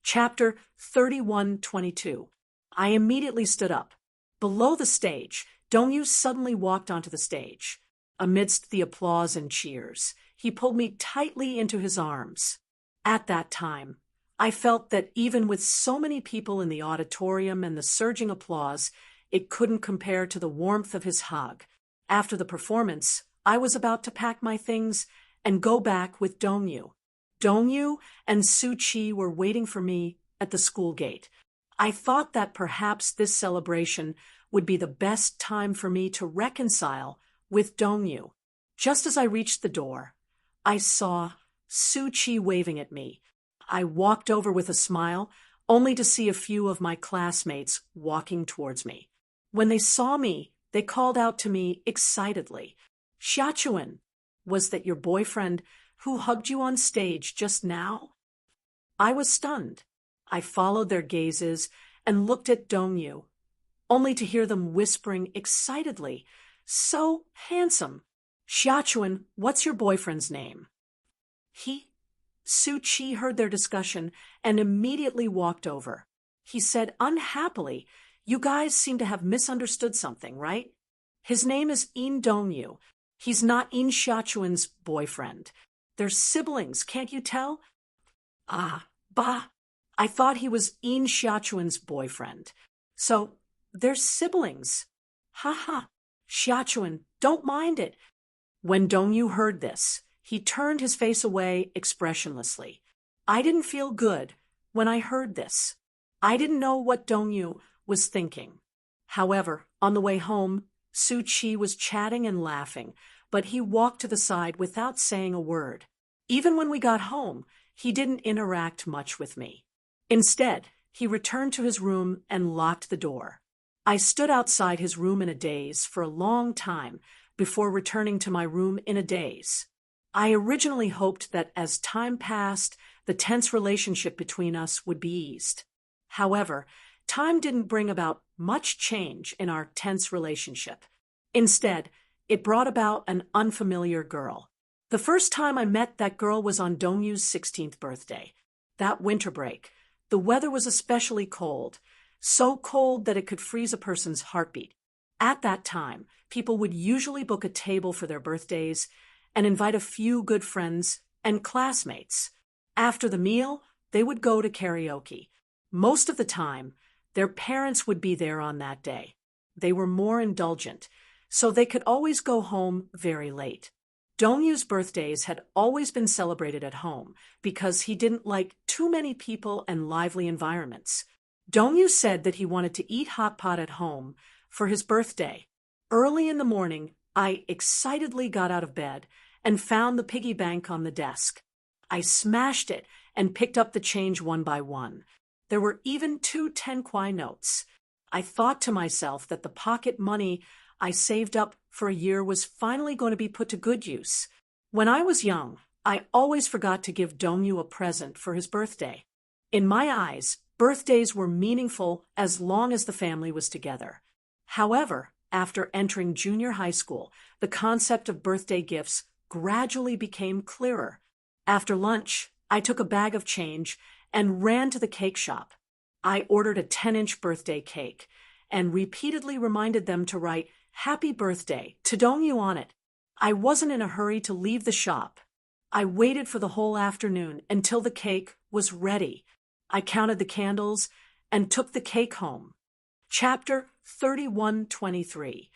Chapter 31:22. I immediately stood up. Below the stage, Dongyu suddenly walked onto the stage. Amidst the applause and cheers, he pulled me tightly into his arms. At that time, I felt that even with so many people in the auditorium and the surging applause, it couldn't compare to the warmth of his hug. After the performance, I was about to pack my things and go back with Dongyu. Dongyu and Su-Chi were waiting for me at the school gate. I thought that perhaps this celebration would be the best time for me to reconcile with Dongyu. Just as I reached the door, I saw Su-Chi waving at me. I walked over with a smile, only to see a few of my classmates walking towards me. When they saw me, they called out to me excitedly, "Xiachuan, was that your boyfriend who hugged you on stage just now?" I was stunned. I followed their gazes and looked at Dongyu, only to hear them whispering excitedly, "So handsome. Xiachuan, what's your boyfriend's name?" Su-Chi heard their discussion and immediately walked over. He said unhappily, "You guys seem to have misunderstood something, right? His name is In Dongyu. He's not In Xiachuan's boyfriend. They're siblings, can't you tell?" "Ah, bah. I thought he was In Xiachuan's boyfriend. So, they're siblings. Ha ha. Xiachuan, don't mind it." When Dongyu heard this, he turned his face away expressionlessly. I didn't feel good when I heard this. I didn't know what Dongyu was thinking. However, on the way home, Su-Chi was chatting and laughing, but he walked to the side without saying a word. Even when we got home, he didn't interact much with me. Instead, he returned to his room and locked the door. I stood outside his room in a daze for a long time before returning to my room in a daze. I originally hoped that as time passed, the tense relationship between us would be eased. However, time didn't bring about much change in our tense relationship. Instead, it brought about an unfamiliar girl. The first time I met that girl was on Dongyu's 16th birthday. That winter break, the weather was especially cold, so cold that it could freeze a person's heartbeat. At that time, people would usually book a table for their birthdays and invite a few good friends and classmates. After the meal, they would go to karaoke. Most of the time, their parents would be there on that day. They were more indulgent, so they could always go home very late. Dongyu's birthdays had always been celebrated at home because he didn't like too many people and lively environments. Dongyu said that he wanted to eat hot pot at home for his birthday. Early in the morning, I excitedly got out of bed and found the piggy bank on the desk. I smashed it and picked up the change one by one. There were even 2 10-kwai notes. I thought to myself that the pocket money I saved up for a year was finally going to be put to good use. When I was young, I always forgot to give Dongyu a present for his birthday. In my eyes, birthdays were meaningful as long as the family was together. However, after entering junior high school, the concept of birthday gifts gradually became clearer. After lunch, I took a bag of change and ran to the cake shop. I ordered a 10-inch birthday cake and repeatedly reminded them to write "Happy Birthday" to Dongyu on it. I wasn't in a hurry to leave the shop. I waited for the whole afternoon until the cake was ready. I counted the candles and took the cake home. Chapter 31:23.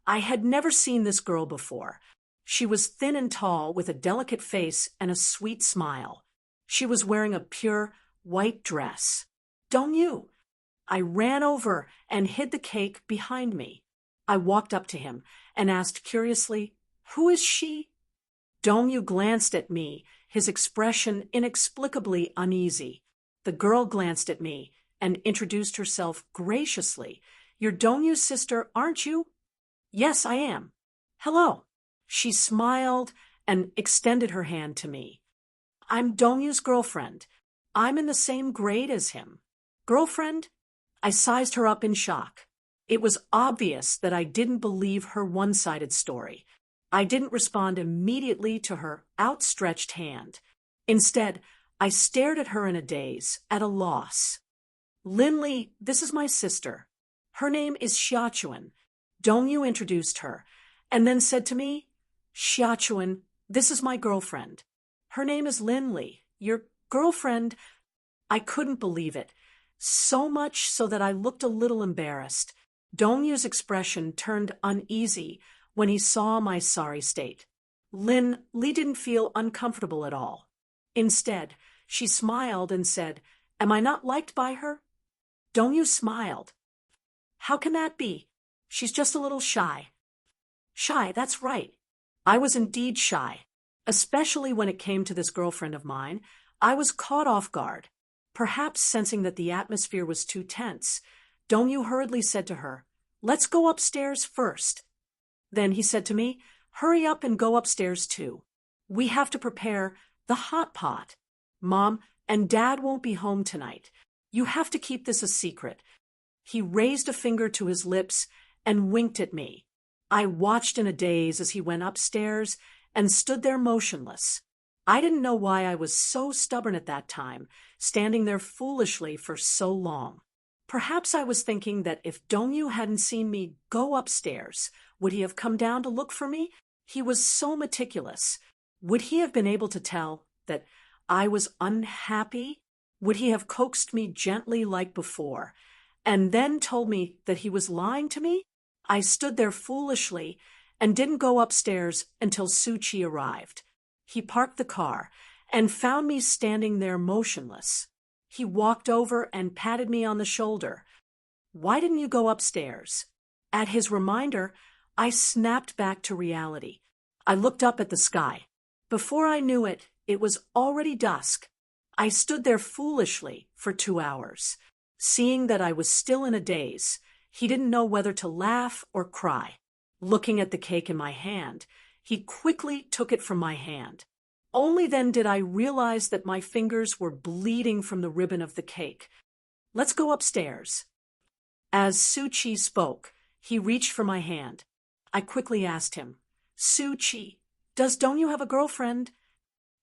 I had never seen this girl before. She was thin and tall with a delicate face and a sweet smile. She was wearing a pure white dress. "Dongyu!" I ran over and hid the cake behind me. I walked up to him and asked curiously, "Who is she?" Dongyu glanced at me, his expression inexplicably uneasy. The girl glanced at me and introduced herself graciously. "You're Dongyu's sister, aren't you?" "Yes, I am." "Hello." She smiled and extended her hand to me. "I'm Dongyu's girlfriend. I'm in the same grade as him." "Girlfriend?" I sized her up in shock. It was obvious that I didn't believe her one-sided story. I didn't respond immediately to her outstretched hand. Instead, I stared at her in a daze, at a loss. Linley, this is my sister. Her name is Xiaochuan. Dongyu introduced her, and then said to me, Xiaochuan, this is my girlfriend. Her name is Linley. Your girlfriend? I couldn't believe it. So much so that I looked a little embarrassed. Dongyu's expression turned uneasy when he saw my sorry state. Li didn't feel uncomfortable at all. Instead, she smiled and said, Am I not liked by her? Dongyu smiled. How can that be? She's just a little shy. Shy, that's right. I was indeed shy. Especially when it came to this girlfriend of mine, I was caught off guard. Perhaps sensing that the atmosphere was too tense, Dongyu hurriedly said to her, Let's go upstairs first. Then he said to me, Hurry up and go upstairs too. We have to prepare the hot pot. Mom and Dad won't be home tonight. You have to keep this a secret. He raised a finger to his lips and winked at me. I watched in a daze as he went upstairs and stood there motionless. I didn't know why I was so stubborn at that time, standing there foolishly for so long. Perhaps I was thinking that if Dongyu hadn't seen me go upstairs, would he have come down to look for me? He was so meticulous. Would he have been able to tell that I was unhappy? Would he have coaxed me gently like before, and then told me that he was lying to me? I stood there foolishly and didn't go upstairs until Suchi arrived. He parked the car and found me standing there motionless. He walked over and patted me on the shoulder. Why didn't you go upstairs? At his reminder, I snapped back to reality. I looked up at the sky. Before I knew it, it was already dusk. I stood there foolishly for 2 hours. Seeing that I was still in a daze, he didn't know whether to laugh or cry. Looking at the cake in my hand, he quickly took it from my hand. Only then did I realize that my fingers were bleeding from the ribbon of the cake. Let's go upstairs. As Suchi spoke, he reached for my hand. I quickly asked him, Suchi, does Dongyu have a girlfriend?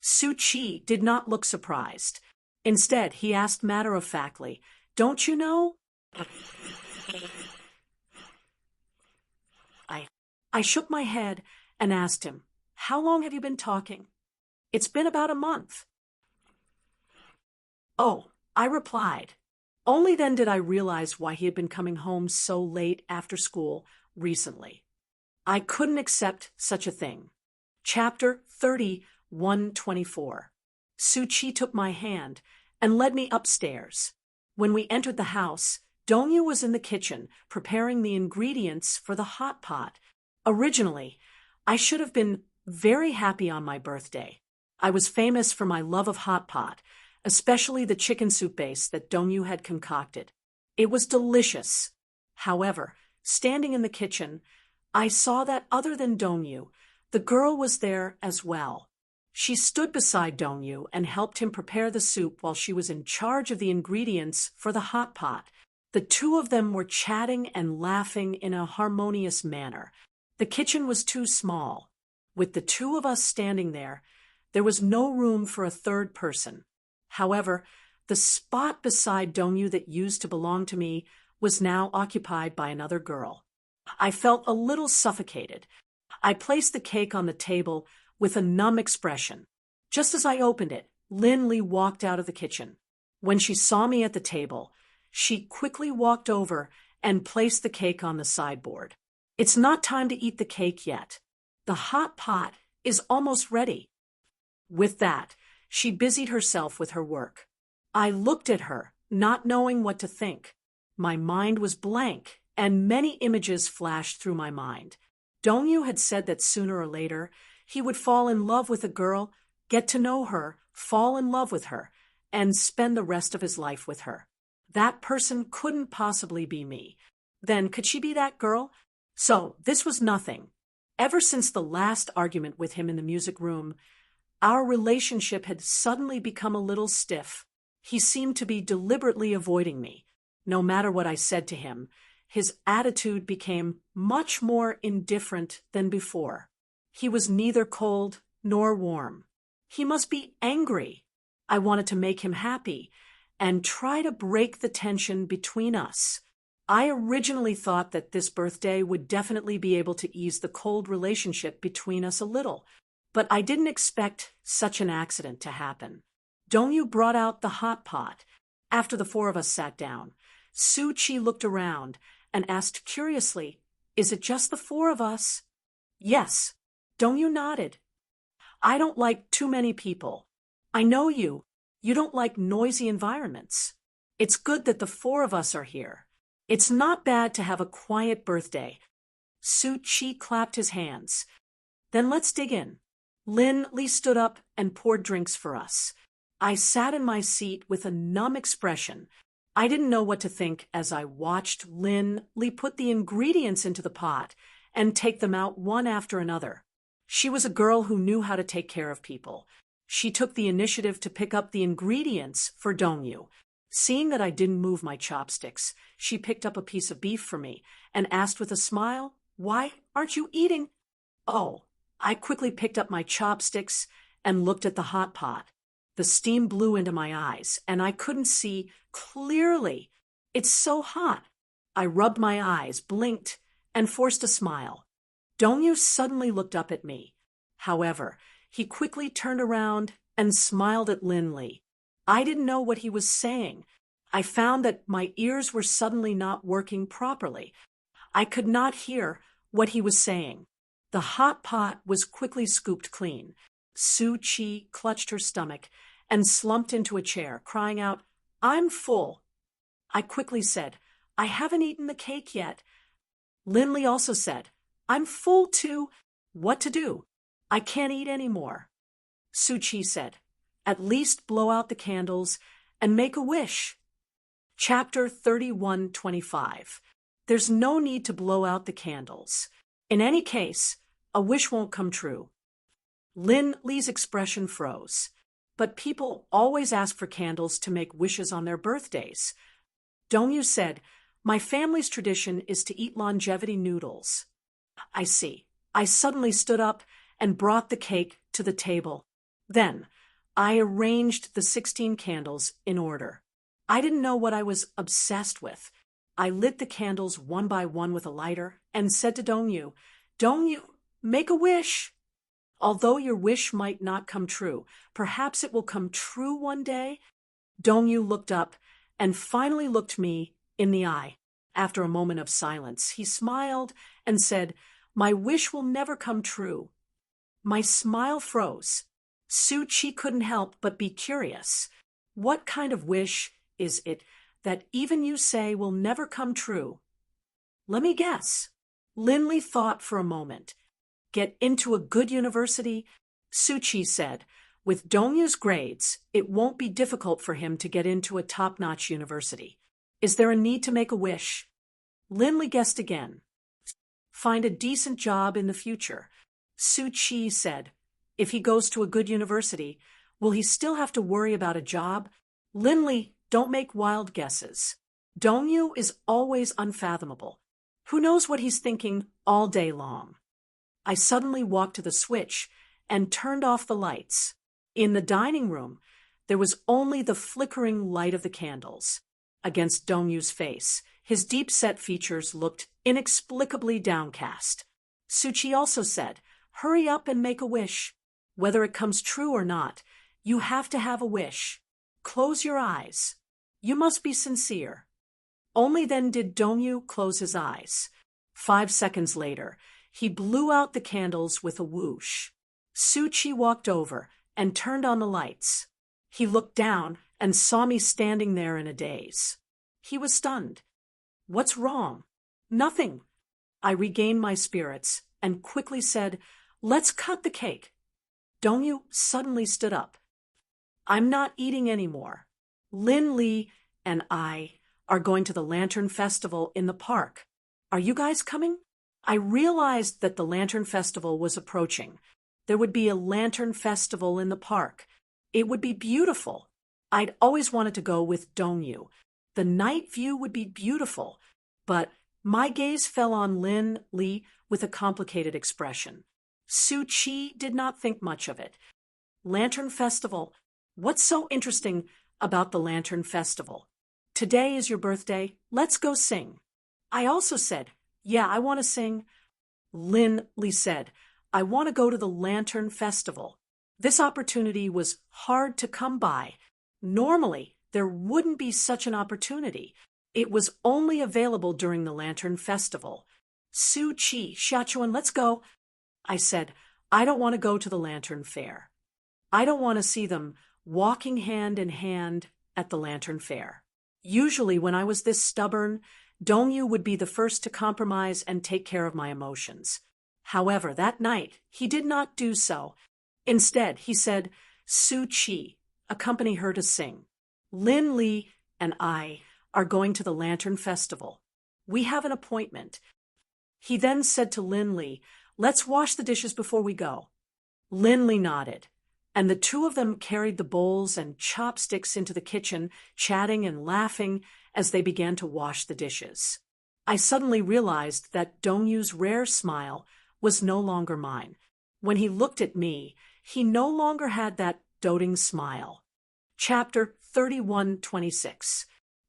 Suchi did not look surprised. Instead, he asked matter-of-factly, Don't you know? I shook my head and asked him, How long have you been talking? It's been about a month. Oh, I replied. Only then did I realize why he had been coming home so late after school recently. I couldn't accept such a thing. Chapter 31:24. Suchi took my hand and led me upstairs. When we entered the house, Dongyu was in the kitchen preparing the ingredients for the hot pot. Originally, I should have been very happy on my birthday. I was famous for my love of hot pot, especially the chicken soup base that Dongyu had concocted. It was delicious. However, standing in the kitchen, I saw that other than Dongyu, the girl was there as well. She stood beside Dongyu and helped him prepare the soup while she was in charge of the ingredients for the hot pot. The two of them were chatting and laughing in a harmonious manner. The kitchen was too small. With the two of us standing there was no room for a third person. However, the spot beside Dongyu that used to belong to me was now occupied by another girl. I felt a little suffocated. I placed the cake on the table with a numb expression. Just as I opened it, Linley walked out of the kitchen. When she saw me at the table, she quickly walked over and placed the cake on the sideboard. It's not time to eat the cake yet. The hot pot is almost ready. With that, she busied herself with her work. I looked at her, not knowing what to think. My mind was blank, and many images flashed through my mind. Dongyu had said that sooner or later, he would fall in love with a girl, get to know her, fall in love with her, and spend the rest of his life with her. That person couldn't possibly be me. Then could she be that girl? So this was nothing. Ever since the last argument with him in the music room, our relationship had suddenly become a little stiff. He seemed to be deliberately avoiding me. No matter what I said to him, his attitude became much more indifferent than before. He was neither cold nor warm. He must be angry. I wanted to make him happy and try to break the tension between us. I originally thought that this birthday would definitely be able to ease the cold relationship between us a little, but I didn't expect such an accident to happen. Dongyu brought out the hot pot. After the four of us sat down, Su-Chi looked around and asked curiously, "Is it just the four of us?" "Yes." Dongyu nodded. "I don't like too many people. I know you. You don't like noisy environments. It's good that the four of us are here. It's not bad to have a quiet birthday." Su-Chi clapped his hands. "Then let's dig in." Lin Li stood up and poured drinks for us. I sat in my seat with a numb expression. I didn't know what to think as I watched Lin Li put the ingredients into the pot and take them out one after another. She was a girl who knew how to take care of people. She took the initiative to pick up the ingredients for Dongyu. Seeing that I didn't move my chopsticks, she picked up a piece of beef for me and asked with a smile, "Why aren't you eating?" "Oh." I quickly picked up my chopsticks and looked at the hot pot. The steam blew into my eyes, and I couldn't see clearly. "It's so hot." I rubbed my eyes, blinked, and forced a smile. Dongyu suddenly looked up at me. However, he quickly turned around and smiled at Lin Li. I didn't know what he was saying. I found that my ears were suddenly not working properly. I could not hear what he was saying. The hot pot was quickly scooped clean. Su-Chi clutched her stomach and slumped into a chair, crying out, "I'm full." I quickly said, "I haven't eaten the cake yet." Lin Li also said, "I'm full too." What to do? I can't eat any more. Su-Chi said, "At least blow out the candles and make a wish." Chapter 31:25. There's no need to blow out the candles. In any case, a wish won't come true. Lin Li's expression froze. But people always ask for candles to make wishes on their birthdays. Dongyu said, "My family's tradition is to eat longevity noodles." I see. I suddenly stood up and brought the cake to the table. Then, I arranged the 16 candles in order. I didn't know what I was obsessed with. I lit the candles one by one with a lighter and said to Dongyu, "Dongyu, make a wish. Although your wish might not come true, perhaps it will come true one day." Dongyu looked up and finally looked me in the eye. After a moment of silence, he smiled and said, "My wish will never come true." My smile froze. Su-Chi couldn't help but be curious. What kind of wish is it that even you say will never come true? Let me guess. Lin Li thought for a moment. Get into a good university? Su-Chi said, "With Dongyu's grades, it won't be difficult for him to get into a top-notch university. Is there a need to make a wish?" Lin Li guessed again. "Find a decent job in the future." Su-Chi said, "If he goes to a good university, will he still have to worry about a job?" Lin Li, don't make wild guesses. Dongyu is always unfathomable. Who knows what he's thinking all day long? I suddenly walked to the switch and turned off the lights. In the dining room, there was only the flickering light of the candles. Against Dongyu's face, his deep-set features looked inexplicably downcast. Su-Chi also said, "Hurry up and make a wish. Whether it comes true or not, you have to have a wish. Close your eyes. You must be sincere." Only then did Dongyu close his eyes. 5 seconds later, he blew out the candles with a whoosh. Su-Chi walked over and turned on the lights. He looked down and saw me standing there in a daze. He was stunned. "What's wrong?" "Nothing." I regained my spirits and quickly said, "Let's cut the cake." Dongyu suddenly stood up. "I'm not eating anymore. Lin Li and I are going to the Lantern Festival in the park. Are you guys coming?" I realized that the Lantern Festival was approaching. There would be a Lantern Festival in the park. It would be beautiful. I'd always wanted to go with Dongyu. The night view would be beautiful, but my gaze fell on Lin Li with a complicated expression. Su-Chi did not think much of it. Lantern Festival, What's so interesting about the Lantern Festival? Today is your birthday. Let's go sing. I also said, yeah, I want to sing. Lee said, I want to go to the Lantern Festival. This opportunity was hard to come by. Normally, there wouldn't be such an opportunity. It was only available during the Lantern Festival. Chi, Xiachuan, let's go. I said, I don't want to go to the Lantern Fair. I don't want to see them walking hand in hand at the Lantern Fair. Usually when I was this stubborn, Dongyu would be the first to compromise and take care of my emotions. However, that night, he did not do so. Instead, he said, Chi, accompany her to sing. Lee and I are going to the Lantern Festival. We have an appointment. He then said to Lee, let's wash the dishes before we go. Lee nodded, and the two of them carried the bowls and chopsticks into the kitchen, chatting and laughing as they began to wash the dishes. I suddenly realized that Dongyu's rare smile was no longer mine. When he looked at me, he no longer had that doting smile. Chapter 31:26.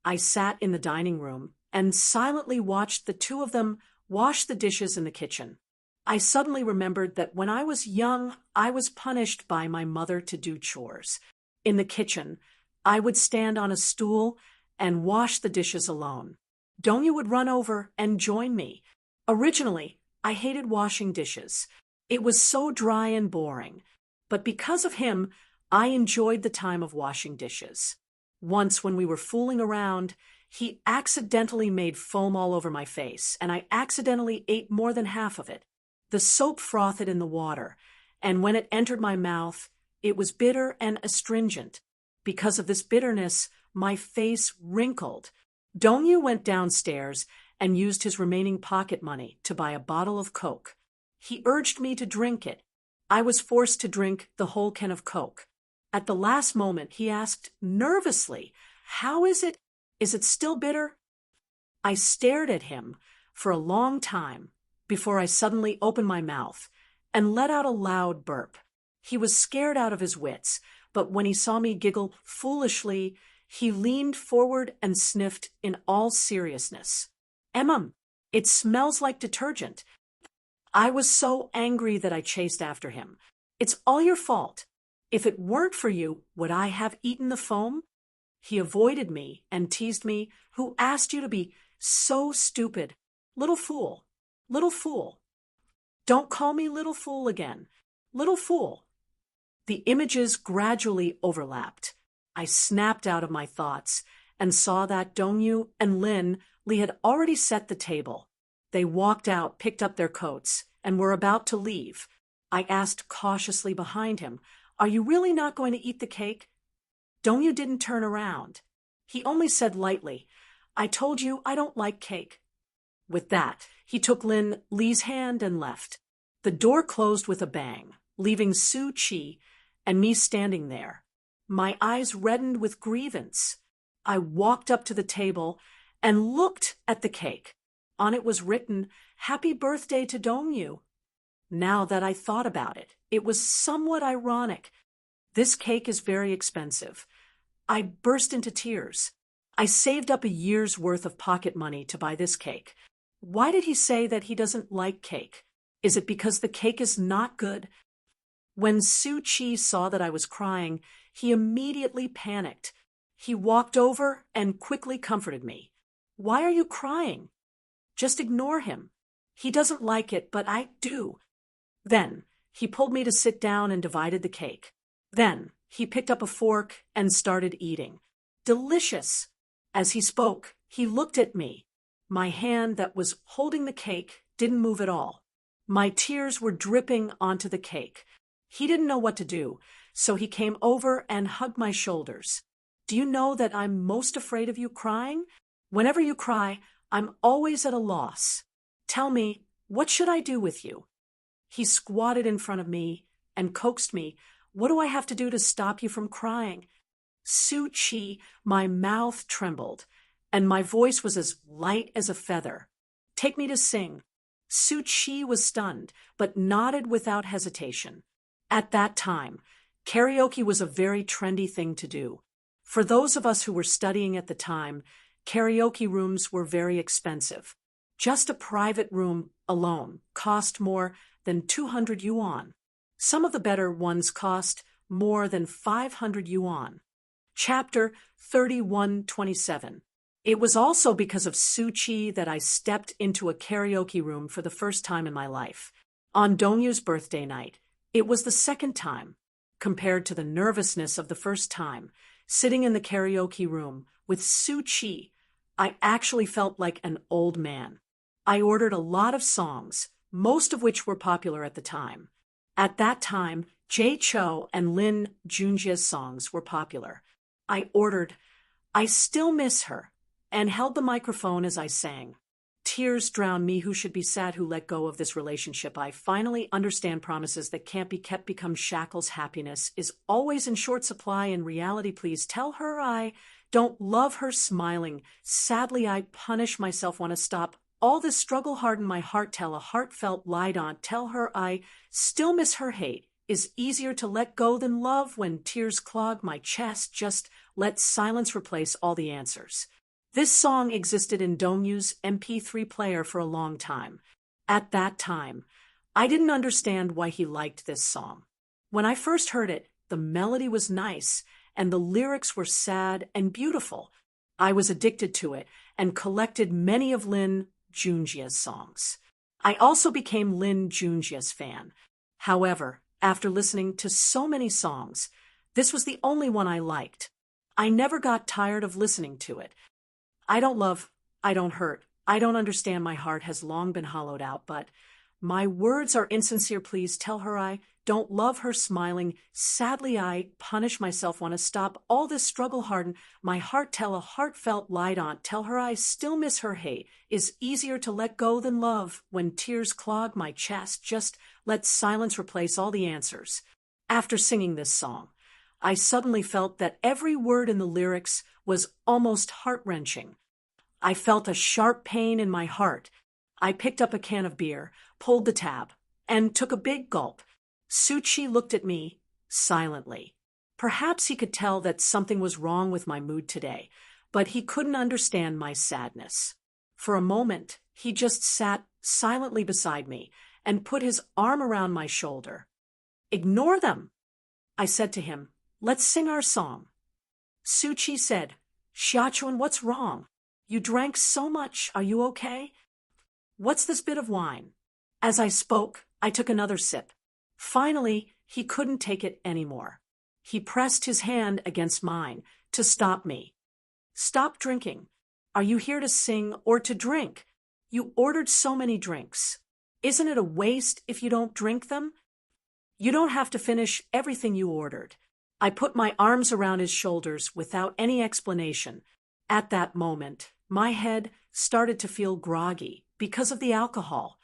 I sat in the dining room and silently watched the two of them wash the dishes in the kitchen. I suddenly remembered that when I was young, I was punished by my mother to do chores. In the kitchen, I would stand on a stool and wash the dishes alone. Dongyu would run over and join me. Originally, I hated washing dishes. It was so dry and boring. But because of him, I enjoyed the time of washing dishes. Once when we were fooling around, he accidentally made foam all over my face, and I accidentally ate more than half of it. The soap frothed in the water, and when it entered my mouth, it was bitter and astringent. Because of this bitterness, my face wrinkled. Dongyu went downstairs and used his remaining pocket money to buy a bottle of Coke. He urged me to drink it. I was forced to drink the whole can of Coke. At the last moment, he asked nervously, "How is it? Is it still bitter?" I stared at him for a long time before I suddenly opened my mouth and let out a loud burp. He was scared out of his wits, but when he saw me giggle foolishly, he leaned forward and sniffed in all seriousness. It smells like detergent." I was so angry that I chased after him. "It's all your fault. If it weren't for you, would I have eaten the foam?" He avoided me and teased me, "Who asked you to be so stupid? Little fool, little fool. Don't call me little fool again. Little fool." The images gradually overlapped. I snapped out of my thoughts and saw that Dongyu and Lee had already set the table. They walked out, picked up their coats, and were about to leave. I asked cautiously behind him, "Are you really not going to eat the cake?" Dongyu didn't turn around. He only said lightly, "I told you I don't like cake." With that, he took Lee's hand and left. The door closed with a bang, leaving Chi and me standing there. My eyes reddened with grievance. I walked up to the table and looked at the cake. On it was written, "Happy birthday to Dongyu." Now that I thought about it, it was somewhat ironic. This cake is very expensive. I burst into tears. I saved up a year's worth of pocket money to buy this cake. Why did he say that he doesn't like cake? Is it because the cake is not good? When Chi saw that I was crying, he immediately panicked. He walked over and quickly comforted me. "Why are you crying? Just ignore him. He doesn't like it, but I do." Then he pulled me to sit down and divided the cake. Then he picked up a fork and started eating. Delicious! As he spoke, he looked at me. My hand that was holding the cake didn't move at all. My tears were dripping onto the cake. He didn't know what to do, so he came over and hugged my shoulders. "Do you know that I'm most afraid of you crying? Whenever you cry, I'm always at a loss. Tell me, what should I do with you?" He squatted in front of me and coaxed me. "What do I have to do to stop you from crying?" Chi, my mouth trembled, and my voice was as light as a feather. "Take me to sing." Chi was stunned, but nodded without hesitation. At that time, Karaoke was a very trendy thing to do. For those of us who were studying at the time, karaoke rooms were very expensive. Just a private room alone cost more than 200 yuan. Some of the better ones cost more than 500 yuan. Chapter 3127. It was also because of Suchi that I stepped into a karaoke room for the first time in my life. On Dongyu's birthday night, it was the second time. Compared to the nervousness of the first time, sitting in the karaoke room with Suchi, I actually felt like an old man. I ordered a lot of songs, most of which were popular at the time. At that time, Jay Cho and Lin Junjia's songs were popular. I ordered "I Still Miss Her" and held the microphone as I sang. Tears drown me who should be sad who let go of this relationship. I finally understand promises that can't be kept become shackles. Happiness is always in short supply in reality. Please tell her I don't love her. Smiling. Sadly, I punish myself. Want to stop all this struggle. Harden my heart. Tell a heartfelt lie. Don't tell her I still miss her. Hate is easier to let go than love. When tears clog my chest, just let silence replace all the answers. This song existed in Dongyu's MP3 player for a long time. At that time, I didn't understand why he liked this song. When I first heard it, the melody was nice and the lyrics were sad and beautiful. I was addicted to it and collected many of Lin Junjia's songs. I also became Lin Junjia's fan. However, after listening to so many songs, this was the only one I liked. I never got tired of listening to it. I don't love, I don't hurt, I don't understand. My heart has long been hollowed out, but my words are insincere. Please tell her I don't love her. Smiling. Sadly, I punish myself. Want to stop all this struggle. Harden my heart. Tell a heartfelt lie. Don't tell her I still miss her. Hate is easier to let go than love. When tears clog my chest, just let silence replace all the answers. After singing this song, I suddenly felt that every word in the lyrics was almost heart-wrenching. I felt a sharp pain in my heart. I picked up a can of beer, pulled the tab, and took a big gulp. Suchi looked at me silently. Perhaps he could tell that something was wrong with my mood today, but he couldn't understand my sadness. For a moment, he just sat silently beside me and put his arm around my shoulder. "Ignore them," I said to him. "Let's sing our song." Suchi said, "Xiaochuan, what's wrong? You drank so much. Are you okay? What's this bit of wine?" As I spoke, I took another sip. Finally, he couldn't take it anymore. He pressed his hand against mine to stop me. "Stop drinking. Are you here to sing or to drink? You ordered so many drinks. Isn't it a waste if you don't drink them? You don't have to finish everything you ordered." I put my arms around his shoulders without any explanation. At that moment, my head started to feel groggy because of the alcohol.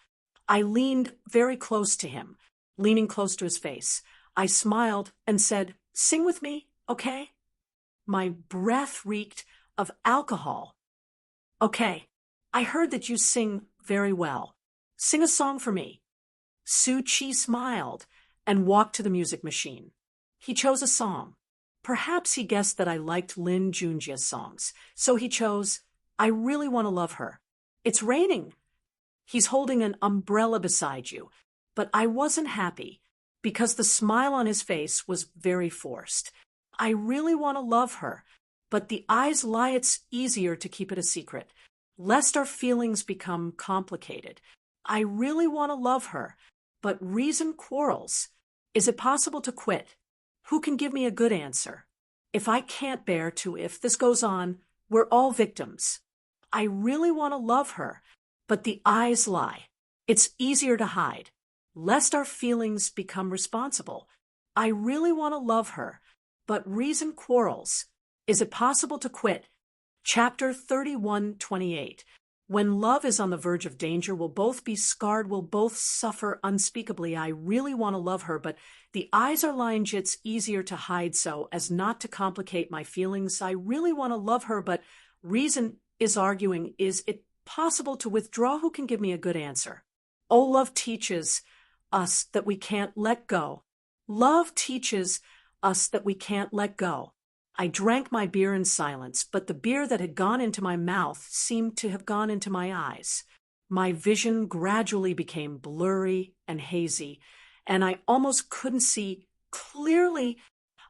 I leaned very close to him, leaning close to his face. I smiled and said, "Sing with me, okay?" My breath reeked of alcohol. "Okay, I heard that you sing very well. Sing a song for me." Suchi smiled and walked to the music machine. He chose a song. Perhaps he guessed that I liked Lin Junjia's songs, so he chose "I Really Want to Love Her." It's raining. He's holding an umbrella beside you, but I wasn't happy because the smile on his face was very forced. I really want to love her, but the eyes lie. It's easier to keep it a secret, lest our feelings become complicated. I really want to love her, but reason quarrels. Is it possible to quit? Who can give me a good answer? If I can't bear to, if this goes on, we're all victims. I really want to love her, but the eyes lie. It's easier to hide, lest our feelings become responsible. I really want to love her, but reason quarrels. Is it possible to quit? Chapter 3128. When love is on the verge of danger, we'll both be scarred, we'll both suffer unspeakably. I really want to love her, but the eyes are lying. It's easier to hide so as not to complicate my feelings. I really want to love her, but reason is arguing. Is it possible to withdraw? Who can give me a good answer? Oh, love teaches us that we can't let go. Love teaches us that we can't let go. I drank my beer in silence, but the beer that had gone into my mouth seemed to have gone into my eyes. My vision gradually became blurry and hazy, and I almost couldn't see clearly.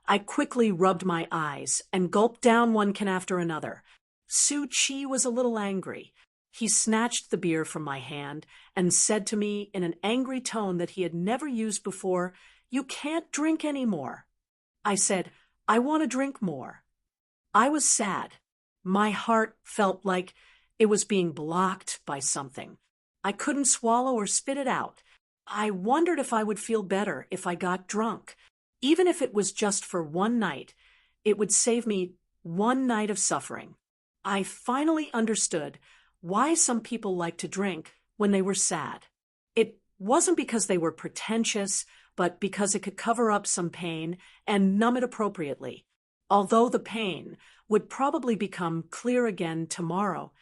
I quickly rubbed my eyes and gulped down one can after another. Su Chi was a little angry. He snatched the beer from my hand and said to me in an angry tone that he had never used before, "You can't drink any more." I said, "I want to drink more." I was sad. My heart felt like it was being blocked by something. I couldn't swallow or spit it out. I wondered if I would feel better if I got drunk. Even if it was just for one night, it would save me one night of suffering. I finally understood why some people like to drink when they were sad. It wasn't because they were pretentious, but because it could cover up some pain and numb it appropriately. Although the pain would probably become clear again tomorrow,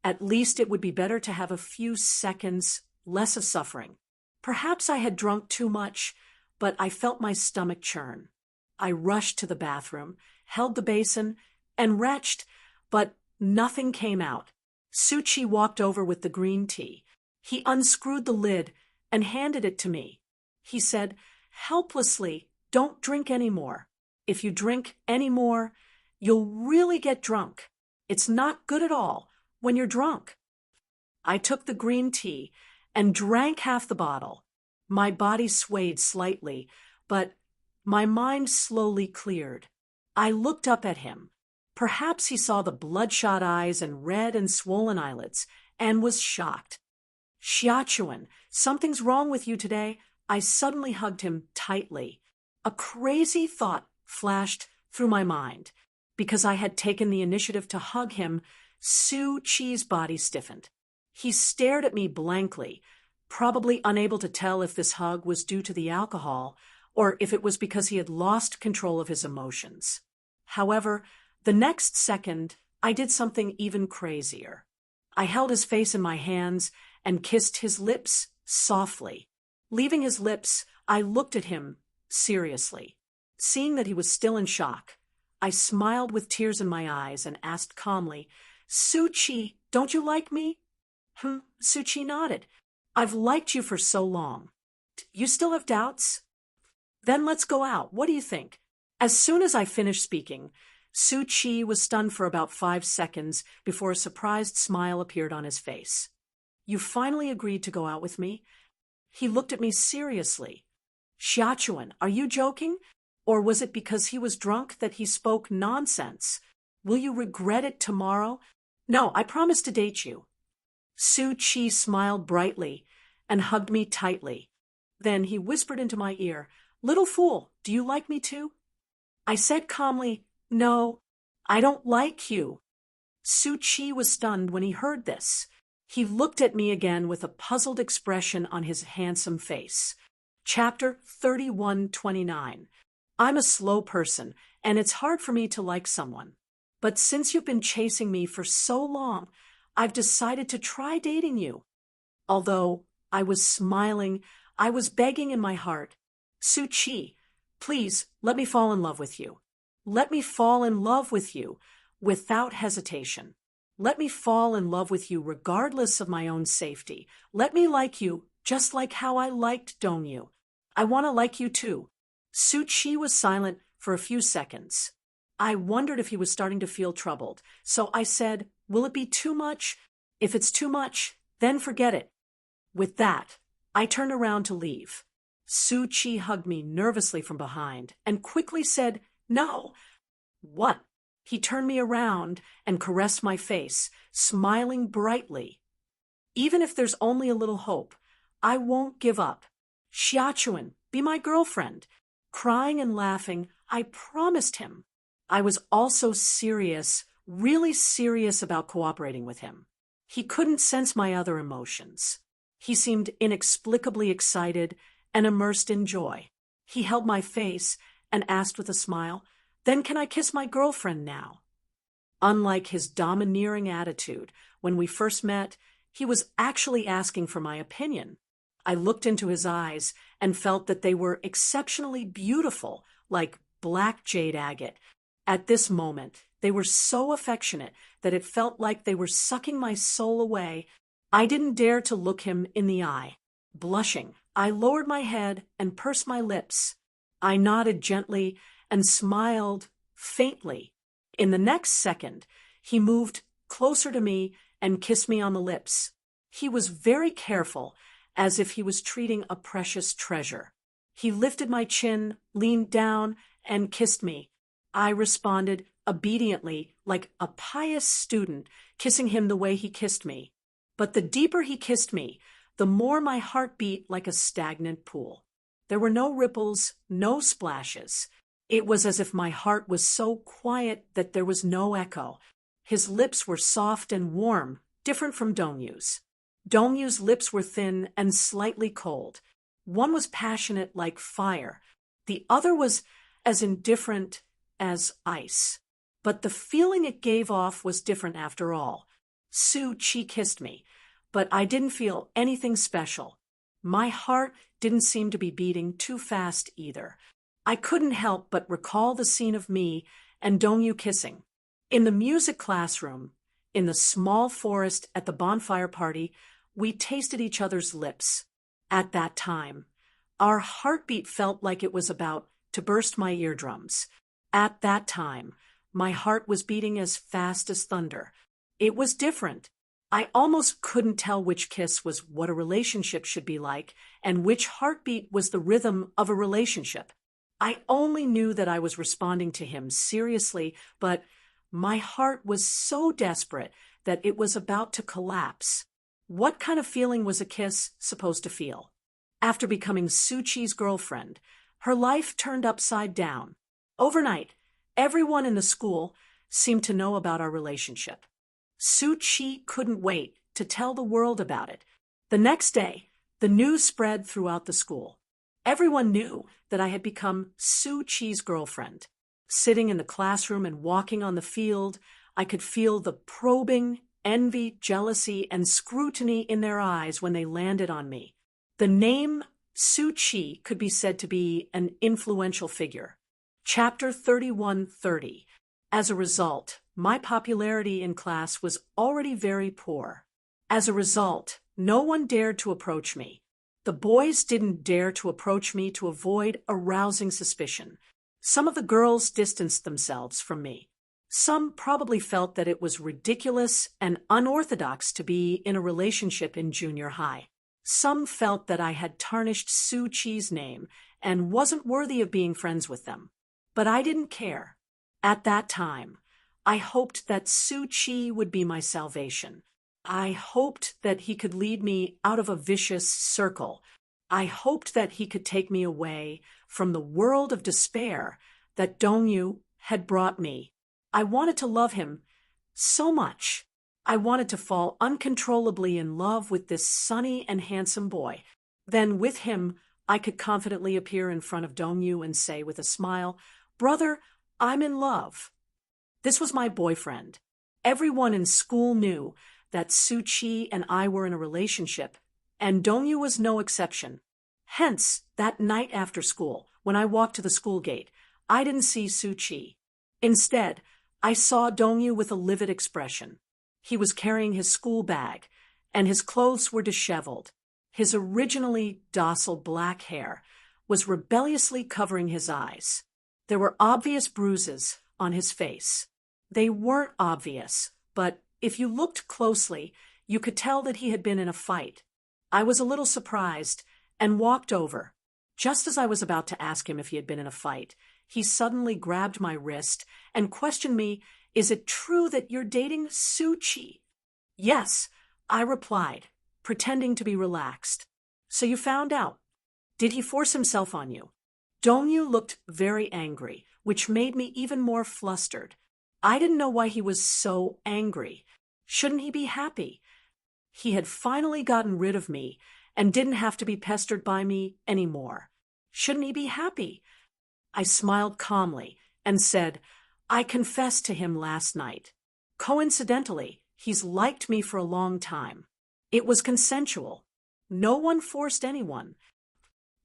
at least it would be better to have a few seconds less of suffering. Perhaps I had drunk too much, but I felt my stomach churn. I rushed to the bathroom, held the basin, and retched, but nothing came out. Su Chi walked over with the green tea. He unscrewed the lid and handed it to me. He said, helplessly, "Don't drink any more. If you drink any more, you'll really get drunk. It's not good at all when you're drunk." I took the green tea and drank half the bottle. My body swayed slightly, but my mind slowly cleared. I looked up at him. Perhaps he saw the bloodshot eyes and red and swollen eyelids, and was shocked. "Xiaochuan, something's wrong with you today." I suddenly hugged him tightly. A crazy thought flashed through my mind. Because I had taken the initiative to hug him, Su Chi's body stiffened. He stared at me blankly, probably unable to tell if this hug was due to the alcohol or if it was because he had lost control of his emotions. However, the next second, I did something even crazier. I held his face in my hands and kissed his lips softly. Leaving his lips, I looked at him seriously. Seeing that he was still in shock, I smiled with tears in my eyes and asked calmly, "Su Chi, don't you like me?" Su Chi nodded. "I've liked you for so long. You still have doubts? Then let's go out. What do you think?" As soon as I finished speaking, Su Chi was stunned for about 5 seconds before a surprised smile appeared on his face. "You finally agreed to go out with me?" He looked at me seriously. "Xiaochuan, are you joking? Or was it because he was drunk that he spoke nonsense? Will you regret it tomorrow?" "No, I promise to date you." Su Chi smiled brightly and hugged me tightly. Then he whispered into my ear, "Little fool, do you like me too?" I said calmly, "No, I don't like you." Su Chi was stunned when he heard this. He looked at me again with a puzzled expression on his handsome face. Chapter 31:29. I'm a slow person, and it's hard for me to like someone. But since you've been chasing me for so long, I've decided to try dating you. Although I was smiling, I was begging in my heart, "Su Chi, please let me fall in love with you. Let me fall in love with you without hesitation. Let me fall in love with you regardless of my own safety. Let me like you just like how I liked Dongyu. I want to like you too." Su Chi was silent for a few seconds. I wondered if he was starting to feel troubled, so I said, "Will it be too much? If it's too much, then forget it." With that, I turned around to leave. Su Chi hugged me nervously from behind and quickly said, "No." "What?" He turned me around and caressed my face, smiling brightly. "Even if there's only a little hope, I won't give up. Xiaochuan, be my girlfriend." Crying and laughing, I promised him. I was also serious, really serious about cooperating with him. He couldn't sense my other emotions. He seemed inexplicably excited and immersed in joy. He held my face and asked with a smile, "Then can I kiss my girlfriend now?" Unlike his domineering attitude when we first met, he was actually asking for my opinion. I looked into his eyes and felt that they were exceptionally beautiful, like black jade agate. At this moment, they were so affectionate that it felt like they were sucking my soul away. I didn't dare to look him in the eye. Blushing, I lowered my head and pursed my lips. I nodded gently and smiled faintly. In the next second, he moved closer to me and kissed me on the lips. He was very careful, as if he was treating a precious treasure. He lifted my chin, leaned down, and kissed me. I responded obediently, like a pious student, kissing him the way he kissed me. But the deeper he kissed me, the more my heart beat like a stagnant pool. There were no ripples, no splashes. It was as if my heart was so quiet that there was no echo. His lips were soft and warm, different from Dongyu's. Dongyu's lips were thin and slightly cold. One was passionate like fire. The other was as indifferent as ice. But the feeling it gave off was different after all. Su-Chi kissed me, but I didn't feel anything special. My heart didn't seem to be beating too fast either. I couldn't help but recall the scene of me and Dongyu kissing. In the music classroom, in the small forest at the bonfire party, we tasted each other's lips. At that time, our heartbeat felt like it was about to burst my eardrums. At that time, my heart was beating as fast as thunder. It was different. I almost couldn't tell which kiss was what a relationship should be like and which heartbeat was the rhythm of a relationship. I only knew that I was responding to him seriously, but my heart was so desperate that it was about to collapse. What kind of feeling was a kiss supposed to feel? After becoming Su-Chi's girlfriend, her life turned upside down. Overnight, everyone in the school seemed to know about our relationship. Su-Chi couldn't wait to tell the world about it. The next day, the news spread throughout the school. Everyone knew that I had become Su-Chi's girlfriend. Sitting in the classroom and walking on the field, I could feel the probing, envy, jealousy, and scrutiny in their eyes when they landed on me. The name Su-Chi could be said to be an influential figure. Chapter 3130. As a result, my popularity in class was already very poor. As a result, no one dared to approach me. The boys didn't dare to approach me to avoid arousing suspicion. Some of the girls distanced themselves from me. Some probably felt that it was ridiculous and unorthodox to be in a relationship in junior high. Some felt that I had tarnished Su-Chi's name and wasn't worthy of being friends with them. But I didn't care. At that time, I hoped that Su-Chi would be my salvation. I hoped that he could lead me out of a vicious circle. I hoped that he could take me away from the world of despair that Dongyu had brought me. I wanted to love him so much. I wanted to fall uncontrollably in love with this sunny and handsome boy. Then with him, I could confidently appear in front of Dongyu and say with a smile, "Brother, I'm in love." This was my boyfriend. Everyone in school knew that Su-Chi and I were in a relationship, and Dongyu was no exception. Hence, that night after school, when I walked to the school gate, I didn't see Su-Chi. Instead, I saw Dongyu with a livid expression. He was carrying his school bag, and his clothes were disheveled. His originally docile black hair was rebelliously covering his eyes. There were obvious bruises on his face. They weren't obvious, but if you looked closely, you could tell that he had been in a fight. I was a little surprised and walked over. Just as I was about to ask him if he had been in a fight, he suddenly grabbed my wrist and questioned me, "Is it true that you're dating Su-Chi?" "Yes," I replied, pretending to be relaxed. "So you found out. Did he force himself on you?" Dongyu looked very angry, which made me even more flustered. I didn't know why he was so angry. Shouldn't he be happy? He had finally gotten rid of me and didn't have to be pestered by me anymore. Shouldn't he be happy? I smiled calmly and said, "I confessed to him last night. Coincidentally, he's liked me for a long time. It was consensual. No one forced anyone."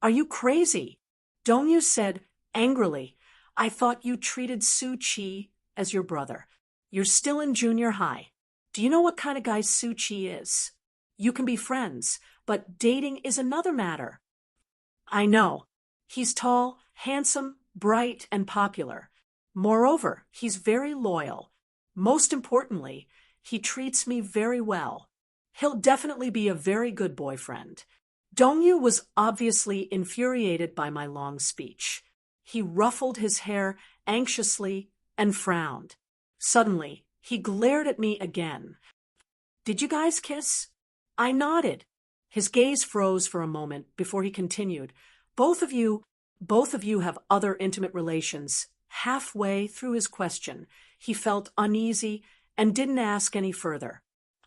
"Are you crazy?" Dongyu said angrily. I thought you treated Su-Chi as your brother. You're still in junior high. Do you know what kind of guy Su-Chi is? You can be friends, but dating is another matter. I know. He's tall, handsome, bright, and popular. Moreover, he's very loyal. Most importantly, he treats me very well. He'll definitely be a very good boyfriend. Dongyu was obviously infuriated by my long speech. He ruffled his hair anxiously and frowned. Suddenly, he glared at me again. Did you guys kiss? I nodded. His gaze froze for a moment before he continued. Both of you have other intimate relations. Halfway through his question, he felt uneasy and didn't ask any further.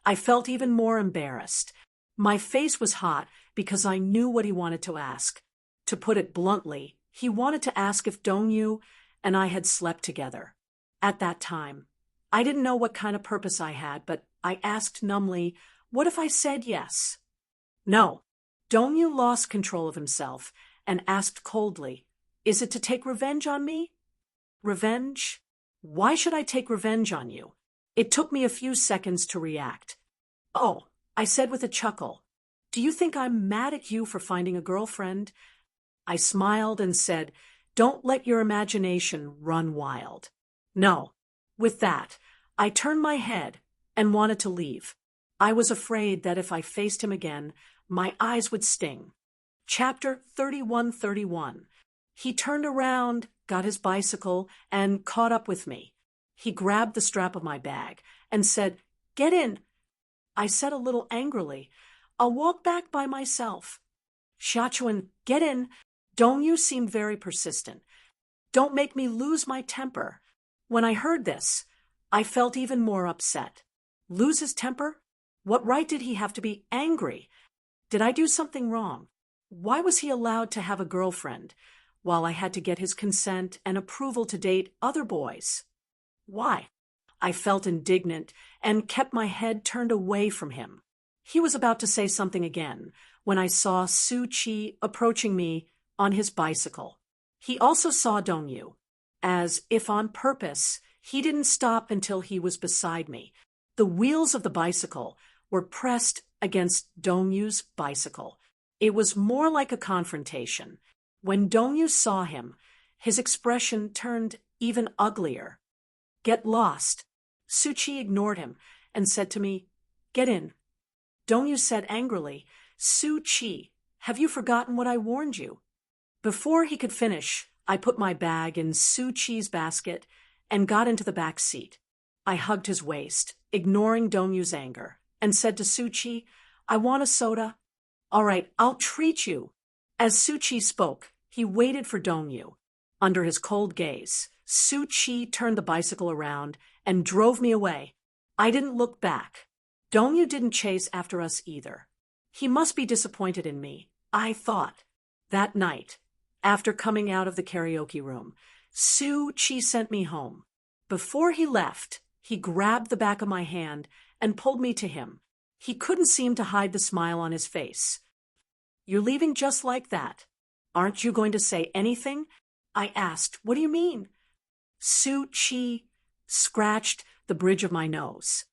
I felt even more embarrassed. My face was hot because I knew what he wanted to ask. To put it bluntly, he wanted to ask if Dongyu and I had slept together. At that time, I didn't know what kind of purpose I had, but I asked numbly, what if I said yes? No. Dongyu lost control of himself and asked coldly, is it to take revenge on me? Revenge? Why should I take revenge on you? It took me a few seconds to react. Oh, I said with a chuckle, do you think I'm mad at you for finding a girlfriend? I smiled and said, don't let your imagination run wild. No. With that, I turned my head and wanted to leave. I was afraid that if I faced him again, my eyes would sting. Chapter 31:31. He turned around, got his bicycle, and caught up with me. He grabbed the strap of my bag and said, get in. I said a little angrily, I'll walk back by myself. Shachuan, get in. Dongyu seemed very persistent. Don't make me lose my temper. When I heard this, I felt even more upset. Lose his temper? What right did he have to be angry? Did I do something wrong? Why was he allowed to have a girlfriend, while I had to get his consent and approval to date other boys? Why? I felt indignant and kept my head turned away from him. He was about to say something again when I saw Su-Chi approaching me on his bicycle. He also saw Dongyu. As if on purpose, he didn't stop until he was beside me. The wheels of the bicycle were pressed against Dongyu's bicycle. It was more like a confrontation. When Dongyu saw him, his expression turned even uglier. Get lost. Su-Chi ignored him and said to me, get in. Dongyu said angrily, Su-Chi, have you forgotten what I warned you? Before he could finish, I put my bag in Su-Chi's basket and got into the back seat. I hugged his waist, ignoring Dongyu's anger, and said to Su-Chi, I want a soda. All right, I'll treat you. As Su-Chi spoke, he waited for Dongyu. Under his cold gaze, Su-Chi turned the bicycle around and drove me away. I didn't look back. Dongyu didn't chase after us either. He must be disappointed in me, I thought. That night, after coming out of the karaoke room, Su-Chi sent me home. Before he left, he grabbed the back of my hand and pulled me to him. He couldn't seem to hide the smile on his face. You're leaving just like that. Aren't you going to say anything? I asked. What do you mean? Su-Chi scratched the bridge of my nose.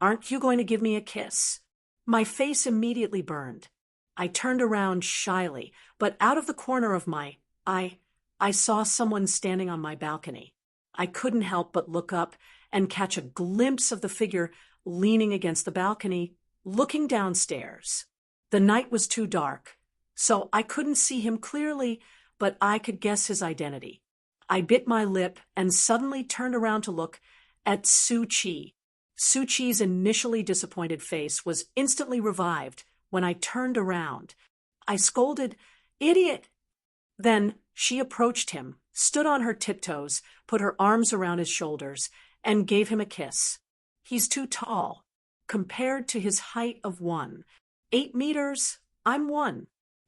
Aren't you going to give me a kiss? My face immediately burned. I turned around shyly, but out of the corner of my eye, I saw someone standing on my balcony. I couldn't help but look up and catch a glimpse of the figure leaning against the balcony, looking downstairs. The night was too dark, so I couldn't see him clearly, but I could guess his identity. I bit my lip and suddenly turned around to look at Su-Chi. Su-Chi's initially disappointed face was instantly revived when I turned around. I scolded, "Idiot!" Then she approached him, stood on her tiptoes, put her arms around his shoulders, and gave him a kiss. He's too tall. Compared to his height of 8 meters, I'm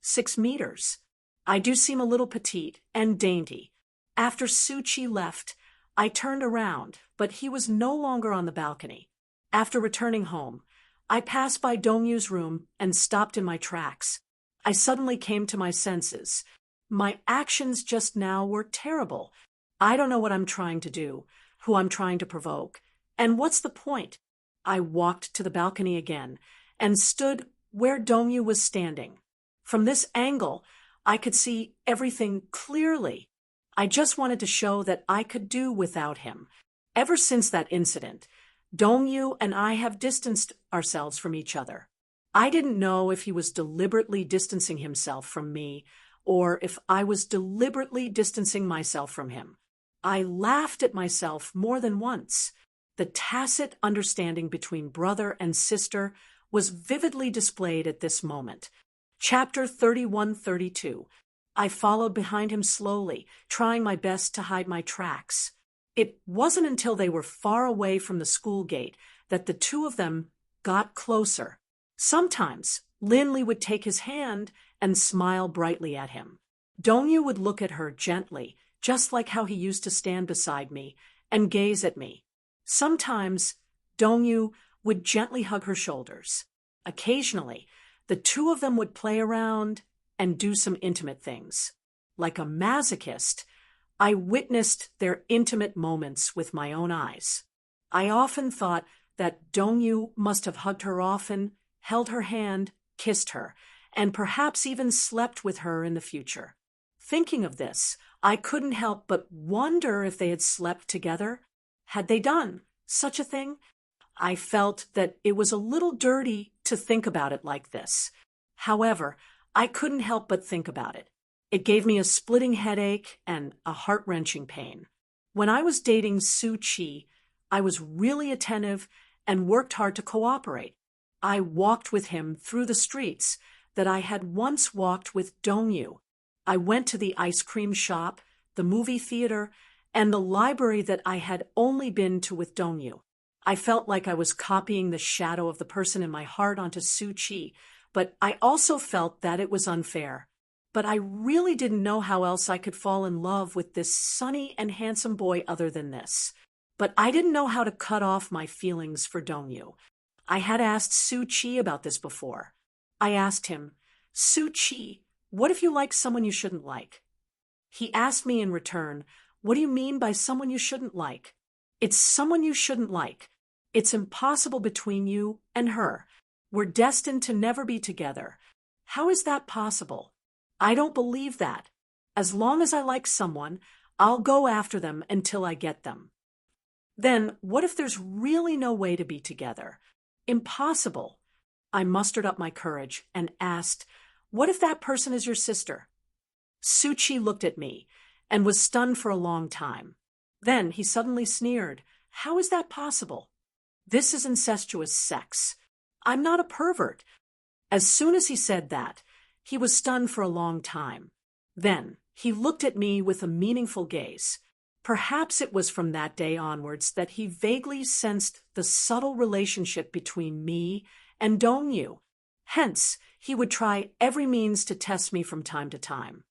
6 meters. I do seem a little petite and dainty. After Su-Chi left, I turned around, but he was no longer on the balcony. After returning home, I passed by Dongyu's room and stopped in my tracks. I suddenly came to my senses. My actions just now were terrible. I don't know what I'm trying to do, who I'm trying to provoke. And what's the point? I walked to the balcony again and stood where Dongyu was standing. From this angle, I could see everything clearly. I just wanted to show that I could do without him. Ever since that incident, Dongyu and I have distanced ourselves from each other. I didn't know if he was deliberately distancing himself from me or if I was deliberately distancing myself from him. I laughed at myself more than once. The tacit understanding between brother and sister was vividly displayed at this moment. Chapter 31-32. I followed behind him slowly, trying my best to hide my tracks. It wasn't until they were far away from the school gate that the two of them got closer. Sometimes Linley would take his hand and smile brightly at him. Dongyu would look at her gently, just like how he used to stand beside me and gaze at me. Sometimes Dongyu would gently hug her shoulders. Occasionally, the two of them would play around and do some intimate things. Like a masochist, I witnessed their intimate moments with my own eyes. I often thought that Dongyu must have hugged her often, held her hand, kissed her, and perhaps even slept with her in the future. Thinking of this, I couldn't help but wonder if they had slept together. Had they done such a thing? I felt that it was a little dirty to think about it like this. However, I couldn't help but think about it. It gave me a splitting headache and a heart-wrenching pain. When I was dating Su Chi, I was really attentive and worked hard to cooperate. I walked with him through the streets that I had once walked with Dongyu. I went to the ice cream shop, the movie theater, and the library that I had only been to with Dongyu. I felt like I was copying the shadow of the person in my heart onto Su Chi, but I also felt that it was unfair. But I really didn't know how else I could fall in love with this sunny and handsome boy other than this. But I didn't know how to cut off my feelings for Dongyu. I had asked Su Chi about this before. I asked him, Su Chi, what if you like someone you shouldn't like? He asked me in return, what do you mean by someone you shouldn't like? It's someone you shouldn't like. It's impossible between you and her. We're destined to never be together. How is that possible? I don't believe that. As long as I like someone, I'll go after them until I get them. Then, what if there's really no way to be together? Impossible. I mustered up my courage and asked, what if that person is your sister? Su Chi looked at me and was stunned for a long time. Then he suddenly sneered. How is that possible? This is incestuous sex. I'm not a pervert. As soon as he said that, he was stunned for a long time. Then he looked at me with a meaningful gaze. Perhaps it was from that day onwards that he vaguely sensed the subtle relationship between me and Dongyu. Hence, he would try every means to test me from time to time.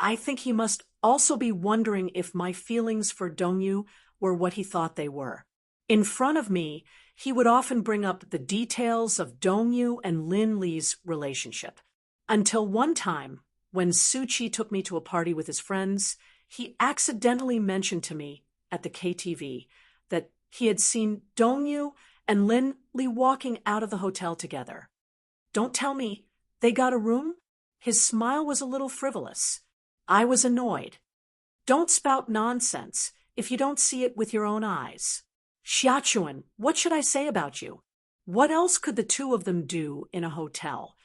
I think he must also be wondering if my feelings for Dongyu were what he thought they were. In front of me, he would often bring up the details of Dongyu and Lin Li's relationship. Until one time, when Su Chi took me to a party with his friends, he accidentally mentioned to me at the KTV that he had seen Dongyu and Lin Li walking out of the hotel together. Don't tell me they got a room? His smile was a little frivolous. I was annoyed. Don't spout nonsense if you don't see it with your own eyes. Xiaochuan, what should I say about you? What else could the two of them do in a hotel?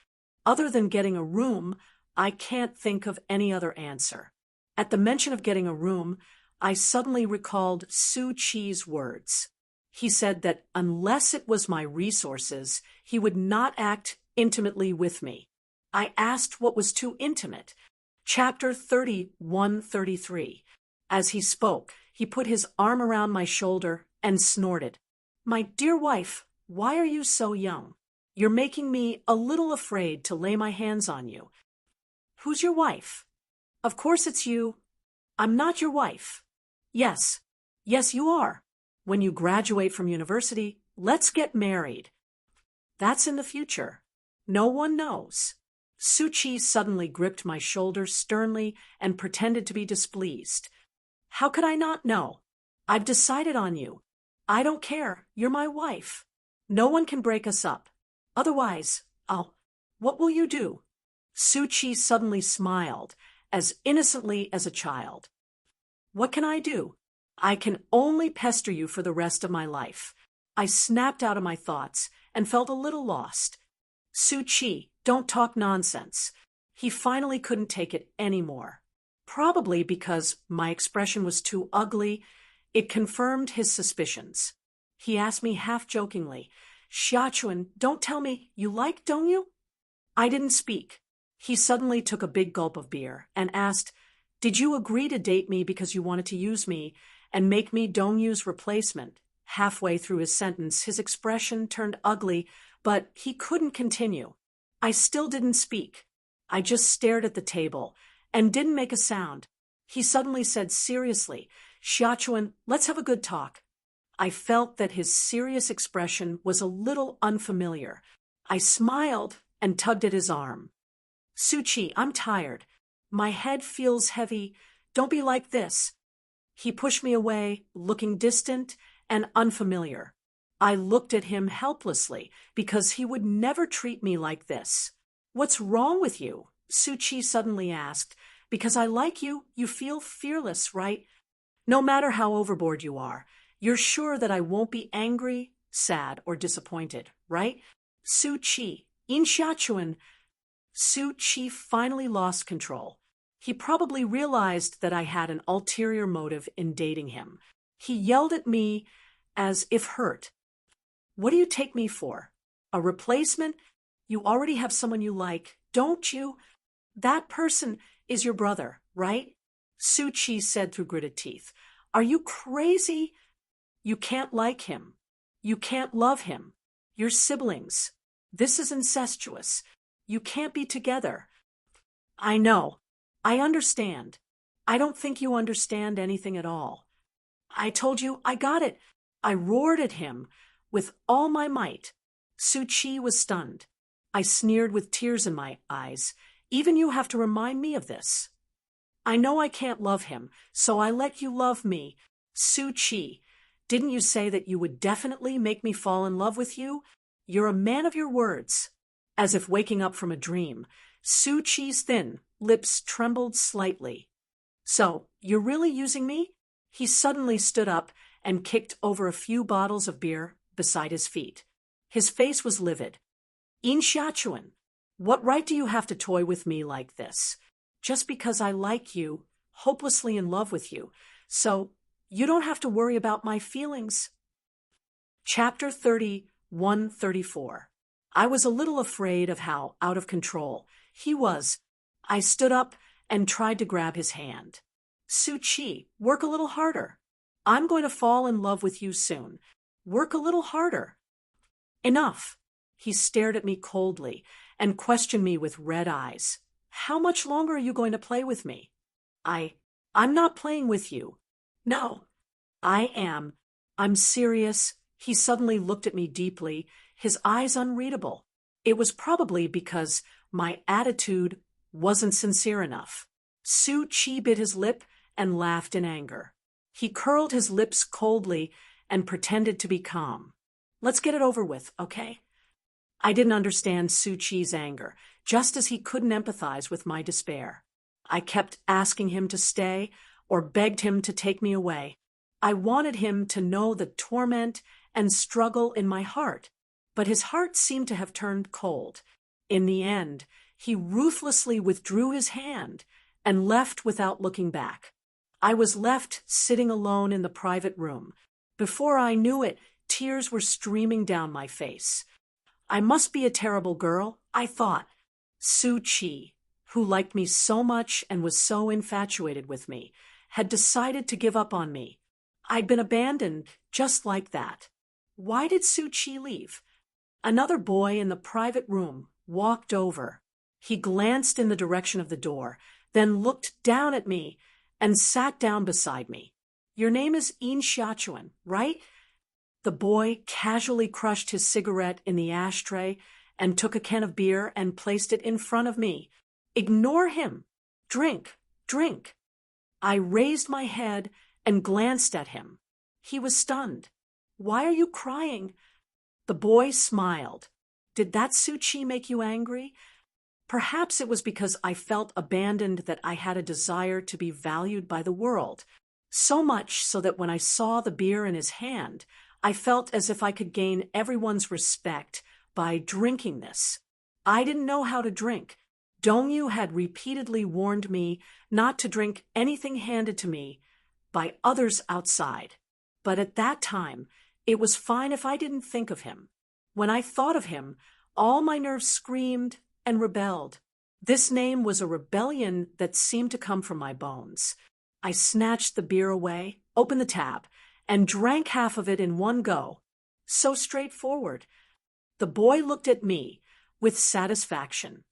Other than getting a room, I can't think of any other answer. At the mention of getting a room, I suddenly recalled Su Chi's words. He said that unless it was my resources, he would not act intimately with me. I asked what was too intimate. Chapter 31-33. As he spoke, he put his arm around my shoulder and snorted. My dear wife, why are you so young? You're making me a little afraid to lay my hands on you. Who's your wife? Of course it's you. I'm not your wife. Yes, you are. When you graduate from university, let's get married. That's in the future. No one knows. Su Chi suddenly gripped my shoulder sternly and pretended to be displeased. How could I not know? I've decided on you. I don't care. You're my wife. No one can break us up. Otherwise, what will you do? Suchi suddenly smiled, as innocently as a child. What can I do? I can only pester you for the rest of my life. I snapped out of my thoughts and felt a little lost. Suchi, don't talk nonsense. He finally couldn't take it anymore. Probably because my expression was too ugly, it confirmed his suspicions. He asked me half-jokingly, Xiaochuan, don't tell me you like Dongyu? I didn't speak. He suddenly took a big gulp of beer and asked, Did you agree to date me because you wanted to use me and make me Dongyu's replacement? Halfway through his sentence, his expression turned ugly, but he couldn't continue. I still didn't speak. I just stared at the table and didn't make a sound. He suddenly said seriously, Xiaochuan, let's have a good talk. I felt that his serious expression was a little unfamiliar. I smiled and tugged at his arm. Suchi, I'm tired. My head feels heavy. Don't be like this. He pushed me away, looking distant and unfamiliar. I looked at him helplessly because he would never treat me like this. What's wrong with you? Suchi suddenly asked. Because I like you, you feel fearless, right? No matter how overboard you are, you're sure that I won't be angry, sad, or disappointed, right? Suchi, Xiaochuan. Suchi finally lost control. He probably realized that I had an ulterior motive in dating him. He yelled at me as if hurt. What do you take me for? A replacement? You already have someone you like, don't you? That person is your brother, right? Suchi said through gritted teeth. Are you crazy? You can't like him. You can't love him. You're siblings. This is incestuous. You can't be together. I know. I understand. I don't think you understand anything at all. I told you I got it. I roared at him with all my might. Suchi was stunned. I sneered with tears in my eyes. Even you have to remind me of this. I know I can't love him, so I let you love me. Suchi, didn't you say that you would definitely make me fall in love with you? You're a man of your words. As if waking up from a dream, Suchi's thin lips trembled slightly. So, you're really using me? He suddenly stood up and kicked over a few bottles of beer beside his feet. His face was livid. Xiaochuan, what right do you have to toy with me like this? Just because I like you, hopelessly in love with you, so you don't have to worry about my feelings. Chapter 31-34. I was a little afraid of how out of control he was. I stood up and tried to grab his hand. Suchi, work a little harder. I'm going to fall in love with you soon. Work a little harder. Enough. He stared at me coldly and questioned me with red eyes. How much longer are you going to play with me? I'm not playing with you. No, I am. I'm serious. He suddenly looked at me deeply, his eyes unreadable. It was probably because my attitude wasn't sincere enough. Suchi bit his lip and laughed in anger. He curled his lips coldly and pretended to be calm. Let's get it over with, okay? I didn't understand Suchi's anger, just as he couldn't empathize with my despair. I kept asking him to stay or begged him to take me away. I wanted him to know the torment and struggle in my heart, but his heart seemed to have turned cold. In the end, he ruthlessly withdrew his hand and left without looking back. I was left sitting alone in the private room. Before I knew it, tears were streaming down my face. I must be a terrible girl, I thought. Suchi, who liked me so much and was so infatuated with me, had decided to give up on me. I'd been abandoned just like that. Why did Suchi leave? Another boy in the private room walked over. He glanced in the direction of the door, then looked down at me and sat down beside me. Your name is Xiaochuan, right? The boy casually crushed his cigarette in the ashtray and took a can of beer and placed it in front of me. Ignore him. Drink, drink. I raised my head and glanced at him. He was stunned. "Why are you crying?" The boy smiled. "Did that sushi make you angry?" Perhaps it was because I felt abandoned that I had a desire to be valued by the world, so much so that when I saw the beer in his hand, I felt as if I could gain everyone's respect by drinking this. I didn't know how to drink. Dongyu had repeatedly warned me not to drink anything handed to me by others outside. But at that time, it was fine if I didn't think of him. When I thought of him, all my nerves screamed and rebelled. This name was a rebellion that seemed to come from my bones. I snatched the beer away, opened the tab, and drank half of it in one go. So straightforward. The boy looked at me with satisfaction.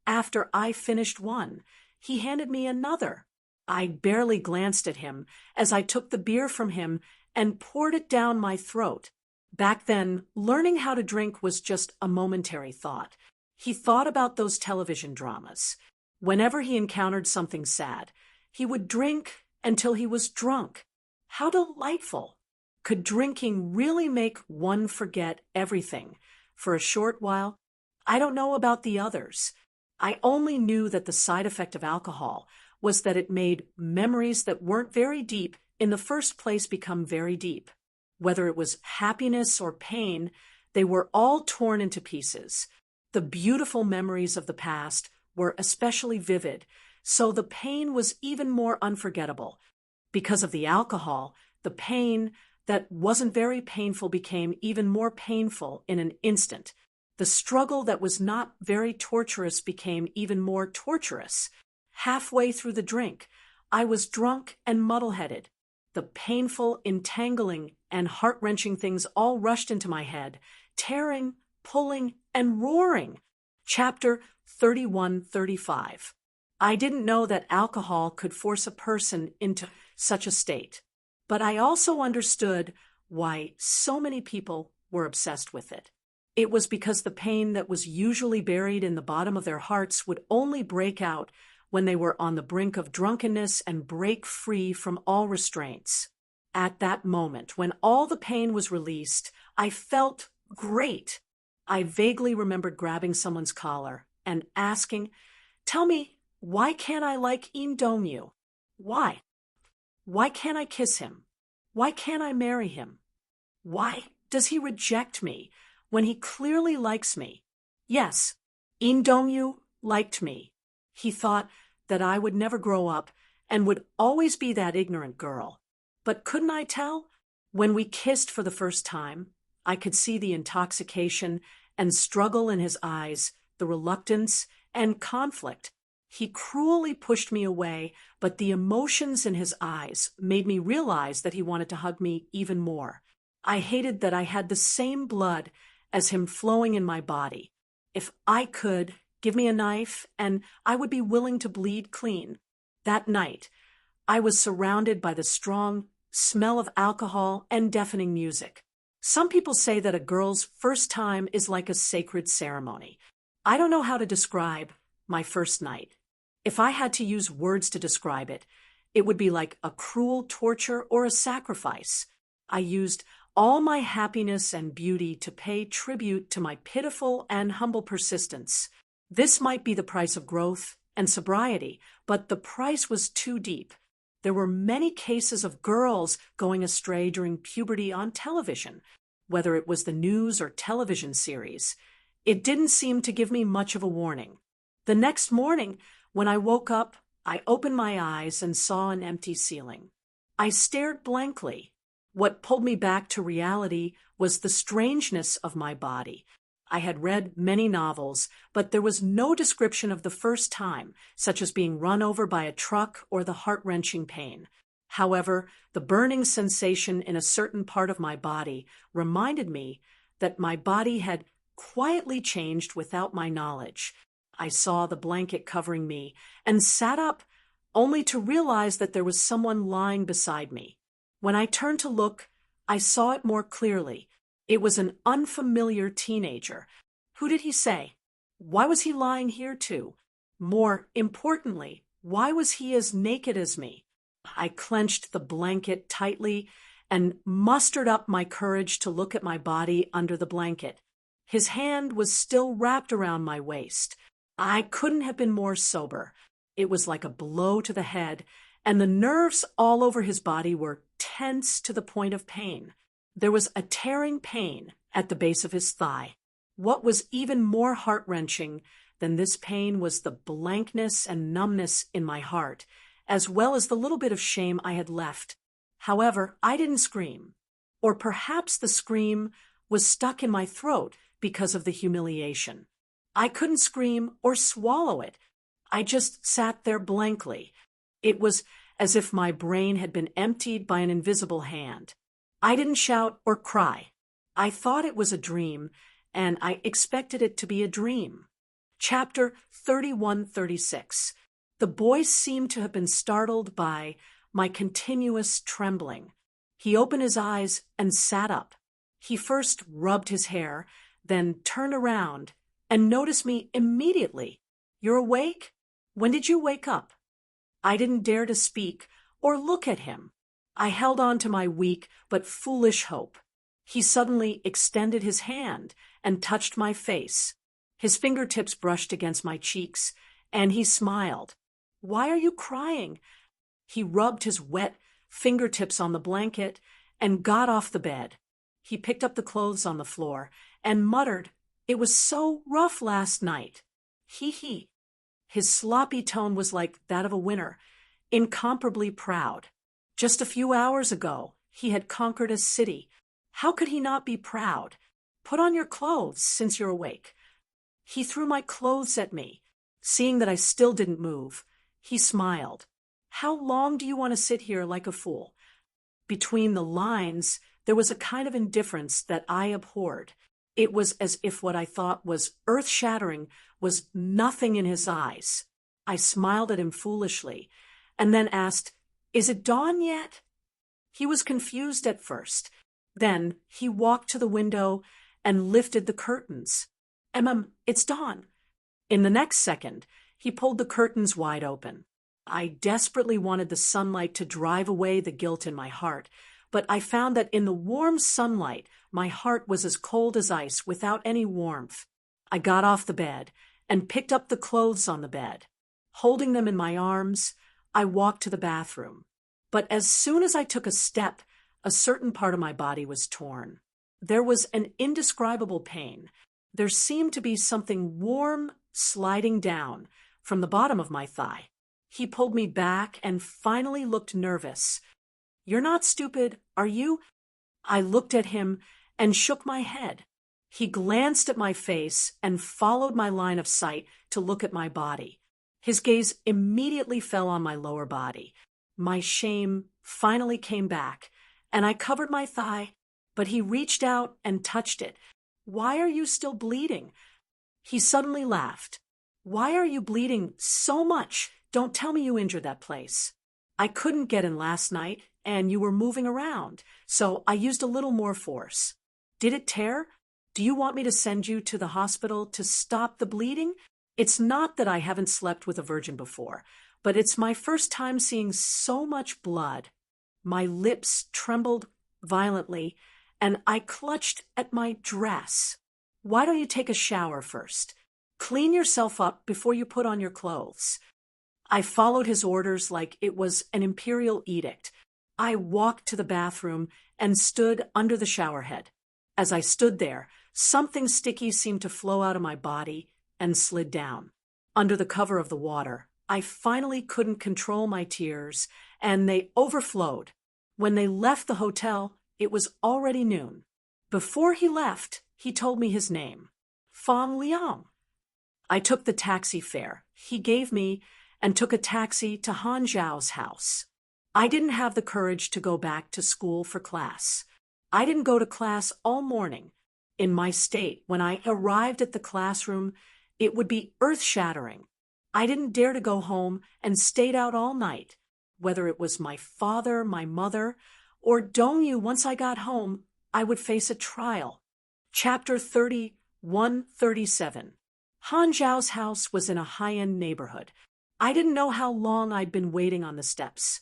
After I finished one, he handed me another. I barely glanced at him as I took the beer from him and poured it down my throat. Back then, learning how to drink was just a momentary thought. He thought about those television dramas. Whenever he encountered something sad, he would drink until he was drunk. How delightful! Could drinking really make one forget everything for a short while? I don't know about the others. I only knew that the side effect of alcohol was that it made memories that weren't very deep in the first place become very deep. Whether it was happiness or pain, they were all torn into pieces. The beautiful memories of the past were especially vivid, so the pain was even more unforgettable. Because of the alcohol, the pain that wasn't very painful became even more painful in an instant. The struggle that was not very torturous became even more torturous. Halfway through the drink, I was drunk and muddle-headed. The painful, entangling, and heart-wrenching things all rushed into my head, tearing, pulling, and roaring. Chapter 31-35. I didn't know that alcohol could force a person into such a state, but I also understood why so many people were obsessed with it. It was because the pain that was usually buried in the bottom of their hearts would only break out when they were on the brink of drunkenness and break free from all restraints. At that moment, when all the pain was released, I felt great. I vaguely remembered grabbing someone's collar and asking, "Tell me, why can't I like Im Dong-yu? Why? Why can't I kiss him? Why can't I marry him? Why does he reject me when he clearly likes me?" Yes, Im Dong-yu liked me. He thought that I would never grow up and would always be that ignorant girl. But couldn't I tell? When we kissed for the first time, I could see the intoxication and struggle in his eyes, the reluctance and conflict. He cruelly pushed me away, but the emotions in his eyes made me realize that he wanted to hug me even more. I hated that I had the same blood as him flowing in my body. If I could, give me a knife, and I would be willing to bleed clean. That night, I was surrounded by the strong smell of alcohol and deafening music. Some people say that a girl's first time is like a sacred ceremony. I don't know how to describe my first night. If I had to use words to describe it, it would be like a cruel torture or a sacrifice. I used all my happiness and beauty to pay tribute to my pitiful and humble persistence. This might be the price of growth and sobriety, but the price was too deep. There were many cases of girls going astray during puberty on television, whether it was the news or television series. It didn't seem to give me much of a warning. The next morning, when I woke up, I opened my eyes and saw an empty ceiling. I stared blankly. What pulled me back to reality was the strangeness of my body. I had read many novels, but there was no description of the first time, such as being run over by a truck or the heart-wrenching pain. However, the burning sensation in a certain part of my body reminded me that my body had quietly changed without my knowledge. I saw the blanket covering me and sat up, only to realize that there was someone lying beside me. When I turned to look, I saw it more clearly. It was an unfamiliar teenager. Who did he say? Why was he lying here too? More importantly, why was he as naked as me? I clenched the blanket tightly and mustered up my courage to look at my body under the blanket. His hand was still wrapped around my waist. I couldn't have been more sober. It was like a blow to the head, and the nerves all over his body were tense to the point of pain. There was a tearing pain at the base of his thigh. What was even more heart-wrenching than this pain was the blankness and numbness in my heart, as well as the little bit of shame I had left. However, I didn't scream. Or perhaps the scream was stuck in my throat because of the humiliation. I couldn't scream or swallow it. I just sat there blankly. It was as if my brain had been emptied by an invisible hand. I didn't shout or cry. I thought it was a dream, and I expected it to be a dream. Chapter 31-36. The boy seemed to have been startled by my continuous trembling. He opened his eyes and sat up. He first rubbed his hair, then turned around and noticed me immediately. "You're awake? When did you wake up?" I didn't dare to speak or look at him. I held on to my weak but foolish hope. He suddenly extended his hand and touched my face. His fingertips brushed against my cheeks, and he smiled. "Why are you crying?" He rubbed his wet fingertips on the blanket and got off the bed. He picked up the clothes on the floor and muttered, "It was so rough last night." He. His sloppy tone was like that of a winner, incomparably proud. Just a few hours ago, he had conquered a city. How could he not be proud? "Put on your clothes, since you're awake." He threw my clothes at me. Seeing that I still didn't move, he smiled. "How long do you want to sit here like a fool?" Between the lines, there was a kind of indifference that I abhorred. It was as if what I thought was earth-shattering was nothing in his eyes. I smiled at him foolishly, and then asked, "Is it dawn yet?" He was confused at first. Then he walked to the window and lifted the curtains. It's dawn." In the next second, he pulled the curtains wide open. I desperately wanted the sunlight to drive away the guilt in my heart, but I found that in the warm sunlight, my heart was as cold as ice without any warmth. I got off the bed and picked up the clothes on the bed. Holding them in my arms, I walked to the bathroom. But as soon as I took a step, a certain part of my body was torn. There was an indescribable pain. There seemed to be something warm sliding down from the bottom of my thigh. He pulled me back and finally looked nervous. "You're not stupid, are you?" I looked at him and shook my head. He glanced at my face and followed my line of sight to look at my body. His gaze immediately fell on my lower body. My shame finally came back, and I covered my thigh, but he reached out and touched it. "Why are you still bleeding?" He suddenly laughed. "Why are you bleeding so much? Don't tell me you injured that place." "I couldn't get in last night, and you were moving around, so I used a little more force." "Did it tear? Do you want me to send you to the hospital to stop the bleeding?" It's not that I haven't slept with a virgin before, but it's my first time seeing so much blood. My lips trembled violently, and I clutched at my dress. "Why don't you take a shower first? Clean yourself up before you put on your clothes." I followed his orders like it was an imperial edict. I walked to the bathroom and stood under the shower head. As I stood there, something sticky seemed to flow out of my body and slid down. Under the cover of the water, I finally couldn't control my tears, and they overflowed. When they left the hotel, it was already noon. Before he left, he told me his name. Fan Liang. I took the taxi fare he gave me and took a taxi to Han Zhao's house. I didn't have the courage to go back to school for class. I didn't go to class all morning. In my state, when I arrived at the classroom, it would be earth-shattering. I didn't dare to go home and stayed out all night. Whether it was my father, my mother, or Dongyu, once I got home, I would face a trial. Chapter 31-37. Han Zhao's house was in a high-end neighborhood. I didn't know how long I'd been waiting on the steps.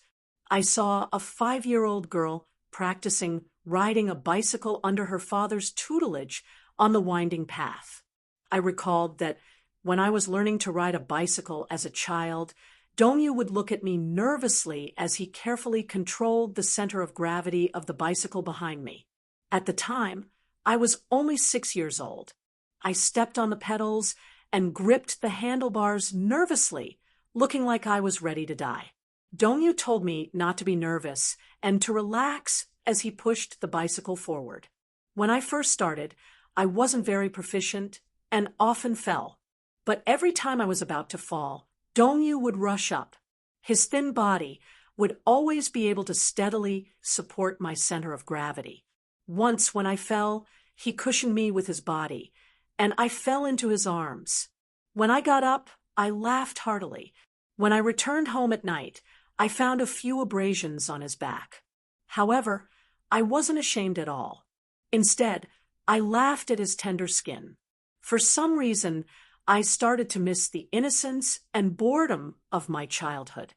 I saw a 5-year-old girl practicing riding a bicycle under her father's tutelage on the winding path. I recalled that when I was learning to ride a bicycle as a child, Dongyu would look at me nervously as he carefully controlled the center of gravity of the bicycle behind me. At the time, I was only 6 years old. I stepped on the pedals and gripped the handlebars nervously, looking like I was ready to die. Dongyu told me not to be nervous and to relax as he pushed the bicycle forward. When I first started, I wasn't very proficient and often fell. But every time I was about to fall, Dongyu would rush up. His thin body would always be able to steadily support my center of gravity. Once, when I fell, he cushioned me with his body, and I fell into his arms. When I got up, I laughed heartily. When I returned home at night, I found a few abrasions on his back. However, I wasn't ashamed at all. Instead, I laughed at his tender skin. For some reason, I started to miss the innocence and boredom of my childhood.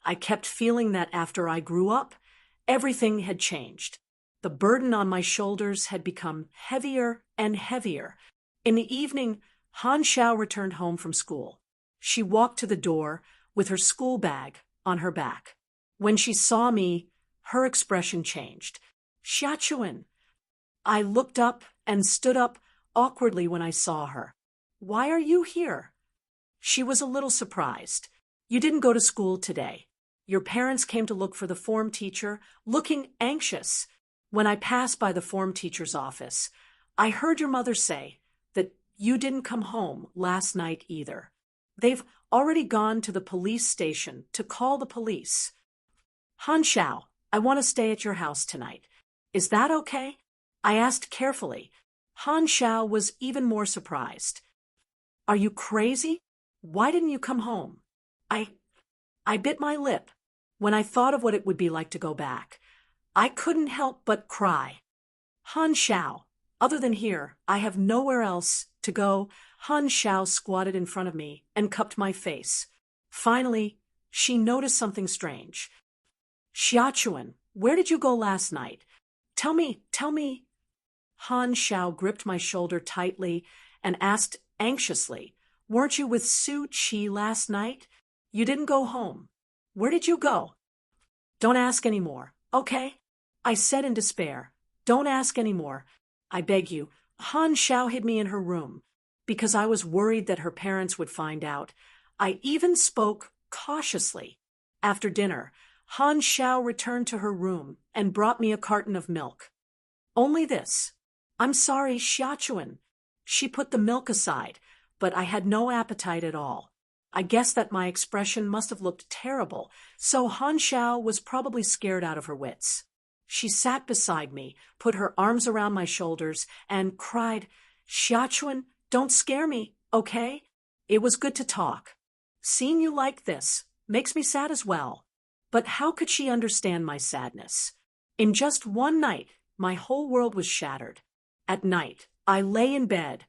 I kept feeling that after I grew up, everything had changed. The burden on my shoulders had become heavier and heavier. In the evening, Han Xiao returned home from school. She walked to the door with her school bag on her back. When she saw me, her expression changed. Xiachuan. I looked up and stood up awkwardly when I saw her. Why are you here? She was a little surprised. You didn't go to school today. Your parents came to look for the form teacher, looking anxious. When I passed by the form teacher's office, I heard your mother say that you didn't come home last night either. They've already gone to the police station to call the police. Han Xiao, I want to stay at your house tonight. Is that okay? I asked carefully. Han Xiao was even more surprised. Are you crazy? Why didn't you come home? I bit my lip when I thought of what it would be like to go back. I couldn't help but cry. Han Xiao, other than here, I have nowhere else to go. Han Xiao squatted in front of me and cupped my face. Finally, she noticed something strange. Xiachuan, where did you go last night? Tell me. Han Xiao gripped my shoulder tightly and asked anxiously, weren't you with Su Qi last night? You didn't go home. Where did you go? Don't ask any more, okay? I said in despair. Don't ask any more. I beg you. Han Xiao hid me in her room because I was worried that her parents would find out. I even spoke cautiously. After dinner, Han Xiao returned to her room and brought me a carton of milk. Only this. I'm sorry, Xiachuan. She put the milk aside, but I had no appetite at all. I guess that my expression must have looked terrible, so Han Xiao was probably scared out of her wits. She sat beside me, put her arms around my shoulders, and cried, Xiachuan, don't scare me, okay? It was good to talk. Seeing you like this makes me sad as well. But how could she understand my sadness? In just one night, my whole world was shattered. At night, I lay in bed,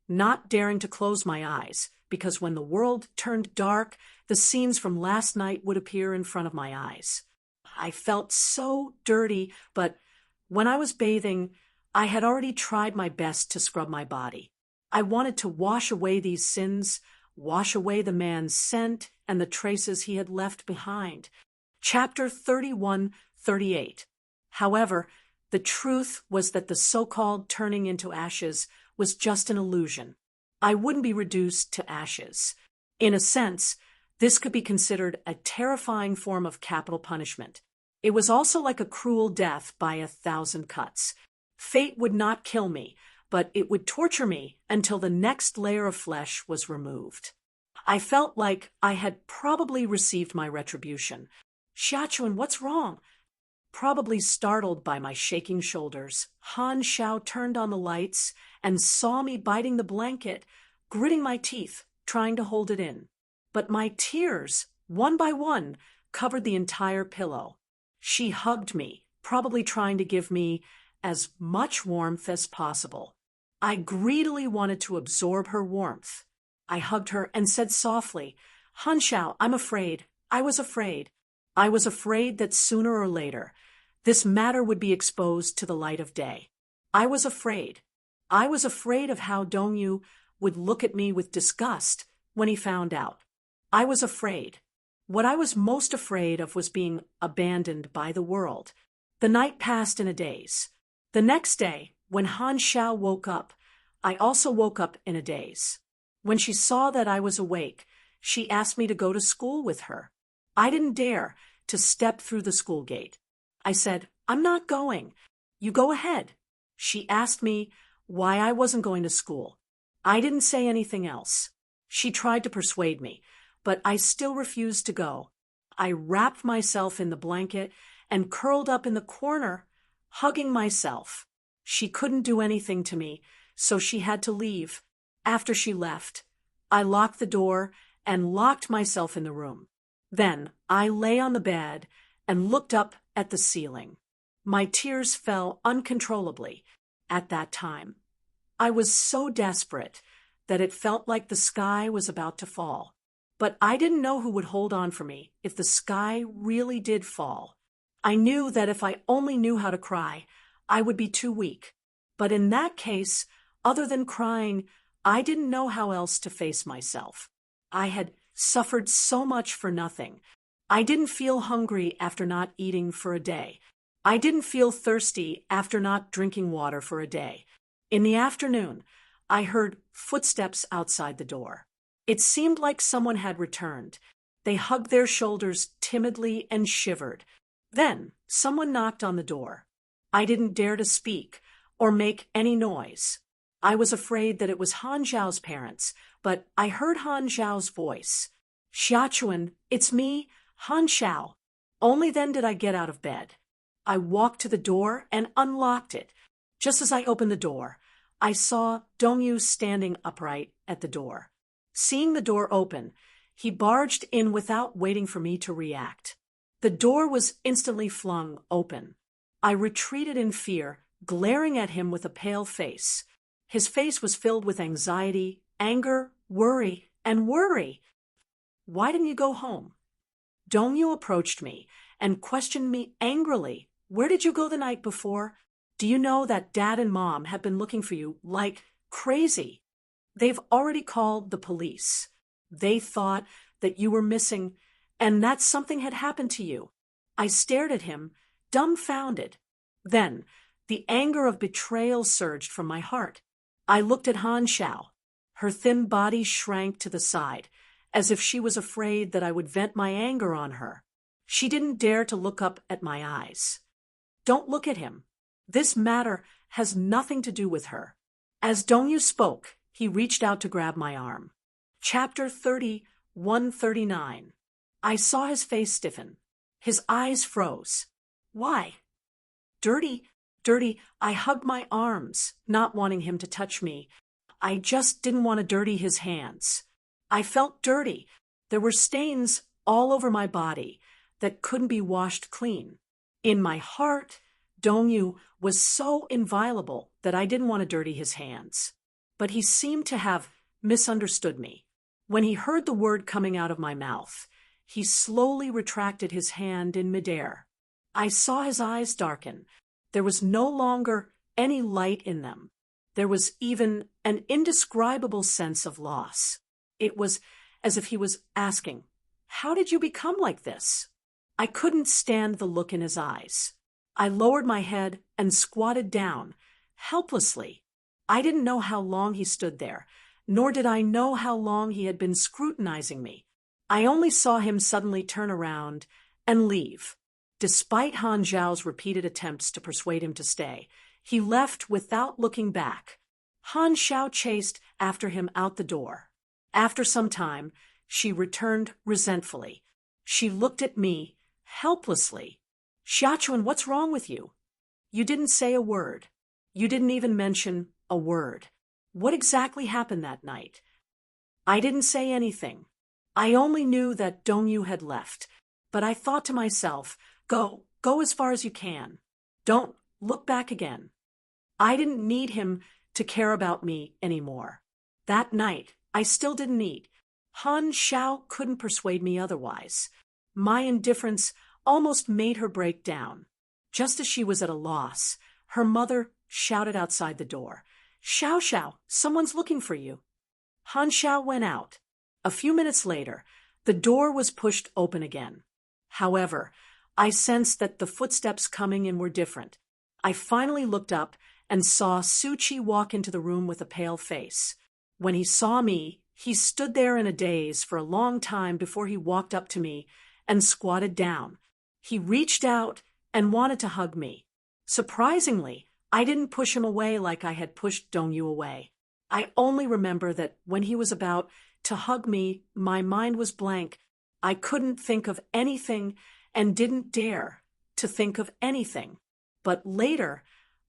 not daring to close my eyes, because when the world turned dark, the scenes from last night would appear in front of my eyes. I felt so dirty, but when I was bathing, I had already tried my best to scrub my body. I wanted to wash away these sins, wash away the man's scent and the traces he had left behind. Chapter 31-38. However, the truth was that the so-called turning into ashes was just an illusion. I wouldn't be reduced to ashes. In a sense, this could be considered a terrifying form of capital punishment. It was also like a cruel death by 1,000 cuts. Fate would not kill me, but it would torture me until the next layer of flesh was removed. I felt like I had probably received my retribution. Xiachuan, what's wrong? Probably startled by my shaking shoulders, Han Xiao turned on the lights and saw me biting the blanket, gritting my teeth, trying to hold it in. But my tears, one by one, covered the entire pillow. She hugged me, probably trying to give me as much warmth as possible. I greedily wanted to absorb her warmth. I hugged her and said softly, Han Xiao, I'm afraid. I was afraid. I was afraid that sooner or later, this matter would be exposed to the light of day. I was afraid. I was afraid of how Dongyu would look at me with disgust when he found out. I was afraid. What I was most afraid of was being abandoned by the world. The night passed in a daze. The next day, when Han Xiao woke up, I also woke up in a daze. When she saw that I was awake, she asked me to go to school with her. I didn't dare to step through the school gate. I said, "I'm not going. You go ahead." She asked me why I wasn't going to school. I didn't say anything else. She tried to persuade me, but I still refused to go. I wrapped myself in the blanket and curled up in the corner, hugging myself. She couldn't do anything to me, so she had to leave. After she left, I locked the door and locked myself in the room. Then I lay on the bed and looked up at the ceiling. My tears fell uncontrollably at that time. I was so desperate that it felt like the sky was about to fall. But I didn't know who would hold on for me if the sky really did fall. I knew that if I only knew how to cry, I would be too weak. But in that case, other than crying, I didn't know how else to face myself. I had suffered so much for nothing. I didn't feel hungry after not eating for a day. I didn't feel thirsty after not drinking water for a day. In the afternoon, I heard footsteps outside the door. It seemed like someone had returned. They hugged their shoulders timidly and shivered. Then someone knocked on the door. I didn't dare to speak or make any noise. I was afraid that it was Han Zhao's parents, but I heard Han Zhao's voice. "Xiachuan, it's me, Han Xiao." Only then did I get out of bed. I walked to the door and unlocked it. Just as I opened the door, I saw Dongyu standing upright at the door. Seeing the door open, he barged in without waiting for me to react. The door was instantly flung open. I retreated in fear, glaring at him with a pale face. His face was filled with anxiety, anger, worry, and worry. "Why didn't you go home?" Dongyu approached me and questioned me angrily. "Where did you go the night before? Do you know that Dad and Mom have been looking for you like crazy? They've already called the police. They thought that you were missing and that something had happened to you." I stared at him, dumbfounded. Then, the anger of betrayal surged from my heart. I looked at Han Xiao. Her thin body shrank to the side, as if she was afraid that I would vent my anger on her. She didn't dare to look up at my eyes. "Don't look at him. This matter has nothing to do with her." As Dongyu spoke, he reached out to grab my arm. Chapter 3139. I saw his face stiffen. His eyes froze. "Why?" Dirty. I hugged my arms, not wanting him to touch me. I just didn't want to dirty his hands. I felt dirty. There were stains all over my body that couldn't be washed clean. In my heart, Dongyu was so inviolable that I didn't want to dirty his hands. But he seemed to have misunderstood me. When he heard the word coming out of my mouth, he slowly retracted his hand in midair. I saw his eyes darken. There was no longer any light in them. There was even an indescribable sense of loss. It was as if he was asking, "How did you become like this?" I couldn't stand the look in his eyes. I lowered my head and squatted down, helplessly. I didn't know how long he stood there, nor did I know how long he had been scrutinizing me. I only saw him suddenly turn around and leave. Despite Han Zhao's repeated attempts to persuade him to stay, he left without looking back. Han Xiao chased after him out the door. After some time, she returned resentfully. She looked at me helplessly. "Xiachuan, what's wrong with you? You didn't say a word. You didn't even mention a word. What exactly happened that night?" I didn't say anything. I only knew that Dongyu had left, but I thought to myself, Go as far as you can. Don't look back again. I didn't need him to care about me anymore. That night, I still didn't eat. Han Xiao couldn't persuade me otherwise. My indifference almost made her break down. Just as she was at a loss, her mother shouted outside the door, "Xiao Xiao, someone's looking for you." Han Xiao went out. A few minutes later, the door was pushed open again. However, I sensed that the footsteps coming in were different. I finally looked up and saw Suchi walk into the room with a pale face. When he saw me, he stood there in a daze for a long time before he walked up to me and squatted down. He reached out and wanted to hug me. Surprisingly, I didn't push him away like I had pushed Dongyu away. I only remember that when he was about to hug me, my mind was blank. I couldn't think of anything and didn't dare to think of anything. But later,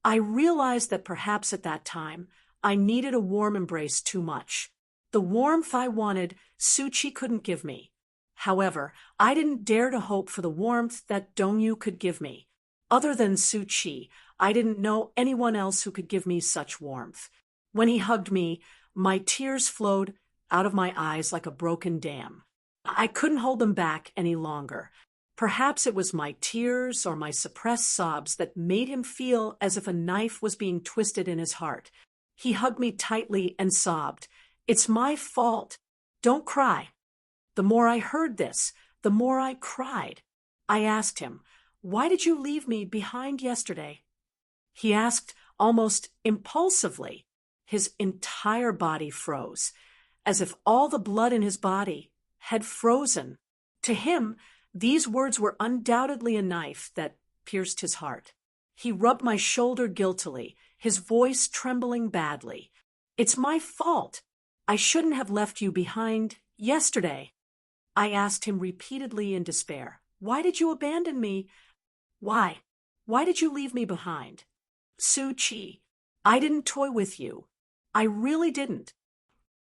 I realized that perhaps at that time, I needed a warm embrace too much. The warmth I wanted, Suchi couldn't give me. However, I didn't dare to hope for the warmth that Dongyu could give me. Other than Suchi, I didn't know anyone else who could give me such warmth. When he hugged me, my tears flowed out of my eyes like a broken dam. I couldn't hold them back any longer. Perhaps it was my tears or my suppressed sobs that made him feel as if a knife was being twisted in his heart. He hugged me tightly and sobbed, "It's my fault. Don't cry." The more I heard this, the more I cried. I asked him, "Why did you leave me behind yesterday?" He asked almost impulsively. His entire body froze, as if all the blood in his body had frozen. To him, these words were undoubtedly a knife that pierced his heart. He rubbed my shoulder guiltily, his voice trembling badly. "It's my fault. I shouldn't have left you behind yesterday." I asked him repeatedly in despair, "Why did you abandon me? Why? Why did you leave me behind?" "Suchi, I didn't toy with you. I really didn't."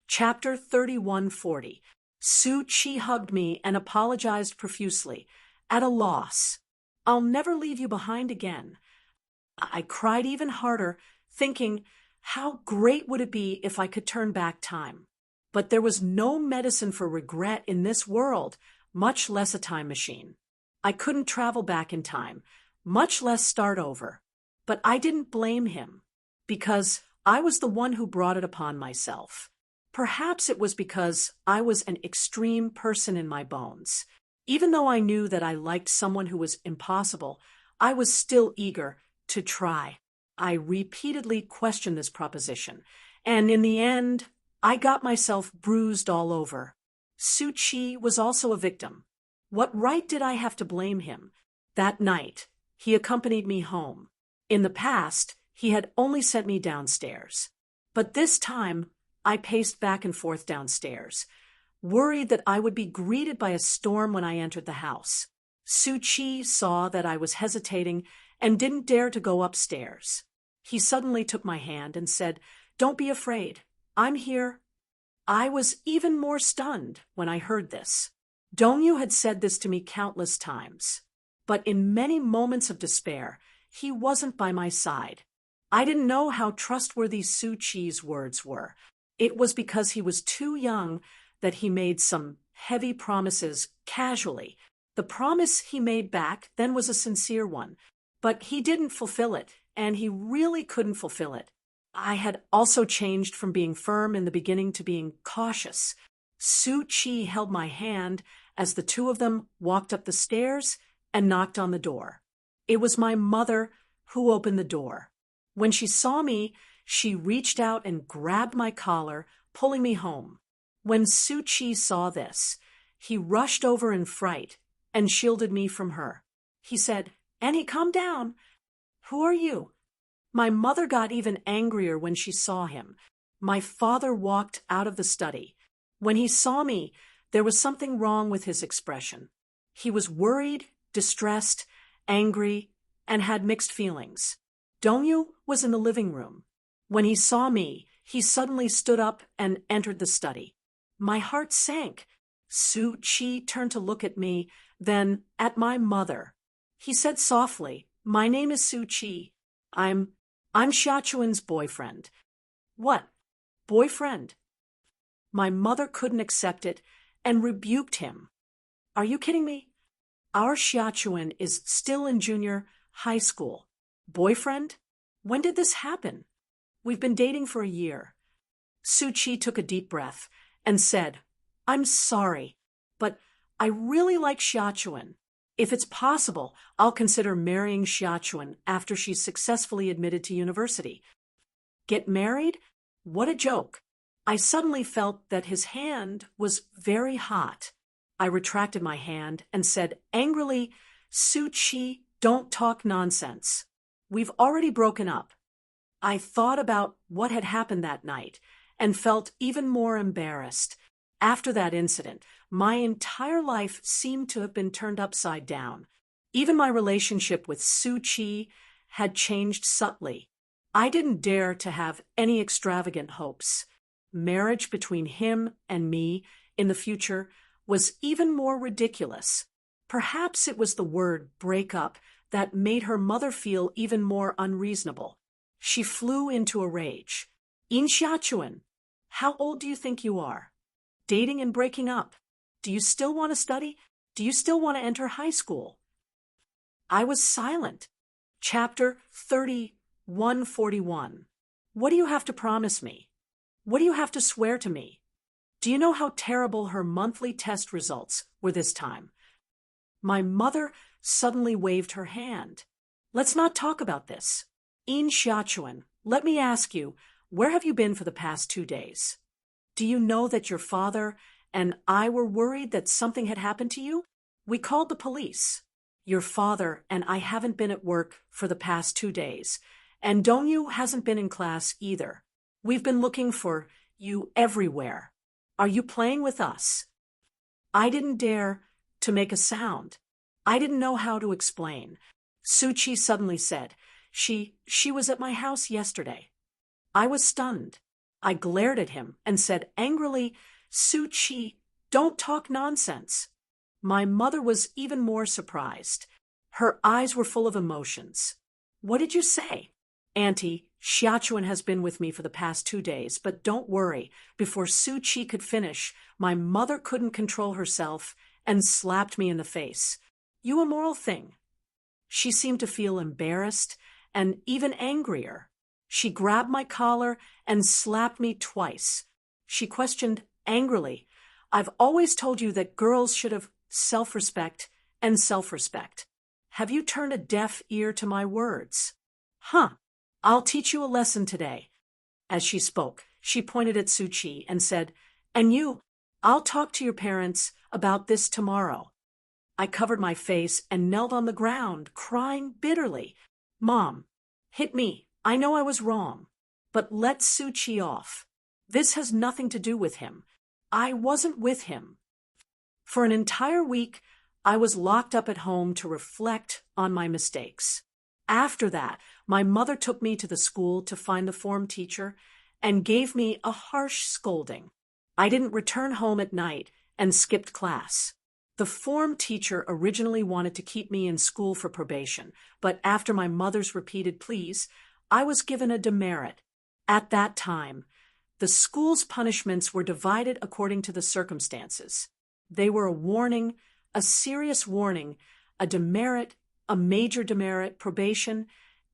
Chapter 3140. Suchi hugged me and apologized profusely, at a loss. "I'll never leave you behind again." I cried even harder, thinking, how great would it be if I could turn back time? But there was no medicine for regret in this world, much less a time machine. I couldn't travel back in time, much less start over. But I didn't blame him, because I was the one who brought it upon myself. Perhaps it was because I was an extreme person in my bones. Even though I knew that I liked someone who was impossible, I was still eager to try. I repeatedly questioned this proposition, and in the end, I got myself bruised all over. Suchi was also a victim. What right did I have to blame him? That night, he accompanied me home. In the past, he had only sent me downstairs. But this time, I paced back and forth downstairs, worried that I would be greeted by a storm when I entered the house. Suchi saw that I was hesitating and didn't dare to go upstairs. He suddenly took my hand and said, "Don't be afraid. I'm here." I was even more stunned when I heard this. Dongyu had said this to me countless times, but in many moments of despair, he wasn't by my side. I didn't know how trustworthy Suchi's words were. It was because he was too young that he made some heavy promises casually. The promise he made back then was a sincere one, but he didn't fulfill it, and he really couldn't fulfill it. I had also changed from being firm in the beginning to being cautious. Suchi held my hand as the two of them walked up the stairs and knocked on the door. It was my mother who opened the door. When she saw me, she reached out and grabbed my collar, pulling me home. When Suchi saw this, he rushed over in fright and shielded me from her. He said, "Annie, calm down. Who are you?" My mother got even angrier when she saw him. My father walked out of the study. When he saw me, there was something wrong with his expression. He was worried, distressed, angry, and had mixed feelings. Dongyu was in the living room. When he saw me, he suddenly stood up and entered the study. My heart sank. Suchi turned to look at me, then at my mother. He said softly, "My name is Suchi. I'm Xiaochuan's boyfriend." "What? Boyfriend?" My mother couldn't accept it and rebuked him. "Are you kidding me? Our Xiaochuan is still in junior high school. Boyfriend? When did this happen? We've been dating for a year. Suchi took a deep breath and said, I'm sorry, but I really like Xiaochuan. If it's possible, I'll consider marrying Xiaochuan after she's successfully admitted to university. Get married? What a joke. I suddenly felt that his hand was very hot. I retracted my hand and said angrily, Suchi, don't talk nonsense. We've already broken up. I thought about what had happened that night and felt even more embarrassed. After that incident, my entire life seemed to have been turned upside down. Even my relationship with Suchi had changed subtly. I didn't dare to have any extravagant hopes. Marriage between him and me in the future was even more ridiculous. Perhaps it was the word break up that made her mother feel even more unreasonable. She flew into a rage. Xiaochuan, how old do you think you are? Dating and breaking up. Do you still want to study? Do you still want to enter high school? I was silent. Chapter 3141. What do you have to promise me? What do you have to swear to me? Do you know how terrible her monthly test results were this time? My mother suddenly waved her hand. Let's not talk about this. Xiaochuan, let me ask you, where have you been for the past 2 days? Do you know that your father and I were worried that something had happened to you? We called the police. Your father and I haven't been at work for the past 2 days, and Dongyu hasn't been in class either. We've been looking for you everywhere. Are you playing with us? I didn't dare to make a sound. I didn't know how to explain. Suchi suddenly said, She was at my house yesterday. I was stunned. I glared at him and said angrily, Suchi, don't talk nonsense. My mother was even more surprised. Her eyes were full of emotions. What did you say? Auntie, Xiaochuan has been with me for the past 2 days, but don't worry. Before Suchi could finish, my mother couldn't control herself and slapped me in the face. You immoral thing. She seemed to feel embarrassed and even angrier. She grabbed my collar and slapped me twice. She questioned angrily, I've always told you that girls should have self-respect and self-respect. Have you turned a deaf ear to my words? I'll teach you a lesson today. As she spoke, she pointed at Suchi and said, And you, I'll talk to your parents about this tomorrow. I covered my face and knelt on the ground, crying bitterly. Mom, hit me. I know I was wrong, but let Suchi off. This has nothing to do with him. I wasn't with him. For an entire week, I was locked up at home to reflect on my mistakes. After that, my mother took me to the school to find the form teacher and gave me a harsh scolding. I didn't return home at night and skipped class. The form teacher originally wanted to keep me in school for probation, but after my mother's repeated pleas, I was given a demerit. At that time, the school's punishments were divided according to the circumstances. They were a warning, a serious warning, a demerit, a major demerit, probation,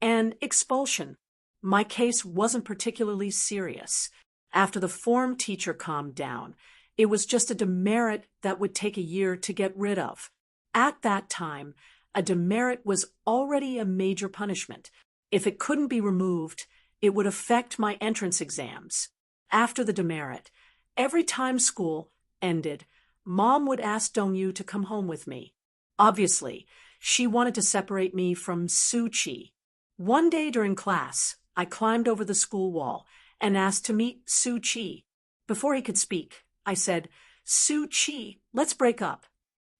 and expulsion. My case wasn't particularly serious. After the form teacher calmed down, it was just a demerit that would take a year to get rid of. At that time, a demerit was already a major punishment. If it couldn't be removed, it would affect my entrance exams. After the demerit, every time school ended, Mom would ask Dongyu to come home with me. Obviously, she wanted to separate me from Suchi. One day during class, I climbed over the school wall and asked to meet Suchi. Before he could speak, I said, Suchi, let's break up.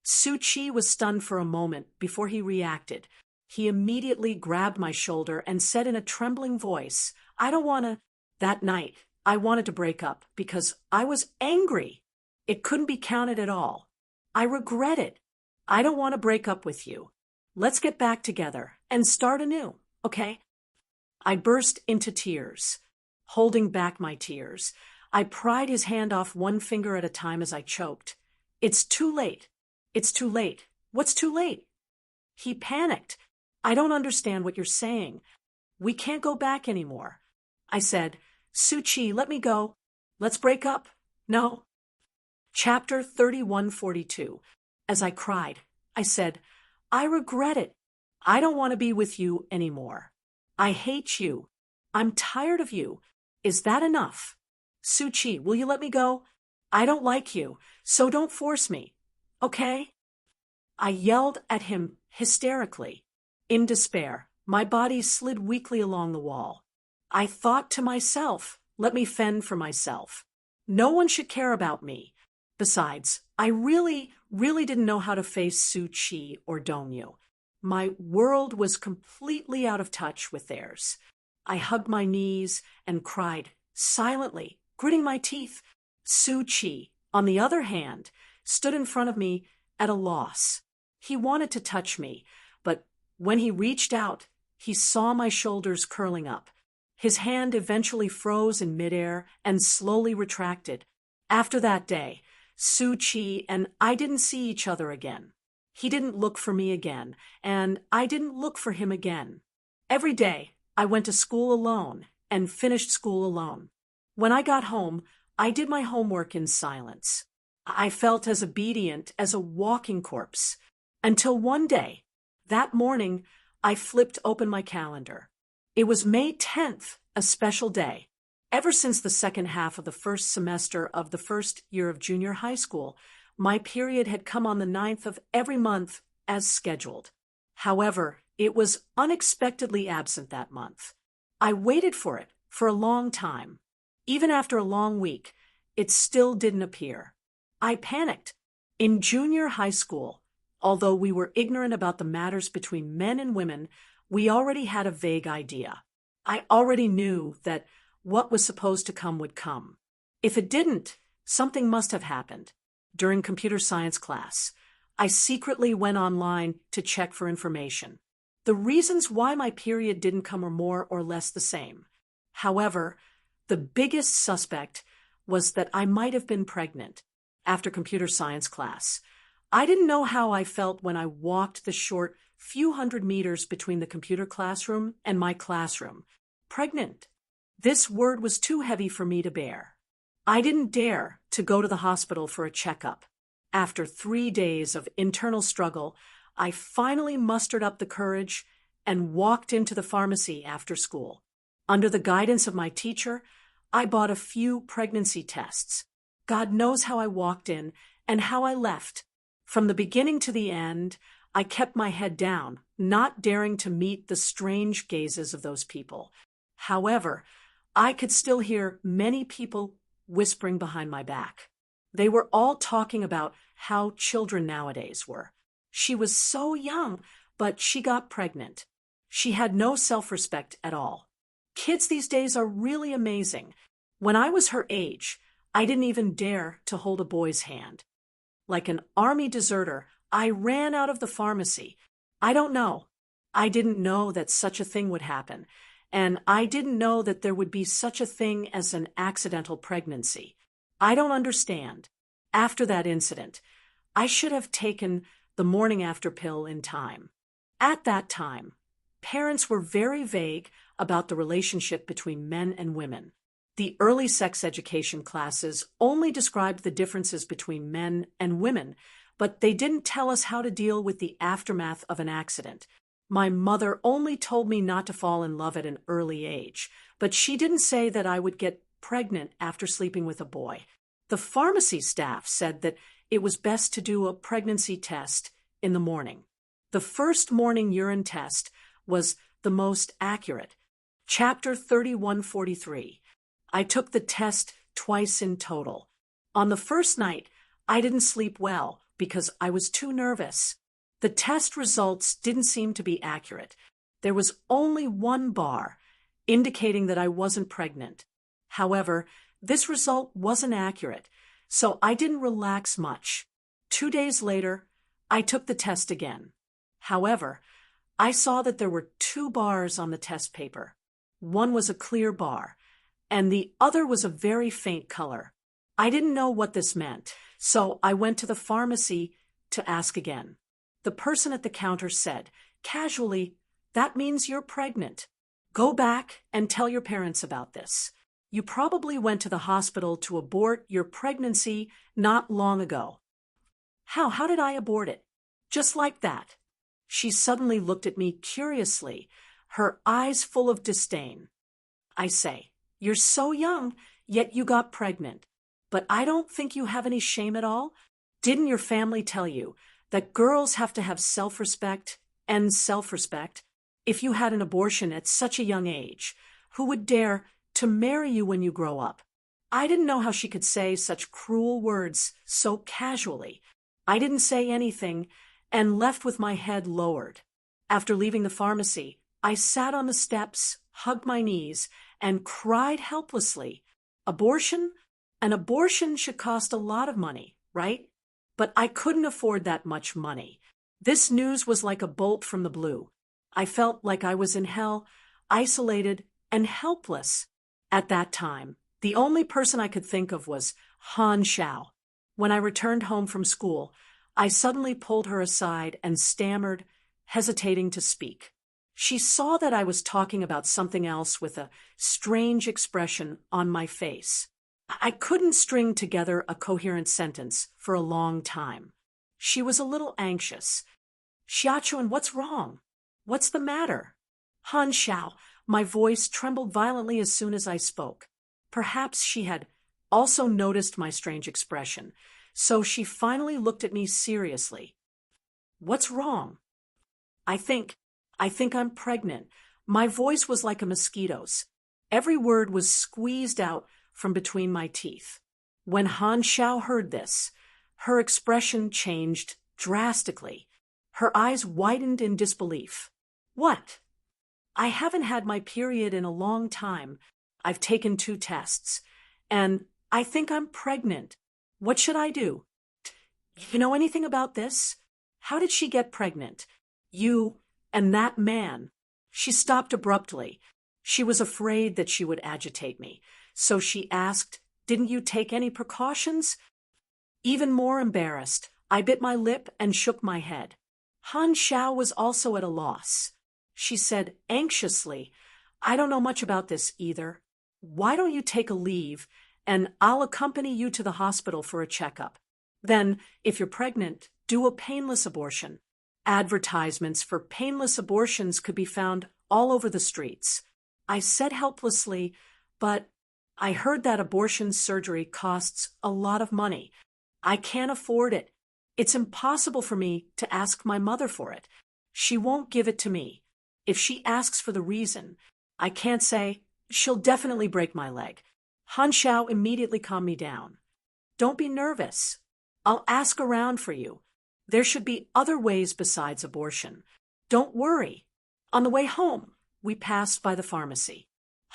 Suchi was stunned for a moment before he reacted. He immediately grabbed my shoulder and said in a trembling voice, I don't want to. That night, I wanted to break up because I was angry. It couldn't be counted at all. I regret it. I don't want to break up with you. Let's get back together and start anew, okay? I burst into tears. Holding back my tears, I pried his hand off one finger at a time as I choked. It's too late. It's too late. What's too late? He panicked. I don't understand what you're saying. We can't go back anymore. I said, Suchi, let me go. Let's break up. No. Chapter 3142. As I cried, I said, I regret it. I don't want to be with you anymore. I hate you. I'm tired of you. Is that enough? Suchi, will you let me go? I don't like you, so don't force me. Okay? I yelled at him hysterically. In despair, my body slid weakly along the wall. I thought to myself, let me fend for myself. No one should care about me. Besides, I really didn't know how to face Suchi or Dongyu. My world was completely out of touch with theirs. I hugged my knees and cried silently, gritting my teeth. Suchi, on the other hand, stood in front of me at a loss. He wanted to touch me, but when he reached out, he saw my shoulders curling up. His hand eventually froze in midair and slowly retracted. After that day, Suchi and I didn't see each other again. He didn't look for me again, and I didn't look for him again. Every day, I went to school alone and finished school alone. When I got home, I did my homework in silence. I felt as obedient as a walking corpse. Until one day, that morning, I flipped open my calendar. It was May 10th, a special day. Ever since the second half of the first semester of the first year of junior high school, my period had come on the 9th of every month as scheduled. However, it was unexpectedly absent that month. I waited for it for a long time. Even after a long week, it still didn't appear. I panicked. In junior high school, although we were ignorant about the matters between men and women, we already had a vague idea. I already knew that what was supposed to come would come. If it didn't, something must have happened. During computer science class, I secretly went online to check for information. The reasons why my period didn't come were more or less the same. However, the biggest suspect was that I might have been pregnant. After computer science class, I didn't know how I felt when I walked the short few hundred meters between the computer classroom and my classroom. Pregnant. This word was too heavy for me to bear. I didn't dare to go to the hospital for a checkup. After 3 days of internal struggle, I finally mustered up the courage and walked into the pharmacy after school. Under the guidance of my teacher, I bought a few pregnancy tests. God knows how I walked in and how I left. From the beginning to the end, I kept my head down, not daring to meet the strange gazes of those people. However, I could still hear many people whispering behind my back. They were all talking about how children nowadays were. She was so young, but she got pregnant. She had no self-respect at all. Kids these days are really amazing. When I was her age, I didn't even dare to hold a boy's hand. Like an army deserter, I ran out of the pharmacy. I don't know. I didn't know that such a thing would happen, and I didn't know that there would be such a thing as an accidental pregnancy. I don't understand. After that incident, I should have taken the morning after pill in time. At that time, parents were very vague about the relationship between men and women. The early sex education classes only described the differences between men and women, but they didn't tell us how to deal with the aftermath of an accident. My mother only told me not to fall in love at an early age, but she didn't say that I would get pregnant after sleeping with a boy. The pharmacy staff said that it was best to do a pregnancy test in the morning. The first morning urine test was the most accurate. Chapter 3143. I took the test twice in total. On the first night, I didn't sleep well because I was too nervous. The test results didn't seem to be accurate. There was only one bar, indicating that I wasn't pregnant. However, this result wasn't accurate, so I didn't relax much. 2 days later, I took the test again. However, I saw that there were 2 bars on the test paper. One was a clear bar, and the other was a very faint color. I didn't know what this meant, so I went to the pharmacy to ask again. the person at the counter said, casually, "That means you're pregnant. Go back and tell your parents about this. You probably went to the hospital to abort your pregnancy not long ago." How? How did I abort it? Just like that. She suddenly looked at me curiously, her eyes full of disdain. I say, "You're so young, yet you got pregnant. But I don't think you have any shame at all. Didn't your family tell you that girls have to have self-respect and self-respect? If you had an abortion at such a young age, who would dare to marry you when you grow up?" I didn't know how she could say such cruel words so casually. I didn't say anything and left with my head lowered. After leaving the pharmacy, I sat on the steps, hugged my knees, and cried helplessly. Abortion? An abortion should cost a lot of money, right? But I couldn't afford that much money. This news was like a bolt from the blue. I felt like I was in hell, isolated and helpless. At that time, the only person I could think of was Han Xiao. When I returned home from school, I suddenly pulled her aside and stammered, hesitating to speak. She saw that I was talking about something else with a strange expression on my face. I couldn't string together a coherent sentence for a long time. She was a little anxious. "Xiaochuan, what's wrong? What's the matter?" "Han Xiao," my voice trembled violently as soon as I spoke. Perhaps she had also noticed my strange expression, so she finally looked at me seriously. "What's wrong?" I think I'm pregnant." My voice was like a mosquito's. Every word was squeezed out from between my teeth. When Han Xiao heard this, her expression changed drastically. Her eyes widened in disbelief. "What?" "I haven't had my period in a long time. I've taken 2 tests, and I think I'm pregnant. What should I do?" "You know anything about this? How did she get pregnant? You and that man?" She stopped abruptly. She was afraid that she would agitate me, so she asked, "Didn't you take any precautions?" Even more embarrassed, I bit my lip and shook my head. Han Xiao was also at a loss. She said anxiously, "I don't know much about this either. Why don't you take a leave, and I'll accompany you to the hospital for a checkup. Then, if you're pregnant, do a painless abortion." Advertisements for painless abortions could be found all over the streets. I said helplessly, "But I heard that abortion surgery costs a lot of money. I can't afford it. It's impossible for me to ask my mother for it. She won't give it to me. If she asks for the reason, I can't say, 'She'll definitely break my leg.'" Han Xiao immediately calmed me down. "Don't be nervous. I'll ask around for you. There should be other ways besides abortion. Don't worry." On the way home, we passed by the pharmacy.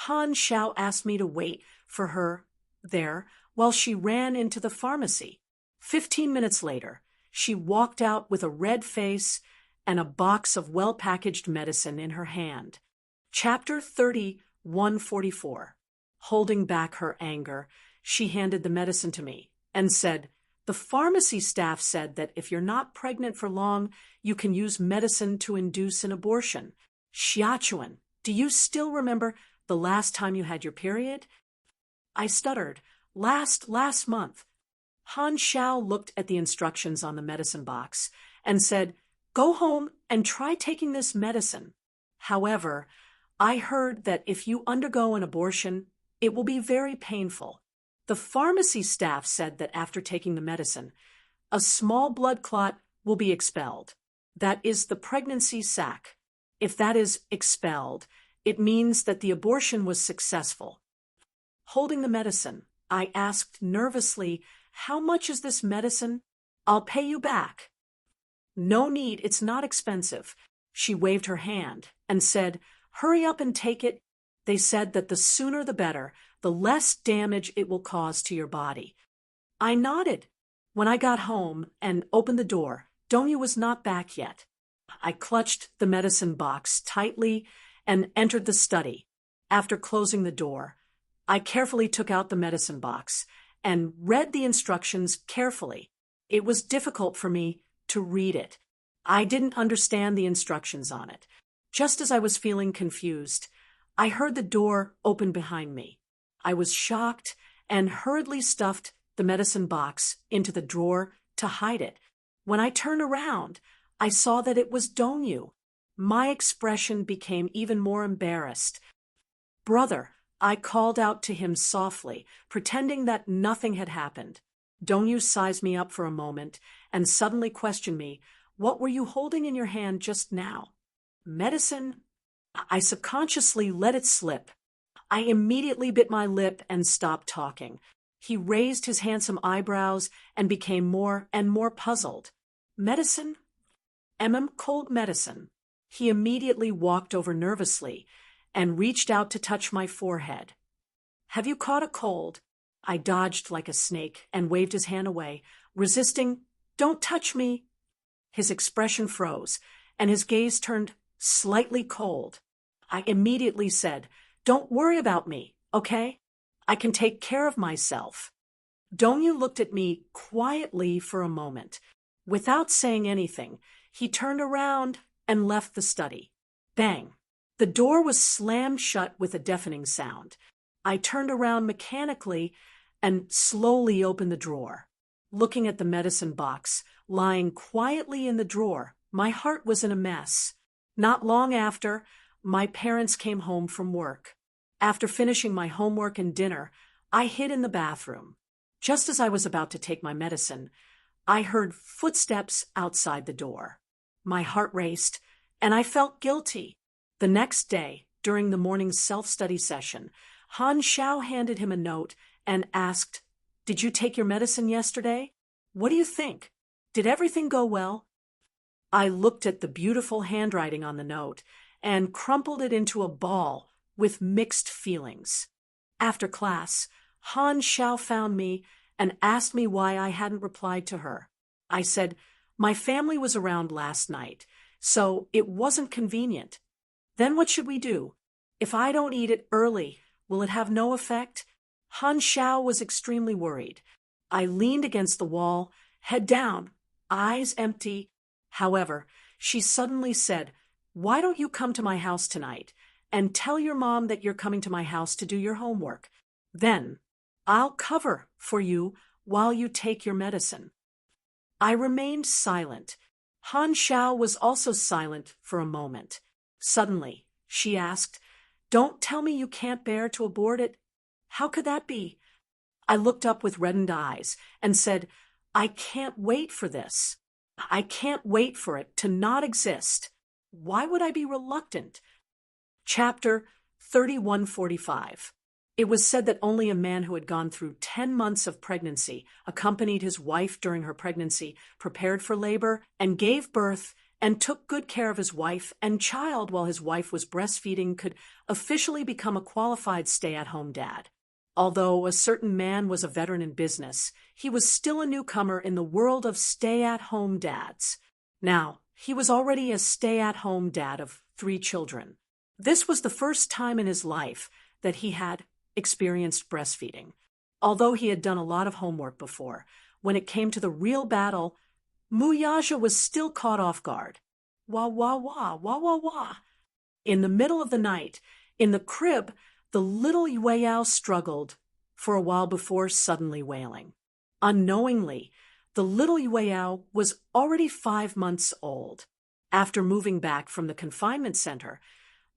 Han Xiao asked me to wait for her there while she ran into the pharmacy. 15 minutes later, she walked out with a red face and a box of well-packaged medicine in her hand. Chapter 3144. Holding back her anger, she handed the medicine to me and said, "The pharmacy staff said that if you're not pregnant for long, you can use medicine to induce an abortion. Xiaochuan, do you still remember the last time you had your period?" I stuttered, Last month." Han Xiao looked at the instructions on the medicine box and said, "Go home and try taking this medicine. However, I heard that if you undergo an abortion, it will be very painful. The pharmacy staff said that after taking the medicine, a small blood clot will be expelled. That is the pregnancy sac. If that is expelled, it means that the abortion was successful." Holding the medicine, I asked nervously, "How much is this medicine?" "I'll pay you back." "No need, it's not expensive." She waved her hand and said, "Hurry up and take it. They said that the sooner the better, the less damage it will cause to your body." I nodded. When I got home and opened the door, Dongyu was not back yet. I clutched the medicine box tightly and entered the study. After closing the door, I carefully took out the medicine box and read the instructions carefully. It was difficult for me to read it. I didn't understand the instructions on it. Just as I was feeling confused, I heard the door open behind me. I was shocked and hurriedly stuffed the medicine box into the drawer to hide it. When I turned around, I saw that it was Donyu. My expression became even more embarrassed. "Brother," I called out to him softly, pretending that nothing had happened. Donyu sized me up for a moment and suddenly questioned me, "What were you holding in your hand just now?" "Medicine." I subconsciously let it slip. I immediately bit my lip and stopped talking. He raised his handsome eyebrows and became more and more puzzled. "Medicine?" Cold medicine." He immediately walked over nervously and reached out to touch my forehead. "Have you caught a cold?" I dodged like a snake and waved his hand away, resisting. "Don't touch me." His expression froze, and his gaze turned slightly cold. I immediately said, "Don't worry about me, okay? I can take care of myself." Donyu looked at me quietly for a moment. Without saying anything, he turned around and left the study. Bang! The door was slammed shut with a deafening sound. I turned around mechanically and slowly opened the drawer. Looking at the medicine box, lying quietly in the drawer, my heart was in a mess. Not long after, my parents came home from work. After finishing my homework and dinner, I hid in the bathroom. Just as I was about to take my medicine, I heard footsteps outside the door. My heart raced, and I felt guilty. The next day, during the morning's self-study session, Han Xiao handed him a note and asked, "Did you take your medicine yesterday? What do you think? Did everything go well?" I looked at the beautiful handwriting on the note and crumpled it into a ball with mixed feelings. After class, Han Xiao found me and asked me why I hadn't replied to her. I said, "My family was around last night, so it wasn't convenient." "Then what should we do? If I don't eat it early, will it have no effect?" Han Xiao was extremely worried. I leaned against the wall, head down, eyes empty. However, she suddenly said, "Why don't you come to my house tonight and tell your mom that you're coming to my house to do your homework? Then I'll cover for you while you take your medicine." I remained silent. Han Xiao was also silent for a moment. Suddenly, she asked, "Don't tell me you can't bear to abort it. How could that be?" I looked up with reddened eyes and said, "I can't wait for this. I can't wait for it to not exist. Why would I be reluctant?" Chapter 3145. It was said that only a man who had gone through 10 months of pregnancy, accompanied his wife during her pregnancy, prepared for labor, and gave birth, and took good care of his wife and child while his wife was breastfeeding could officially become a qualified stay-at-home dad. Although a certain man was a veteran in business, he was still a newcomer in the world of stay-at-home dads. Now, he was already a stay-at-home dad of 3 children. This was the first time in his life that he had experienced breastfeeding. Although he had done a lot of homework before, when it came to the real battle, Muyaja was still caught off guard. Wah, wah, wah, wah, wah, wah. In the middle of the night, in the crib, the little Yueyao struggled for a while before suddenly wailing. Unknowingly, the little Yueyao was already 5 months old. After moving back from the confinement center,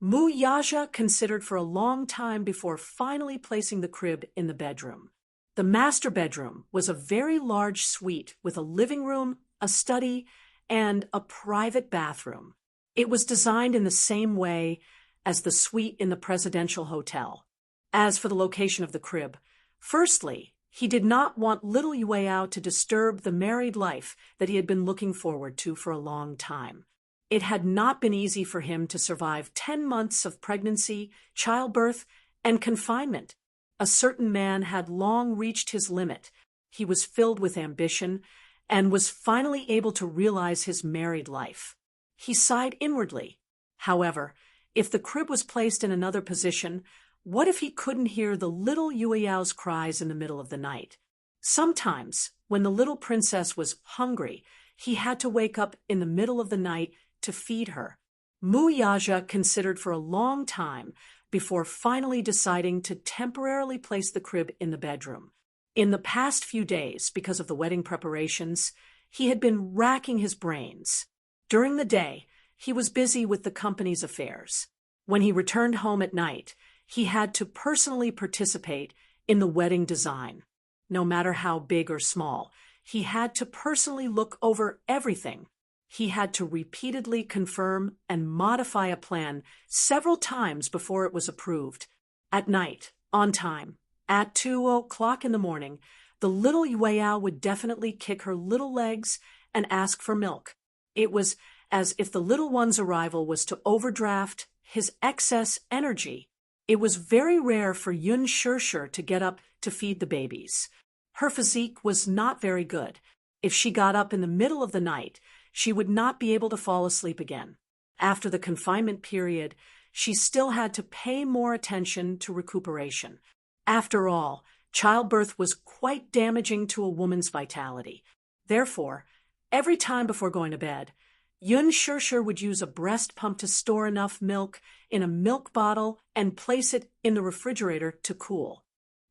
Muyaja considered for a long time before finally placing the crib in the bedroom. The master bedroom was a very large suite with a living room, a study, and a private bathroom. It was designed in the same way as the suite in the presidential hotel. As for the location of the crib, firstly, he did not want little Yueyao to disturb the married life that he had been looking forward to for a long time. It had not been easy for him to survive 10 months of pregnancy, childbirth, and confinement. A certain man had long reached his limit. He was filled with ambition and was finally able to realize his married life. He sighed inwardly. However, if the crib was placed in another position, what if he couldn't hear the little Yueyao's cries in the middle of the night? Sometimes, when the little princess was hungry, he had to wake up in the middle of the night to feed her. Muyaja considered for a long time before finally deciding to temporarily place the crib in the bedroom. In the past few days, because of the wedding preparations, he had been racking his brains. During the day, he was busy with the company's affairs. When he returned home at night, he had to personally participate in the wedding design. No matter how big or small, he had to personally look over everything. He had to repeatedly confirm and modify a plan several times before it was approved. At night, on time, at 2 o'clock in the morning, the little Yueyao would definitely kick her little legs and ask for milk. It was as if the little one's arrival was to overdraft his excess energy. It was very rare for Yun Shirshir to get up to feed the babies. Her physique was not very good. If she got up in the middle of the night, she would not be able to fall asleep again. After the confinement period, she still had to pay more attention to recuperation. After all, childbirth was quite damaging to a woman's vitality. Therefore, every time before going to bed, Yun Shirshir would use a breast pump to store enough milk in a milk bottle and place it in the refrigerator to cool.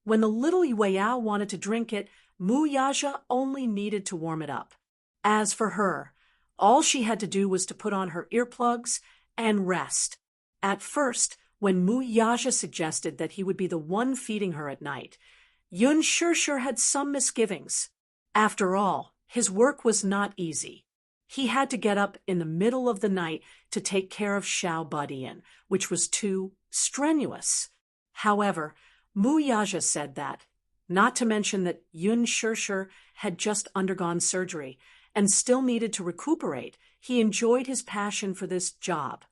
When the little Yueyao wanted to drink it, Muyaja only needed to warm it up. As for her, all she had to do was to put on her earplugs and rest. At first, when Muyaja suggested that he would be the one feeding her at night, Yun Shirshir had some misgivings. After all, his work was not easy. He had to get up in the middle of the night to take care of Xiao Badian, which was too strenuous. However, Muyaja said that, not to mention that Yun Shirshir had just undergone surgery and still needed to recuperate, he enjoyed his passion for this job.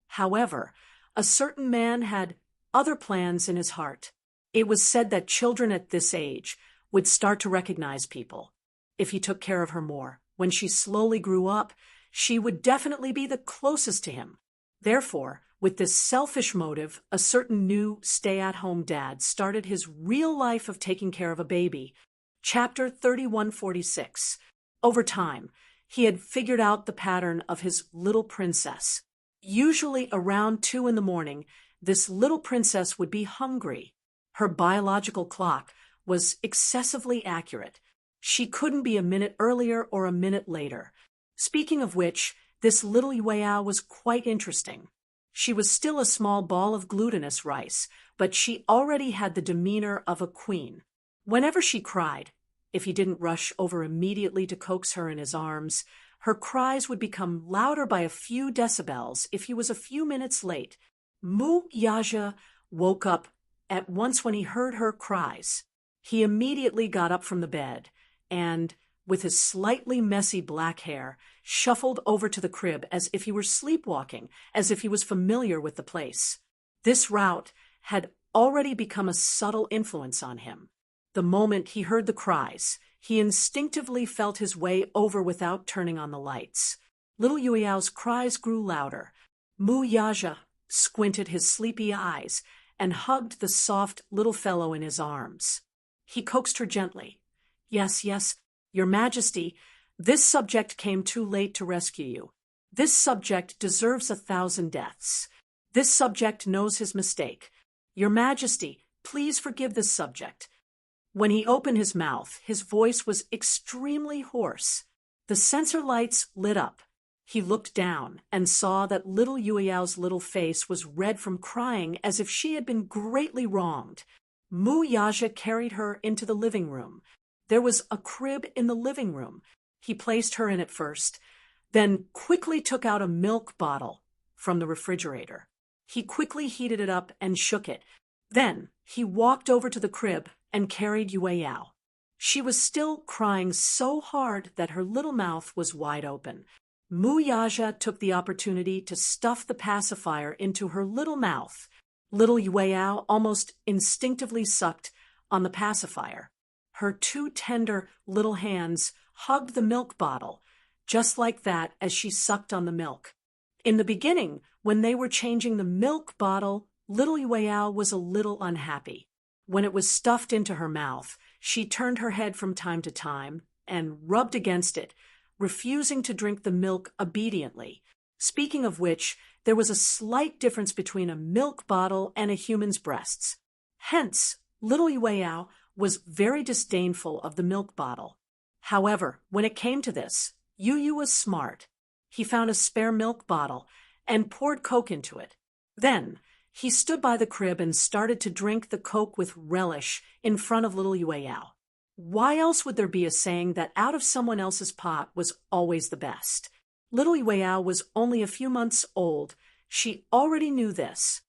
However, a certain man had other plans in his heart. It was said that children at this age would start to recognize people if he took care of her more. When she slowly grew up, she would definitely be the closest to him. Therefore, with this selfish motive, a certain new stay-at-home dad started his real life of taking care of a baby. Chapter 3146. Over time, he had figured out the pattern of his little princess. Usually around 2 in the morning, this little princess would be hungry. Her biological clock was excessively accurate. She couldn't be a minute earlier or a minute later. Speaking of which, this little Yueyao was quite interesting. She was still a small ball of glutinous rice, but she already had the demeanor of a queen. Whenever she cried, if he didn't rush over immediately to coax her in his arms, her cries would become louder by a few decibels if he was a few minutes late. Muyaja woke up at once when he heard her cries. He immediately got up from the bed and, with his slightly messy black hair, shuffled over to the crib as if he were sleepwalking, as if he was familiar with the place. This route had already become a subtle influence on him. The moment he heard the cries, he instinctively felt his way over without turning on the lights. Little Yueyao's cries grew louder. Muyaja squinted his sleepy eyes and hugged the soft little fellow in his arms. He coaxed her gently. "Yes, yes, Your Majesty, this subject came too late to rescue you. This subject deserves 1,000 deaths. This subject knows his mistake. Your Majesty, please forgive this subject." When he opened his mouth, his voice was extremely hoarse. The sensor lights lit up. He looked down and saw that little Yueyao's little face was red from crying as if she had been greatly wronged. Muyaja carried her into the living room. There was a crib in the living room. He placed her in it first, then quickly took out a milk bottle from the refrigerator. He quickly heated it up and shook it. Then he walked over to the crib and carried Yueyao. She was still crying so hard that her little mouth was wide open. Muyaja took the opportunity to stuff the pacifier into her little mouth. Little Yueyao almost instinctively sucked on the pacifier. Her two tender little hands hugged the milk bottle, just like that as she sucked on the milk. In the beginning, when they were changing the milk bottle, little Yueyao was a little unhappy. When it was stuffed into her mouth, she turned her head from time to time and rubbed against it, refusing to drink the milk obediently. Speaking of which, there was a slight difference between a milk bottle and a human's breasts. Hence, little Yueyao was very disdainful of the milk bottle. However, when it came to this, Yu was smart. He found a spare milk bottle and poured Coke into it. Then, he stood by the crib and started to drink the Coke with relish in front of little Yueyao. Why else would there be a saying that out of someone else's pot was always the best? Little Yueyao was only a few months old. She already knew this.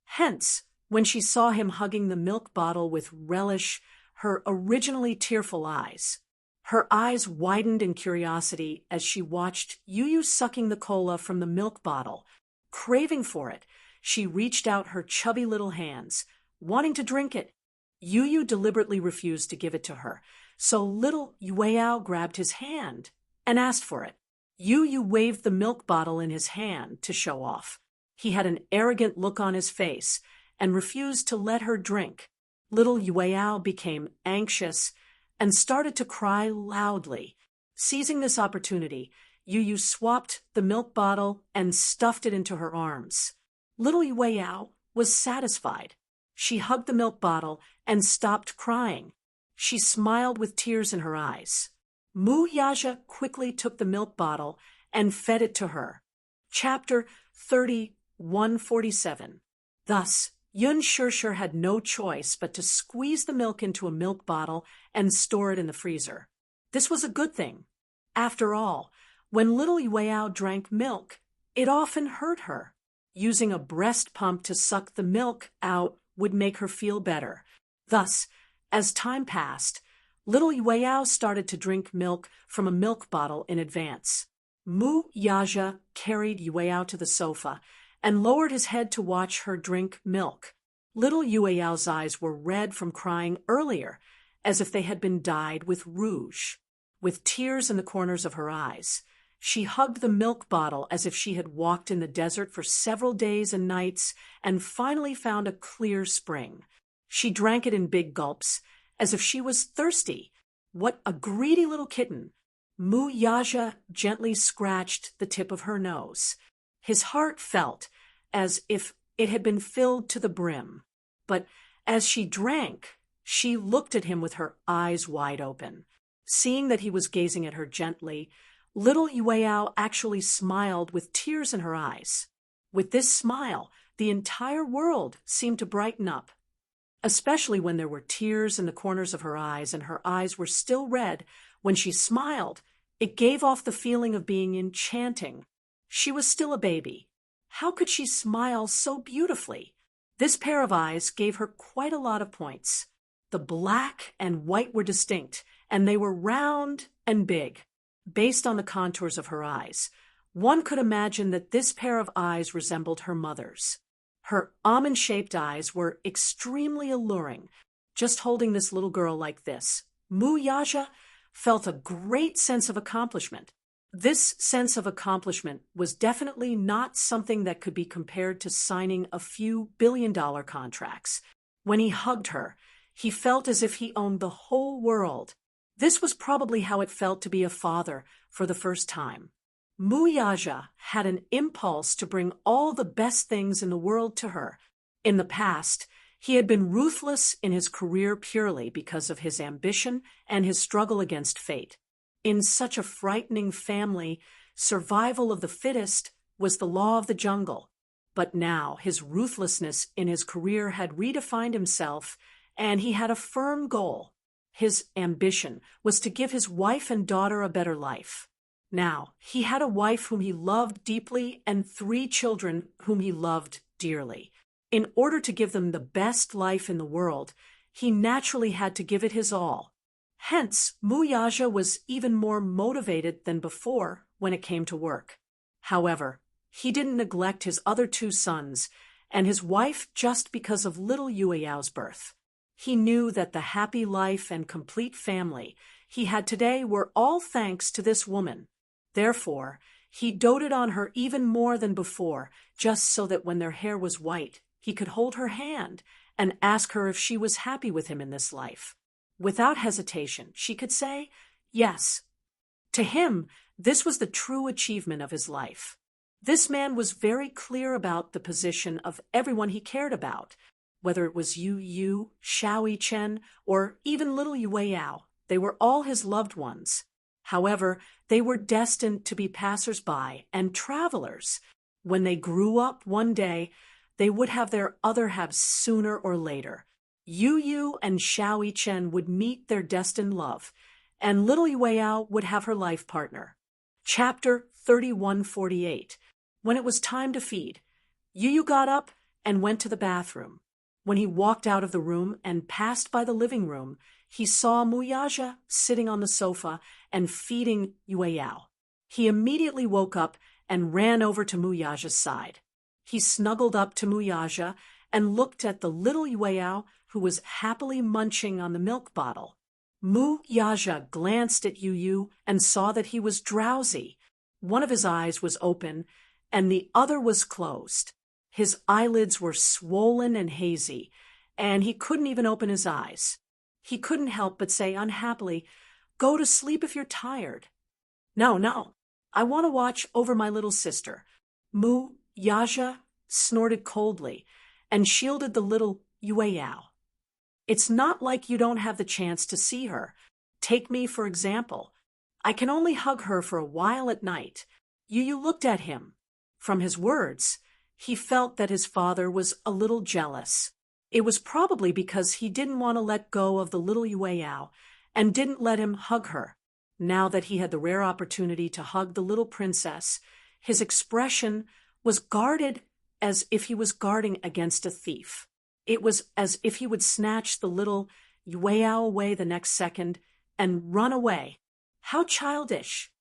Hence, when she saw him hugging the milk bottle with relish, her originally tearful eyes widened in curiosity as she watched Yu sucking the cola from the milk bottle. Craving for it, she reached out her chubby little hands, wanting to drink it. Yu deliberately refused to give it to her, so little Yueyao grabbed his hand and asked for it. Yu waved the milk bottle in his hand to show off. He had an arrogant look on his face and refused to let her drink. Little Yueyao became anxious and started to cry loudly. Seizing this opportunity, Yu swapped the milk bottle and stuffed it into her arms. Little Yueyao was satisfied. She hugged the milk bottle and stopped crying. She smiled with tears in her eyes. Mu Yaja quickly took the milk bottle and fed it to her. Chapter 3147. Thus, Yun Shirshir had no choice but to squeeze the milk into a milk bottle and store it in the freezer. This was a good thing. After all, when little Yueyao drank milk, it often hurt her. Using a breast pump to suck the milk out would make her feel better. Thus, as time passed, little Yueyao started to drink milk from a milk bottle in advance. Mu Yaja carried Yueyao to the sofa and lowered his head to watch her drink milk. Little Yueyao's eyes were red from crying earlier, as if they had been dyed with rouge. With tears in the corners of her eyes, she hugged the milk bottle as if she had walked in the desert for several days and nights and finally found a clear spring. She drank it in big gulps, as if she was thirsty. What a greedy little kitten! Mu Yaja gently scratched the tip of her nose. His heart felt as if it had been filled to the brim. But as she drank, she looked at him with her eyes wide open. Seeing that he was gazing at her gently, little Yueyao actually smiled with tears in her eyes. With this smile, the entire world seemed to brighten up. Especially when there were tears in the corners of her eyes and her eyes were still red, when she smiled, it gave off the feeling of being enchanting. She was still a baby. How could she smile so beautifully? This pair of eyes gave her quite a lot of points. The black and white were distinct, and they were round and big. Based on the contours of her eyes, one could imagine that this pair of eyes resembled her mother's. Her almond-shaped eyes were extremely alluring. Just holding this little girl like this, Mu Yaja felt a great sense of accomplishment. This sense of accomplishment was definitely not something that could be compared to signing a few billion-dollar contracts. When he hugged her, he felt as if he owned the whole world. This was probably how it felt to be a father for the first time. Mu Yaja had an impulse to bring all the best things in the world to her. In the past, he had been ruthless in his career purely because of his ambition and his struggle against fate. In such a frightening family, survival of the fittest was the law of the jungle. But now his ruthlessness in his career had redefined himself, and he had a firm goal. His ambition was to give his wife and daughter a better life. Now, he had a wife whom he loved deeply and 3 children whom he loved dearly. In order to give them the best life in the world, he naturally had to give it his all. Hence, Mu Yaja was even more motivated than before when it came to work. However, he didn't neglect his other 2 sons and his wife just because of little Yueyao's birth. He knew that the happy life and complete family he had today were all thanks to this woman. Therefore, he doted on her even more than before, just so that when their hair was white, he could hold her hand and ask her if she was happy with him in this life. Without hesitation, she could say, yes. To him, this was the true achievement of his life. This man was very clear about the position of everyone he cared about, whether it was Yu Yu, Xiao Chen, or even little Yue Yao. They were all his loved ones. However, they were destined to be passers-by and travelers. When they grew up one day, they would have their other halves sooner or later. Yu Yu and Xiao Chen would meet their destined love, and little Yue Yao would have her life partner. Chapter 3148. When it was time to feed, Yu Yu got up and went to the bathroom. When he walked out of the room and passed by the living room, he saw Muyaja sitting on the sofa and feeding Yue Yao. He immediately woke up and ran over to Muyaja's side. He snuggled up to Muyaja and looked at the little Yue Yao, who was happily munching on the milk bottle. Muyaja glanced at Yu Yu and saw that he was drowsy. One of his eyes was open and the other was closed. His eyelids were swollen and hazy, and he couldn't even open his eyes. He couldn't help but say unhappily, "Go to sleep if you're tired." No, I want to watch over my little sister." Muyaja snorted coldly and shielded the little Yue Yao. "It's not like you don't have the chance to see her. Take me, for example. I can only hug her for a while at night." Yu Yu looked at him. From his words, he felt that his father was a little jealous. It was probably because he didn't want to let go of the little Yue Yao and didn't let him hug her. Now that he had the rare opportunity to hug the little princess, his expression was guarded as if he was guarding against a thief. It was as if he would snatch the little Yue Yao away the next second and run away. How childish.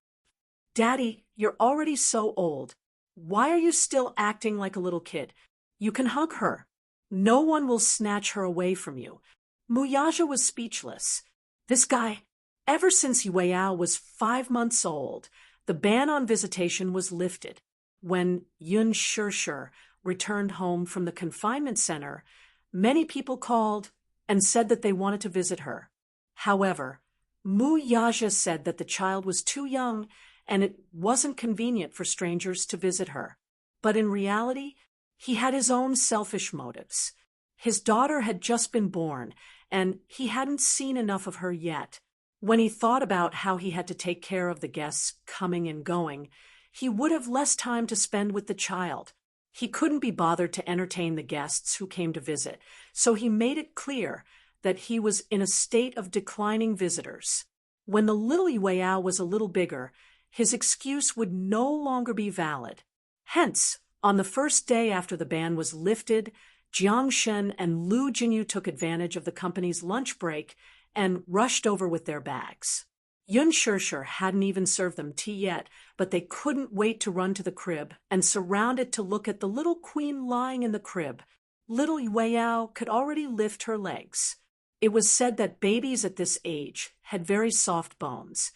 "Daddy, you're already so old. Why are you still acting like a little kid? You can hug her. No one will snatch her away from you." Muyaja was speechless. This guy, ever since Yue Yao was 5 months old, the ban on visitation was lifted. When Yun Shirshir returned home from the confinement center, many people called and said that they wanted to visit her. However, Muyaja said that the child was too young and it wasn't convenient for strangers to visit her. But in reality, he had his own selfish motives. His daughter had just been born, and he hadn't seen enough of her yet. When he thought about how he had to take care of the guests coming and going, he would have less time to spend with the child. He couldn't be bothered to entertain the guests who came to visit, so he made it clear that he was in a state of declining visitors. When the little Yue Yao was a little bigger, his excuse would no longer be valid. Hence, on the first day after the ban was lifted, Jiang Shen and Lu Jinyu took advantage of the company's lunch break and rushed over with their bags. Yun Shirshir hadn't even served them tea yet, but they couldn't wait to run to the crib and surround it to look at the little queen lying in the crib. Little Yue Yao could already lift her legs. It was said that babies at this age had very soft bones,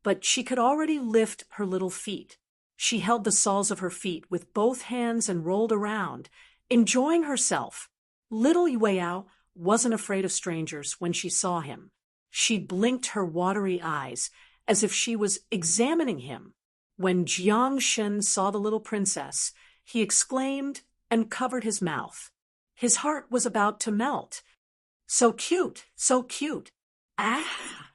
but she could already lift her little feet. She held the soles of her feet with both hands and rolled around, enjoying herself. Little Yue Yao wasn't afraid of strangers when she saw him. She blinked her watery eyes as if she was examining him. When Jiang Shen saw the little princess, he exclaimed and covered his mouth. His heart was about to melt. "So cute, so cute." "Ah!"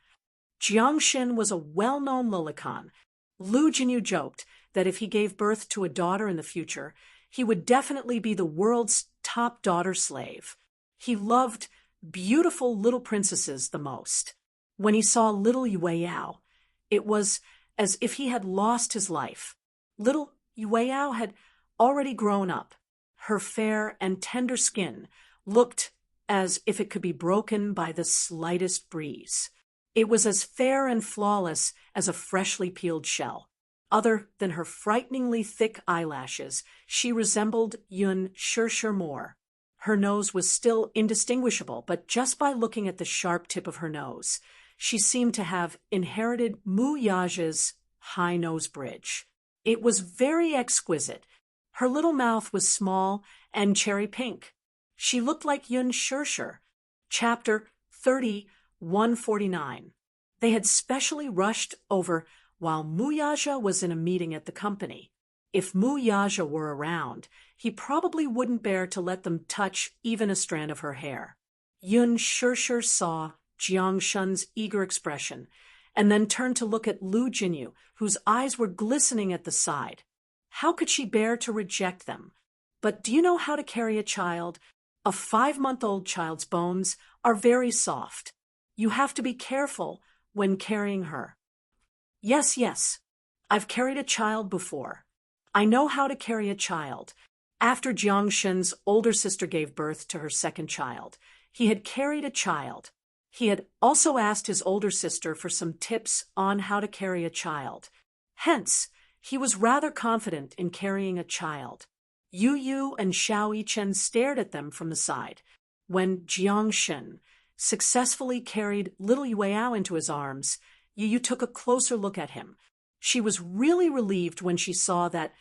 Jiang Shen was a well-known lolicon. Lu Jinyu joked that if he gave birth to a daughter in the future, he would definitely be the world's top daughter slave. He loved beautiful little princesses the most. When he saw little Yue Yao, it was as if he had lost his life. Little Yue Yao had already grown up. Her fair and tender skin looked as if it could be broken by the slightest breeze. It was as fair and flawless as a freshly peeled shell. Other than her frighteningly thick eyelashes, she resembled Yun Shirshir more. Her nose was still indistinguishable, but just by looking at the sharp tip of her nose, she seemed to have inherited Muyaja's high nose bridge. It was very exquisite. Her little mouth was small and cherry pink. She looked like Yun Shirshir. Chapter 3149. They had specially rushed over while Muyaja was in a meeting at the company. If Muyaja were around, he probably wouldn't bear to let them touch even a strand of her hair. Yun Shirshir saw Jiang Shun's eager expression, and then turned to look at Lu Jinyu, whose eyes were glistening at the side. How could she bear to reject them? But do you know how to carry a child? A 5-month-old child's bones are very soft. You have to be careful when carrying her. Yes, I've carried a child before. I know how to carry a child. After Jiang Shun's older sister gave birth to her second child, he had carried a child. He had also asked his older sister for some tips on how to carry a child. Hence, he was rather confident in carrying a child. Yu Yu and Xiao Yichen stared at them from the side. When Jiang Shun successfully carried little Yueao into his arms, Yu Yu took a closer look at him. She was really relieved when she saw that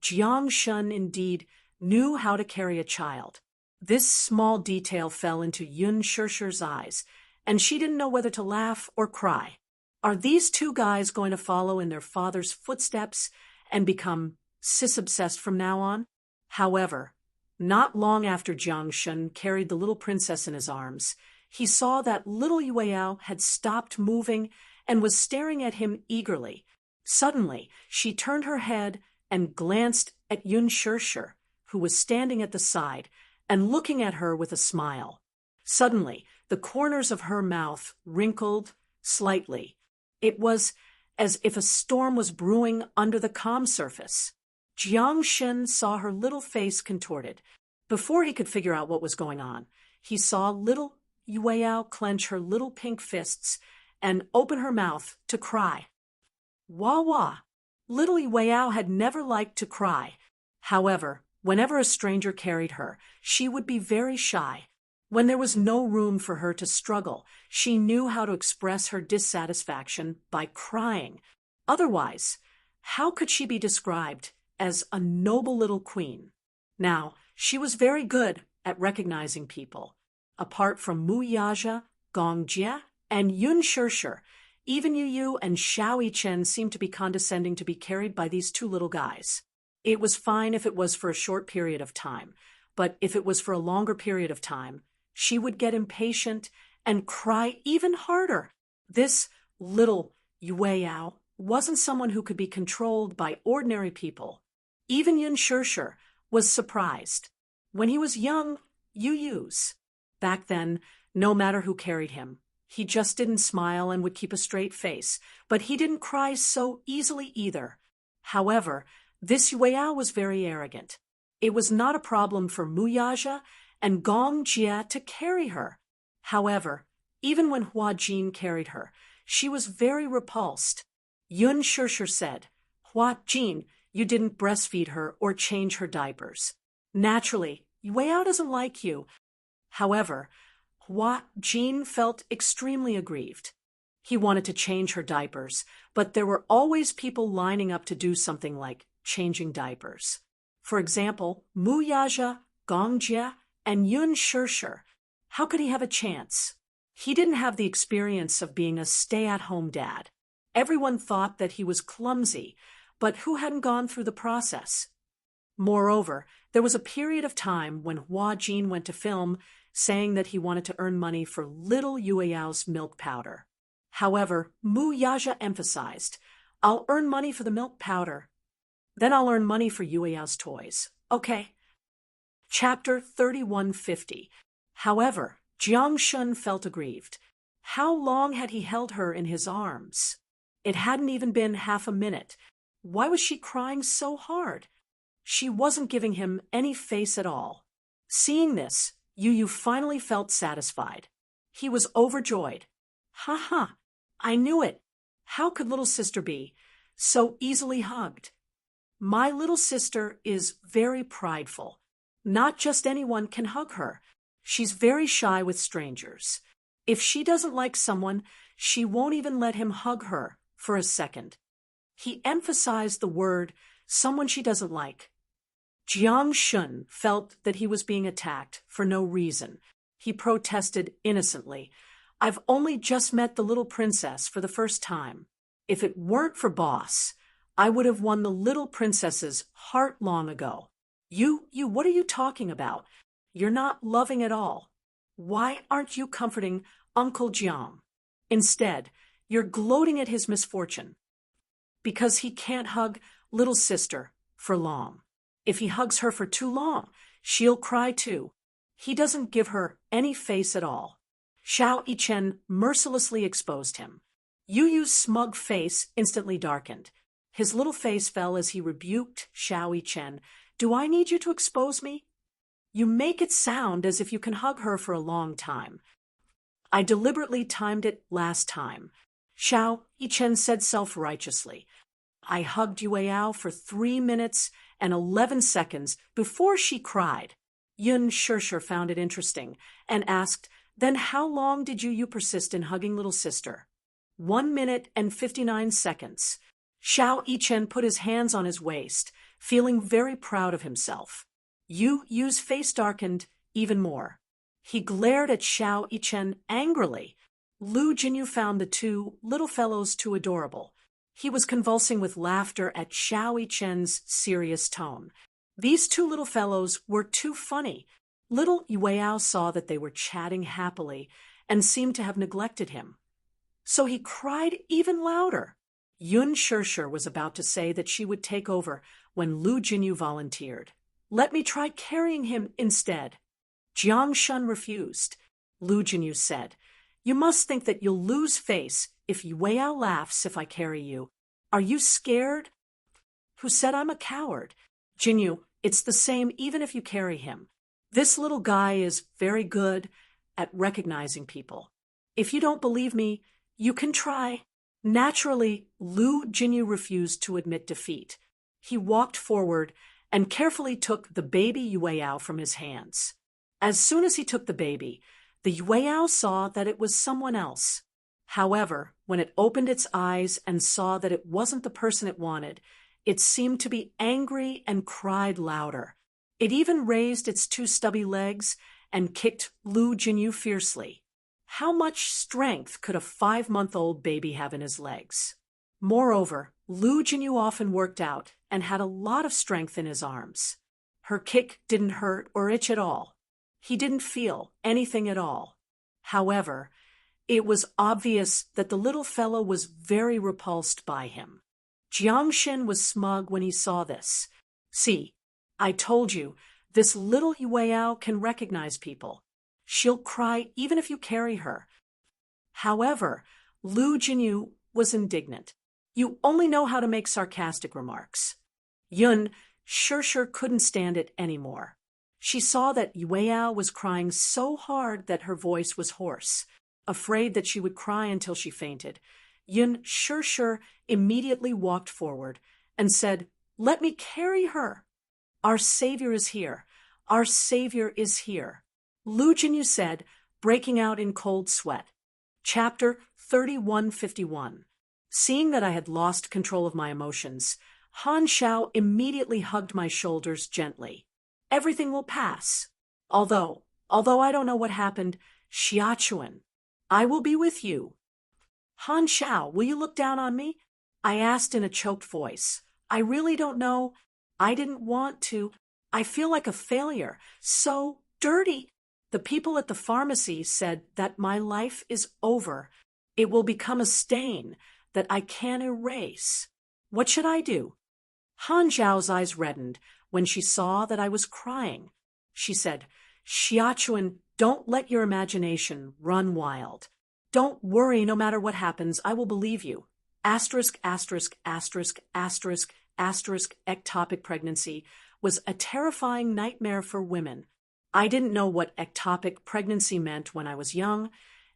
Jiang Shun indeed knew how to carry a child. This small detail fell into Yun Shirshir's eyes, and she didn't know whether to laugh or cry. Are these two guys going to follow in their father's footsteps and become cis-obsessed from now on? However, not long after Jiang Shun carried the little princess in his arms, he saw that little Yueao had stopped moving and was staring at him eagerly. Suddenly, she turned her head and glanced at Yun Shirshir, who was standing at the side and looking at her with a smile. Suddenly, the corners of her mouth wrinkled slightly. It was as if a storm was brewing under the calm surface. Jiang Shun saw her little face contorted. Before he could figure out what was going on, he saw little Yueao clench her little pink fists and open her mouth to cry. Wah wah! Little Yueao had never liked to cry. However, whenever a stranger carried her, she would be very shy. When there was no room for her to struggle, she knew how to express her dissatisfaction by crying. Otherwise, how could she be described as a noble little queen? Now, she was very good at recognizing people. Apart from Mu Yaja, Gong Jie, and Yun Shirshir, even Yu Yu and Xiao Yichen seemed to be condescending to be carried by these two little guys. It was fine if it was for a short period of time, but if it was for a longer period of time, she would get impatient and cry even harder. This little Yueao wasn't someone who could be controlled by ordinary people. Even Yun Shirshir was surprised. When he was young, Yu Yu's. Back then, no matter who carried him, he just didn't smile and would keep a straight face, but he didn't cry so easily either. However, this Yueao was very arrogant. It was not a problem for Muyaja and Gong Jie to carry her. However, even when Hua Jin carried her, she was very repulsed. Yun Shirshir said, Hua Jin, you didn't breastfeed her or change her diapers. Naturally, Yueao doesn't like you. However, Hua Jin felt extremely aggrieved. He wanted to change her diapers, but there were always people lining up to do something like changing diapers. For example, Muyaja, Gong Jie, and Yun Shirshir. How could he have a chance? He didn't have the experience of being a stay-at-home dad. Everyone thought that he was clumsy, but who hadn't gone through the process? Moreover, there was a period of time when Hua Jin went to film saying that he wanted to earn money for little Yueao's milk powder. However, Mu Yaja emphasized, I'll earn money for the milk powder. Then I'll earn money for Yueao's toys. Okay. Chapter 3150. However, Jiang Shun felt aggrieved. How long had he held her in his arms? It hadn't even been half a minute. Why was she crying so hard? She wasn't giving him any face at all. Seeing this, Yu Yu finally felt satisfied. He was overjoyed. Ha ha! I knew it! How could little sister be so easily hugged? My little sister is very prideful. Not just anyone can hug her. She's very shy with strangers. If she doesn't like someone, she won't even let him hug her for a second. He emphasized the word, someone she doesn't like. Jiang Shun felt that he was being attacked for no reason. He protested innocently. I've only just met the little princess for the first time. If it weren't for Boss, I would have won the little princess's heart long ago. What are you talking about? You're not loving at all. Why aren't you comforting Uncle Jiang? Instead, you're gloating at his misfortune. Because he can't hug little sister for long. If he hugs her for too long, she'll cry too. He doesn't give her any face at all. Xiao Yichen mercilessly exposed him. Yu Yu's smug face instantly darkened. His little face fell as he rebuked Xiao Yichen. Do I need you to expose me? You make it sound as if you can hug her for a long time. I deliberately timed it last time. Xiao Yichen said self-righteously. I hugged Yueyao for 3 minutes and 11 seconds before she cried. Yun Shishir found it interesting and asked, then how long did you persist in hugging little sister? 1 minute and 59 seconds. Xiao Yichen put his hands on his waist, feeling very proud of himself. Yu Yu's face darkened even more. He glared at Xiao Yichen angrily. Lu Jinyu found the two little fellows too adorable. He was convulsing with laughter at Xiao Yichen's serious tone. These two little fellows were too funny. Little Yueyao saw that they were chatting happily and seemed to have neglected him. So he cried even louder. Yun Shishir was about to say that she would take over when Lu Jinyu volunteered. Let me try carrying him instead. Jiang Shun refused. Lu Jinyu said, you must think that you'll lose face if Yueyao laughs if I carry you. Are you scared? Who said I'm a coward? Jinyu, it's the same even if you carry him. This little guy is very good at recognizing people. If you don't believe me, you can try. Naturally, Lu Jinyu refused to admit defeat. He walked forward and carefully took the baby Yueyao from his hands. As soon as he took the baby, the Yueyao saw that it was someone else. However, when it opened its eyes and saw that it wasn't the person it wanted, it seemed to be angry and cried louder. It even raised its two stubby legs and kicked Lu Jinyu fiercely. How much strength could a 5-month-old baby have in his legs? Moreover, Lu Jinyu often worked out and had a lot of strength in his arms. Her kick didn't hurt or itch at all. He didn't feel anything at all. However, it was obvious that the little fellow was very repulsed by him. Jiangshin was smug when he saw this. See, I told you, this little Yueyao can recognize people. She'll cry even if you carry her. However, Lu Jinyu was indignant. You only know how to make sarcastic remarks. Yun Shishir couldn't stand it anymore. She saw that Yueyao was crying so hard that her voice was hoarse. Afraid that she would cry until she fainted, Yun Shishir immediately walked forward and said, let me carry her. Our savior is here. Our savior is here. Lu Jinyu said, breaking out in cold sweat. Chapter 3151. Seeing that I had lost control of my emotions, Han Xiao immediately hugged my shoulders gently. Everything will pass. Although I don't know what happened, Xiachuan, I will be with you. Han Xiao, will you look down on me? I asked in a choked voice. I really don't know. I didn't want to. I feel like a failure. So dirty. The people at the pharmacy said that my life is over. It will become a stain that I can't erase. What should I do? Han Xiao's eyes reddened when she saw that I was crying. She said, Xiachuan, don't let your imagination run wild. Don't worry, no matter what happens, I will believe you. Asterisk, asterisk, asterisk, asterisk, asterisk, ectopic pregnancy was a terrifying nightmare for women. I didn't know what ectopic pregnancy meant when I was young,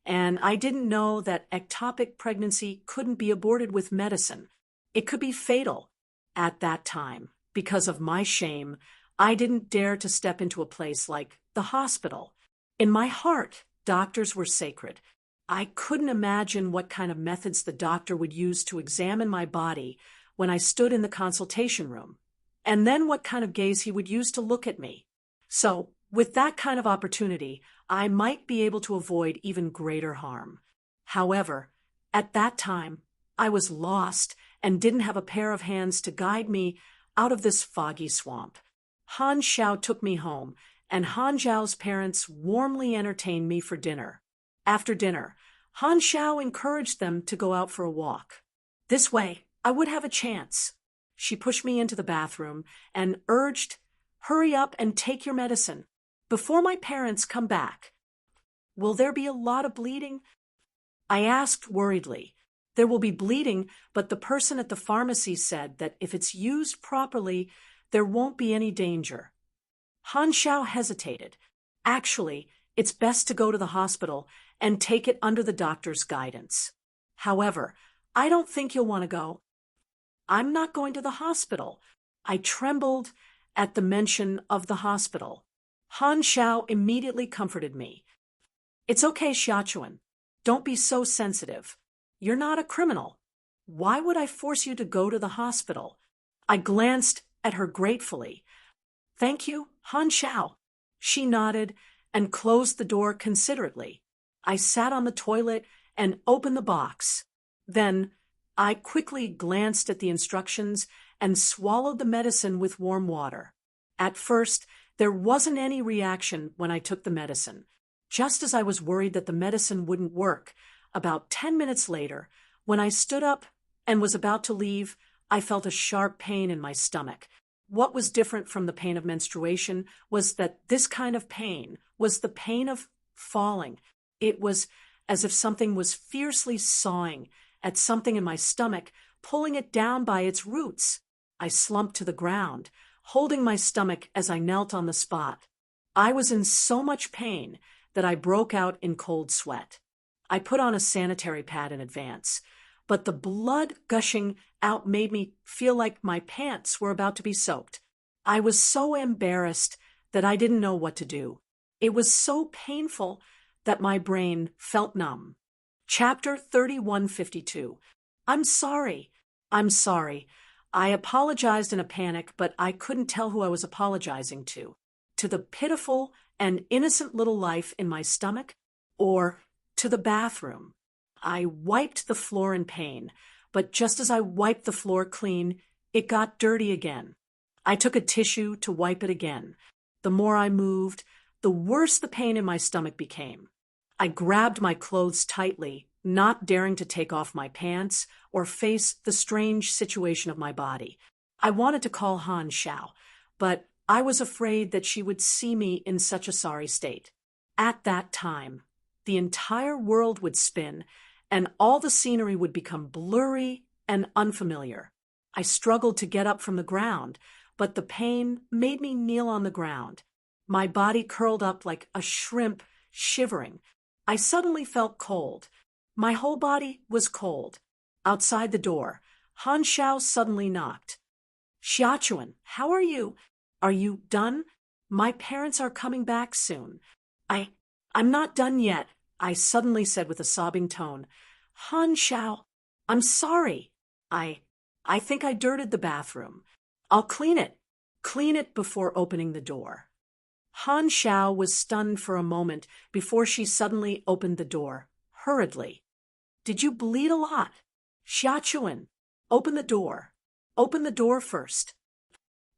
and I didn't know that ectopic pregnancy couldn't be aborted with medicine. It could be fatal. At that time, because of my shame, I didn't dare to step into a place like the hospital. In my heart, doctors were sacred. I couldn't imagine what kind of methods the doctor would use to examine my body when I stood in the consultation room, and then what kind of gaze he would use to look at me. So, with that kind of opportunity, I might be able to avoid even greater harm. However, at that time, I was lost and didn't have a pair of hands to guide me out of this foggy swamp. Han Xiao took me home, and Han Zhao's parents warmly entertained me for dinner. After dinner, Han Xiao encouraged them to go out for a walk. This way, I would have a chance. She pushed me into the bathroom and urged, "Hurry up and take your medicine before my parents come back." "Will there be a lot of bleeding?" I asked worriedly. "There will be bleeding, but the person at the pharmacy said that if it's used properly, there won't be any danger." Han Xiao hesitated. "Actually, it's best to go to the hospital and take it under the doctor's guidance. However, I don't think you'll want to go." "I'm not going to the hospital." I trembled at the mention of the hospital. Han Xiao immediately comforted me. "It's okay, Xiaochuan. Don't be so sensitive. You're not a criminal. Why would I force you to go to the hospital?" I glanced at her gratefully. "Thank you, Han Xiao." She nodded and closed the door considerately. I sat on the toilet and opened the box. Then I quickly glanced at the instructions and swallowed the medicine with warm water. At first, there wasn't any reaction when I took the medicine. Just as I was worried that the medicine wouldn't work, about 10 minutes later, when I stood up and was about to leave, I felt a sharp pain in my stomach. What was different from the pain of menstruation was that this kind of pain was the pain of falling. It was as if something was fiercely sawing at something in my stomach, pulling it down by its roots. I slumped to the ground, holding my stomach as I knelt on the spot. I was in so much pain that I broke out in cold sweat. I put on a sanitary pad in advance, but the blood gushing out made me feel like my pants were about to be soaked. I was so embarrassed that I didn't know what to do. It was so painful that my brain felt numb. Chapter 3152. I'm sorry. I'm sorry. I apologized in a panic, but I couldn't tell who I was apologizing to. To the pitiful and innocent little life in my stomach, or to the bathroom. I wiped the floor in pain, but just as I wiped the floor clean, it got dirty again. I took a tissue to wipe it again. The more I moved, the worse the pain in my stomach became. I grabbed my clothes tightly, not daring to take off my pants or face the strange situation of my body. I wanted to call Han Xiao, but I was afraid that she would see me in such a sorry state. At that time, the entire world would spin, and all the scenery would become blurry and unfamiliar. I struggled to get up from the ground, but the pain made me kneel on the ground. My body curled up like a shrimp, shivering. I suddenly felt cold. My whole body was cold. Outside the door, Han Xiao suddenly knocked. "Xiaochuan, how are you? Are you done? My parents are coming back soon." I'm not done yet," I suddenly said with a sobbing tone. "Han Xiao, I'm sorry. I think I dirted the bathroom. I'll clean it. Clean it before opening the door." Han Xiao was stunned for a moment before she suddenly opened the door, hurriedly. "Did you bleed a lot? Xiaochuan, open the door. Open the door first."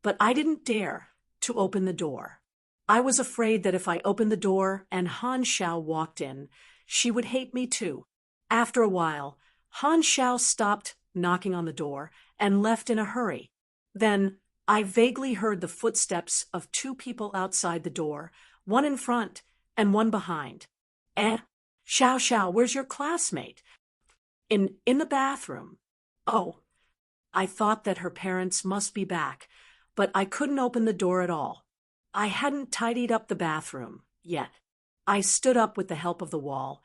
But I didn't dare to open the door. I was afraid that if I opened the door and Han Xiao walked in, she would hate me too. After a while, Han Xiao stopped knocking on the door and left in a hurry. Then I vaguely heard the footsteps of two people outside the door, one in front and one behind. Xiao Xiao, where's your classmate?" In the bathroom." "Oh." I thought that her parents must be back, but I couldn't open the door at all. I hadn't tidied up the bathroom yet. I stood up with the help of the wall,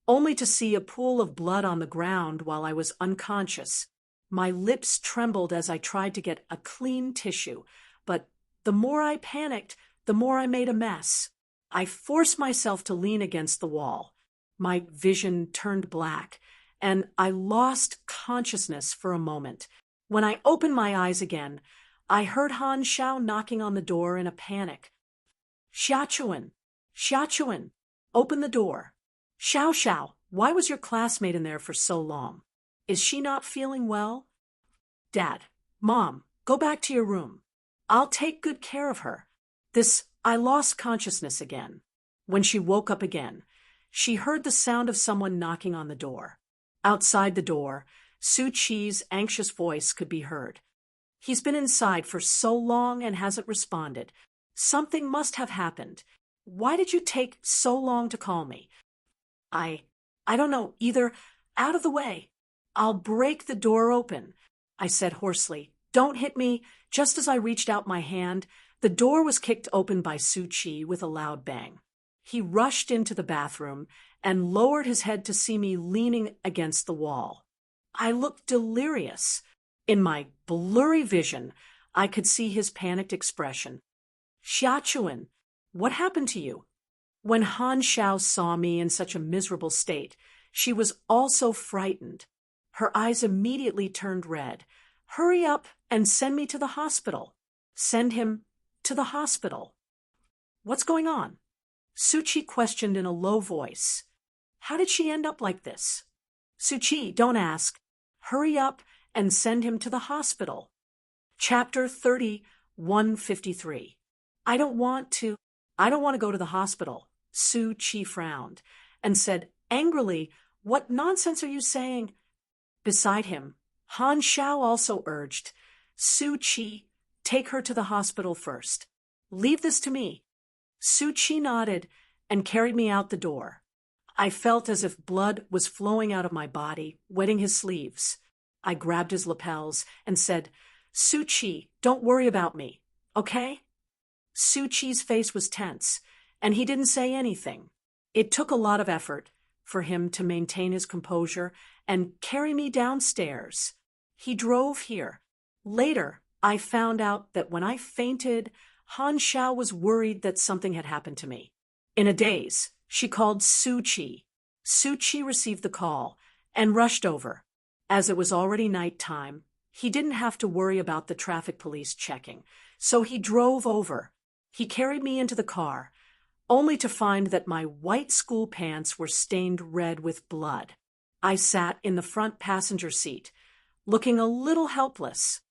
only to see a pool of blood on the ground while I was unconscious. My lips trembled as I tried to get a clean tissue, but the more I panicked, the more I made a mess. I forced myself to lean against the wall. My vision turned black, and I lost consciousness for a moment. When I opened my eyes again, I heard Han Xiao knocking on the door in a panic. "Xiaochuan, Xiaochuan, open the door. Xiao Xiao, why was your classmate in there for so long?" Is she not feeling well? Dad, Mom, go back to your room. I'll take good care of her. I lost consciousness again. When she woke up again, she heard the sound of someone knocking on the door. Outside the door, Su Chi's anxious voice could be heard. He's been inside for so long and hasn't responded. Something must have happened. Why did you take so long to call me? I don't know, either. Out of the way. I'll break the door open, I said hoarsely. Don't hit me. Just as I reached out my hand, the door was kicked open by Su Chi with a loud bang. He rushed into the bathroom and lowered his head to see me leaning against the wall. I looked delirious. In my blurry vision, I could see his panicked expression. Xiachuan, what happened to you? When Han Xiao saw me in such a miserable state, she was also frightened. Her eyes immediately turned red. Hurry up and send me to the hospital. Send him to the hospital. What's going on? Su Chi questioned in a low voice. How did she end up like this? Su Chi, don't ask. Hurry up and send him to the hospital. Chapter 3153. I don't want to go to the hospital. Su Chi frowned and said angrily, What nonsense are you saying? Beside him, Han Xiao also urged, Su Chi, take her to the hospital first. Leave this to me. Su Chi nodded and carried me out the door. I felt as if blood was flowing out of my body, wetting his sleeves. I grabbed his lapels and said, Su Chi, don't worry about me, okay? Su Chi's face was tense, and he didn't say anything. It took a lot of effort for him to maintain his composure and carry me downstairs. He drove here. Later, I found out that when I fainted, Han Xiao was worried that something had happened to me. In a daze, she called Su Chi. Su Chi received the call and rushed over. As it was already night time, he didn't have to worry about the traffic police checking, so he drove over. He carried me into the car, only to find that my white school pants were stained red with blood. I sat in the front passenger seat, looking a little helpless.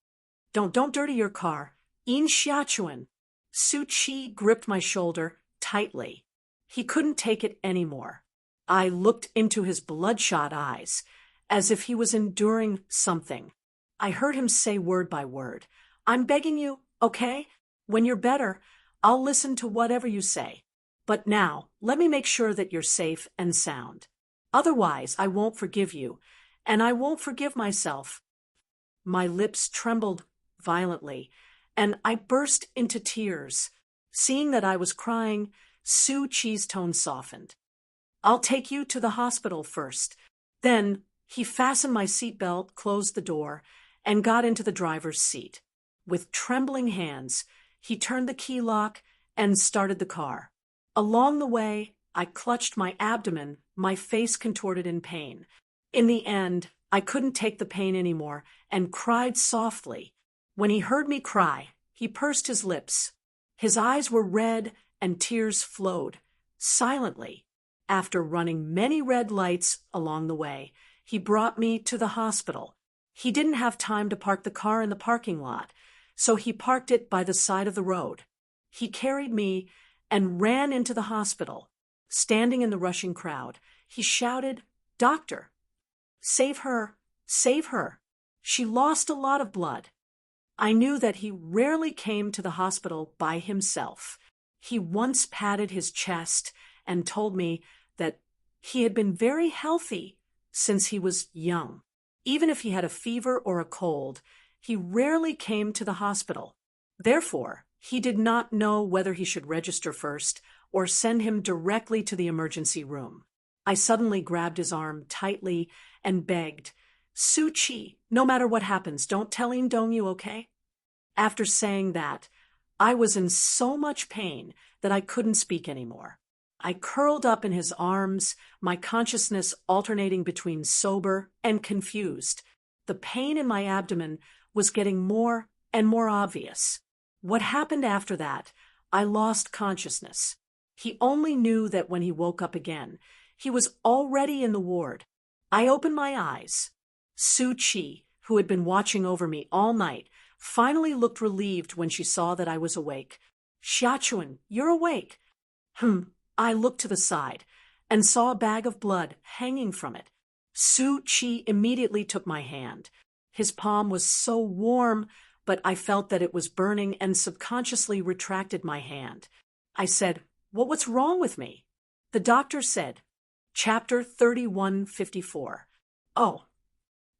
Don't dirty your car. In Xiachuan. Su Chi gripped my shoulder tightly. He couldn't take it anymore. I looked into his bloodshot eyes, as if he was enduring something. I heard him say word by word, I'm begging you, okay? When you're better, I'll listen to whatever you say. But now, let me make sure that you're safe and sound. Otherwise, I won't forgive you, and I won't forgive myself. My lips trembled violently, and I burst into tears. Seeing that I was crying, Su Chi's tone softened. I'll take you to the hospital first. Then he fastened my seatbelt, closed the door, and got into the driver's seat. With trembling hands, he turned the key lock and started the car. Along the way, I clutched my abdomen, my face contorted in pain. In the end, I couldn't take the pain anymore and cried softly. When he heard me cry, he pursed his lips. His eyes were red and tears flowed, silently. After running many red lights along the way, he brought me to the hospital. He didn't have time to park the car in the parking lot, so he parked it by the side of the road. He carried me and ran into the hospital. Standing in the rushing crowd, he shouted, Doctor, save her, save her. She lost a lot of blood. I knew that he rarely came to the hospital by himself. He once patted his chest and told me that he had been very healthy since he was young. Even if he had a fever or a cold, he rarely came to the hospital. Therefore, he did not know whether he should register first or send him directly to the emergency room. I suddenly grabbed his arm tightly and begged, Su Chi, no matter what happens, don't tell In Dongyu, okay? After saying that, I was in so much pain that I couldn't speak anymore. I curled up in his arms, my consciousness alternating between sober and confused. The pain in my abdomen was getting more and more obvious. What happened after that, I lost consciousness. He only knew that when he woke up again, he was already in the ward. I opened my eyes. Su Chi, who had been watching over me all night, finally looked relieved when she saw that I was awake. Xiaochuan, you're awake. I looked to the side and saw a bag of blood hanging from it. Su Chi immediately took my hand. His palm was so warm, but I felt that it was burning and subconsciously retracted my hand. I said, What's wrong with me? The doctor said, Chapter 3154. Oh.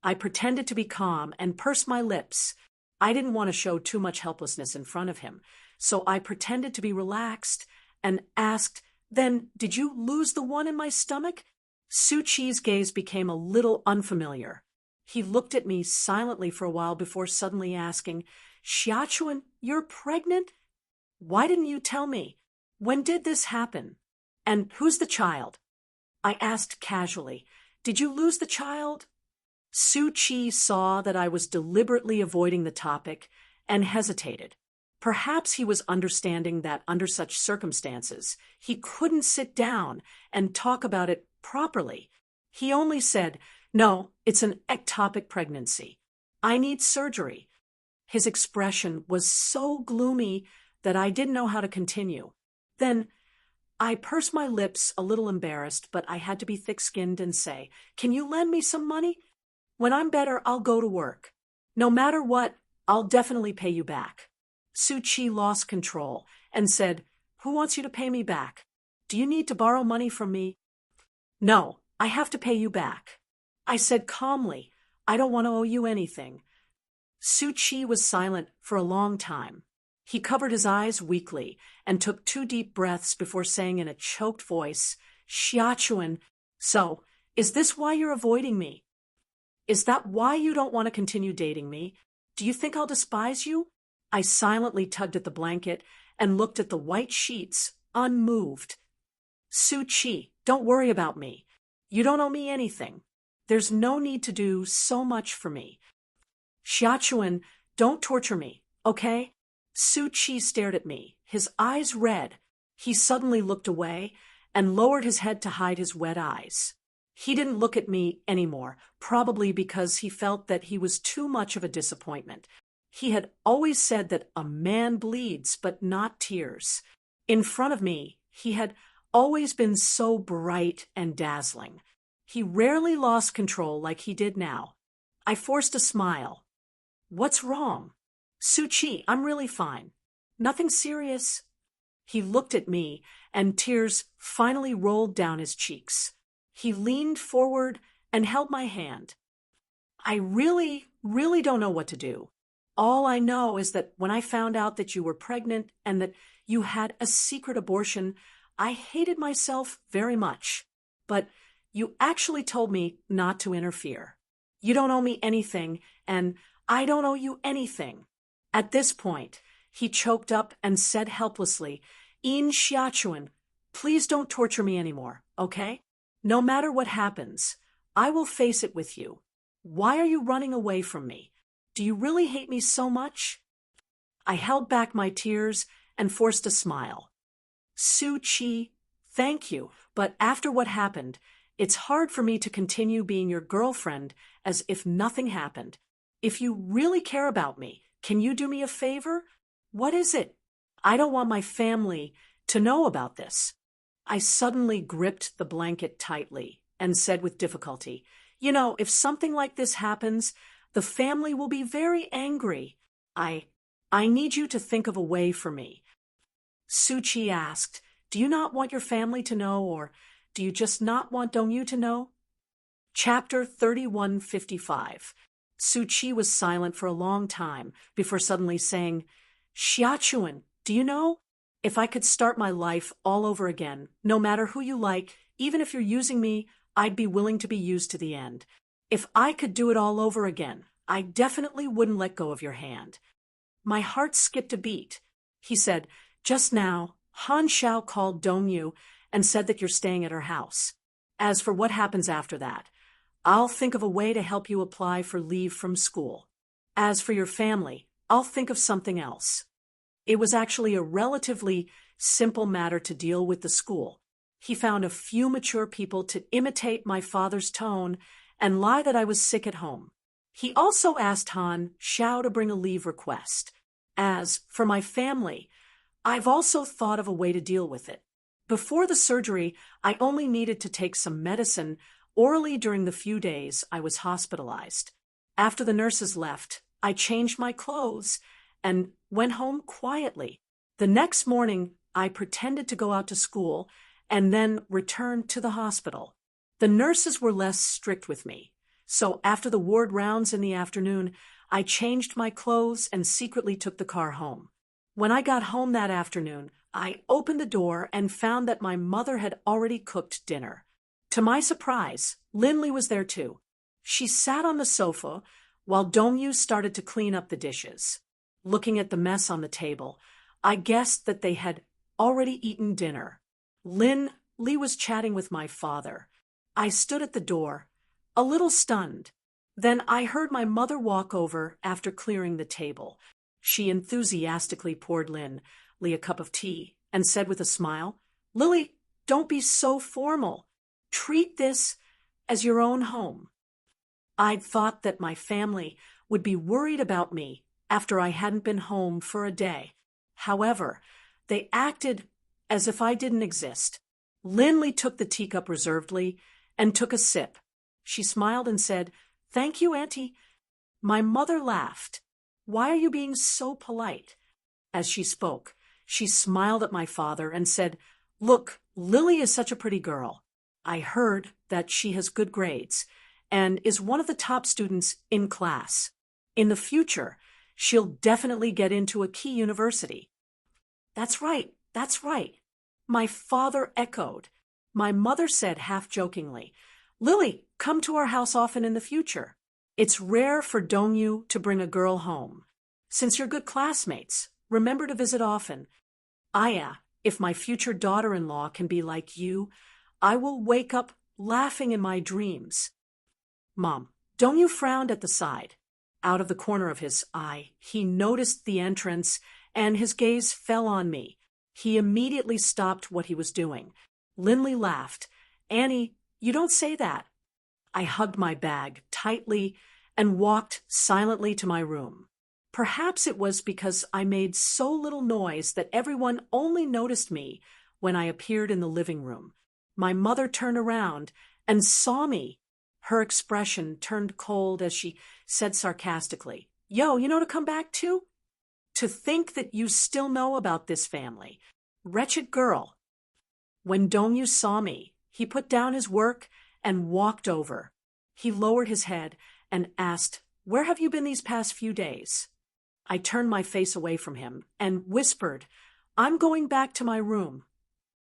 I pretended to be calm and pursed my lips. I didn't want to show too much helplessness in front of him, so I pretended to be relaxed and asked, Then, did you lose the one in my stomach? Su Chi's gaze became a little unfamiliar. He looked at me silently for a while before suddenly asking, Xiaochuan, you're pregnant? Why didn't you tell me? When did this happen? And who's the child? I asked casually, Did you lose the child? Su Chi saw that I was deliberately avoiding the topic and hesitated. Perhaps he was understanding that under such circumstances, he couldn't sit down and talk about it properly. He only said, No, it's an ectopic pregnancy. I need surgery. His expression was so gloomy that I didn't know how to continue. Then I pursed my lips, a little embarrassed, but I had to be thick-skinned and say, Can you lend me some money? When I'm better, I'll go to work. No matter what, I'll definitely pay you back. Su Chi lost control and said, Who wants you to pay me back? Do you need to borrow money from me? No, I have to pay you back. I said calmly, I don't want to owe you anything. Su Chi was silent for a long time. He covered his eyes weakly and took 2 deep breaths before saying in a choked voice, Xiaochuan, so, is this why you're avoiding me? Is that why you don't want to continue dating me? Do you think I'll despise you? I silently tugged at the blanket and looked at the white sheets, unmoved. Su Chi, don't worry about me. You don't owe me anything. There's no need to do so much for me. Xiaochuan, don't torture me, okay? Su Chi stared at me, his eyes red. He suddenly looked away and lowered his head to hide his wet eyes. He didn't look at me anymore, probably because he felt that he was too much of a disappointment. He had always said that a man bleeds, but not tears. In front of me, he had always been so bright and dazzling. He rarely lost control like he did now. I forced a smile. What's wrong? Su Chi, I'm really fine. Nothing serious. He looked at me, and tears finally rolled down his cheeks. He leaned forward and held my hand. I really don't know what to do. All I know is that when I found out that you were pregnant and that you had a secret abortion, I hated myself very much. But you actually told me not to interfere. You don't owe me anything, and I don't owe you anything. At this point, he choked up and said helplessly, In Xiaochuan, please don't torture me anymore, okay? No matter what happens, I will face it with you. Why are you running away from me? Do you really hate me so much? I held back my tears and forced a smile. Su Chi, thank you, but after what happened, it's hard for me to continue being your girlfriend as if nothing happened. If you really care about me, can you do me a favor? What is it? I don't want my family to know about this. I suddenly gripped the blanket tightly and said with difficulty, You know, if something like this happens, the family will be very angry. I need you to think of a way for me. Su Chi asked, Do you not want your family to know, or do you just not want Dongyu to know? Chapter 3155. Su Chi was silent for a long time before suddenly saying, Xiaochuan, do you know? If I could start my life all over again, no matter who you like, even if you're using me, I'd be willing to be used to the end. If I could do it all over again, I definitely wouldn't let go of your hand. My heart skipped a beat. He said, Just now, Han Xiao called Dongyu and said that you're staying at her house. As for what happens after that, I'll think of a way to help you apply for leave from school. As for your family, I'll think of something else. It was actually a relatively simple matter to deal with the school. He found a few mature people to imitate my father's tone and lie that I was sick at home. He also asked Han Xiao to bring a leave request. As for my family, I've also thought of a way to deal with it. Before the surgery, I only needed to take some medicine orally during the few days I was hospitalized. After the nurses left, I changed my clothes and went home quietly. The next morning, I pretended to go out to school and then returned to the hospital. The nurses were less strict with me, so after the ward rounds in the afternoon, I changed my clothes and secretly took the car home. When I got home that afternoon, I opened the door and found that my mother had already cooked dinner. To my surprise, Linley was there too. She sat on the sofa while Dongyu started to clean up the dishes. Looking at the mess on the table, I guessed that they had already eaten dinner. Linley was chatting with my father. I stood at the door, a little stunned. Then I heard my mother walk over after clearing the table. She enthusiastically poured Linley a cup of tea and said with a smile, "Lily, don't be so formal. Treat this as your own home." I'd thought that my family would be worried about me after I hadn't been home for a day. However, they acted as if I didn't exist. Linley took the teacup reservedly and took a sip. She smiled and said, "Thank you, Auntie." My mother laughed. "Why are you being so polite?" As she spoke, she smiled at my father and said, "Look, Lily is such a pretty girl. I heard that she has good grades and is one of the top students in class. In the future, she'll definitely get into a key university." "That's right, that's right," my father echoed. My mother said half-jokingly, "Lily, come to our house often in the future. It's rare for Dongyu to bring a girl home. Since you're good classmates, remember to visit often. Aya, if my future daughter-in-law can be like you, I will wake up laughing in my dreams." Mom, Dongyu frowned at the side. Out of the corner of his eye, he noticed the entrance, and his gaze fell on me. He immediately stopped what he was doing. Linley laughed. "Annie, you don't say that." I hugged my bag tightly and walked silently to my room. Perhaps it was because I made so little noise that everyone only noticed me when I appeared in the living room. My mother turned around and saw me. Her expression turned cold as she said sarcastically, "Yo, you know to come back too? To think that you still know about this family. Wretched girl." When Dongyu saw me, he put down his work and walked over. He lowered his head and asked, "Where have you been these past few days?" I turned my face away from him and whispered, "I'm going back to my room."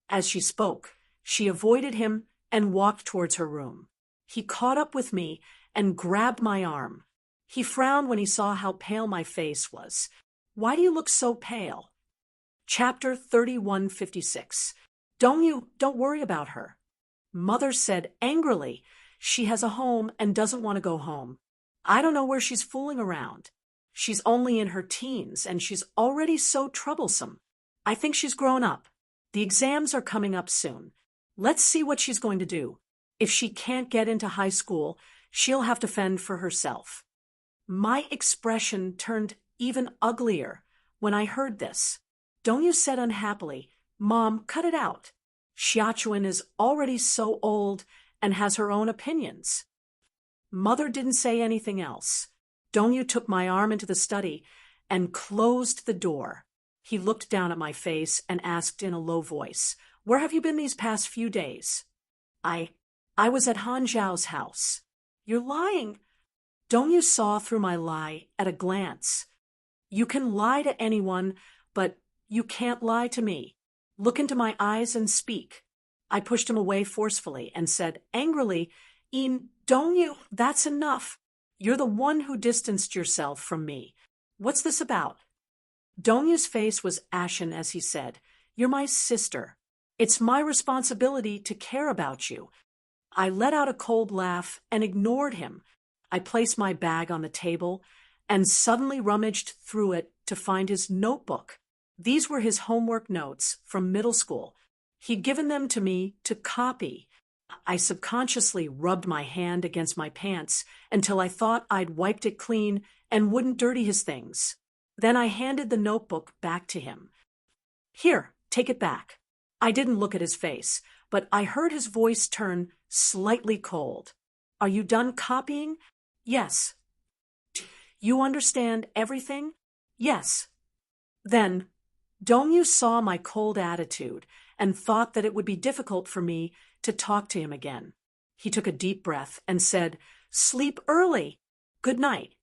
As she spoke, she avoided him and walked towards her room. He caught up with me and grabbed my arm. He frowned when he saw how pale my face was. "Why do you look so pale?" Chapter 3156. Dongyu, don't worry about her." Mother said angrily, "She has a home and doesn't want to go home. I don't know where she's fooling around. She's only in her teens and she's already so troublesome. I think she's grown up. The exams are coming up soon. Let's see what she's going to do. If she can't get into high school, she'll have to fend for herself." My expression turned even uglier when I heard this. Dongyu said unhappily, "Mom, cut it out. Xiaochuan is already so old and has her own opinions." Mother didn't say anything else. Dongyu took my arm into the study and closed the door. He looked down at my face and asked in a low voice, "Where have you been these past few days?" I was at Han Zhao's house." "You're lying." Dongyu saw through my lie at a glance. "You can lie to anyone, but you can't lie to me. Look into my eyes and speak." I pushed him away forcefully and said angrily, "Dongyu, that's enough. You're the one who distanced yourself from me. What's this about?" Dongyu's face was ashen as he said, "You're my sister. It's my responsibility to care about you." I let out a cold laugh and ignored him. I placed my bag on the table and suddenly rummaged through it to find his notebook. These were his homework notes from middle school. He'd given them to me to copy. I subconsciously rubbed my hand against my pants until I thought I'd wiped it clean and wouldn't dirty his things. Then I handed the notebook back to him. Here, take it back. I didn't look at his face, but I heard his voice turn slightly cold. Are you done copying? Yes. You understand everything? Yes. Then, Dongyu saw my cold attitude and thought that it would be difficult for me to talk to him again. He took a deep breath and said, "Sleep early. Good night."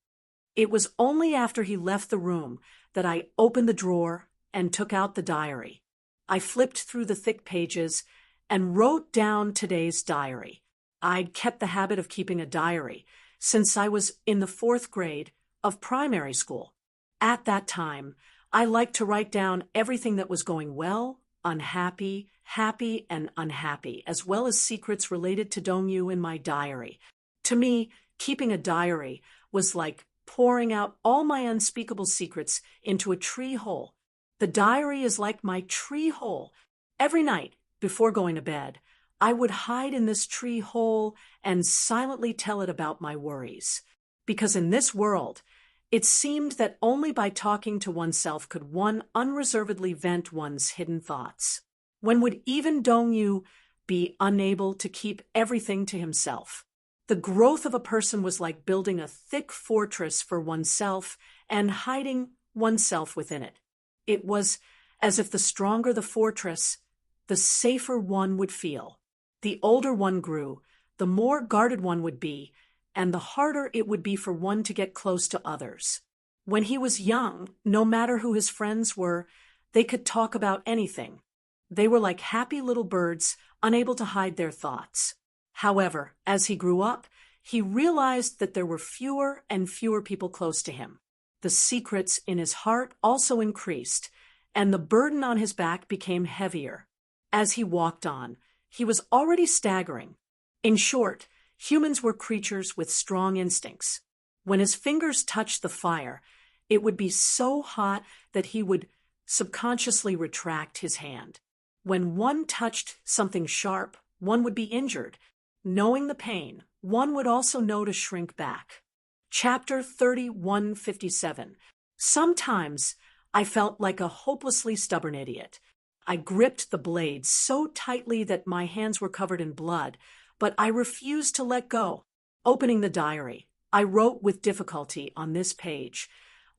It was only after he left the room that I opened the drawer and took out the diary. I flipped through the thick pages and wrote down today's diary. I'd kept the habit of keeping a diary since I was in the 4th grade of primary school. At that time, I liked to write down everything that was going well, unhappy, happy, and unhappy, as well as secrets related to Dongyu in my diary. To me, keeping a diary was like pouring out all my unspeakable secrets into a tree hole. The diary is like my tree hole. Every night, before going to bed, I would hide in this tree hole and silently tell it about my worries. Because in this world, it seemed that only by talking to oneself could one unreservedly vent one's hidden thoughts. When would even Dongyu be unable to keep everything to himself? The growth of a person was like building a thick fortress for oneself and hiding oneself within it. It was as if the stronger the fortress, the safer one would feel. The older one grew, the more guarded one would be, and the harder it would be for one to get close to others. When he was young, no matter who his friends were, they could talk about anything. They were like happy little birds, unable to hide their thoughts. However, as he grew up, he realized that there were fewer and fewer people close to him. The secrets in his heart also increased, and the burden on his back became heavier. As he walked on, he was already staggering. In short, humans were creatures with strong instincts. When his fingers touched the fire, it would be so hot that he would subconsciously retract his hand. When one touched something sharp, one would be injured. Knowing the pain, one would also know to shrink back. Chapter 3157. Sometimes I felt like a hopelessly stubborn idiot. I gripped the blades so tightly that my hands were covered in blood, but I refused to let go. Opening the diary, I wrote with difficulty on this page.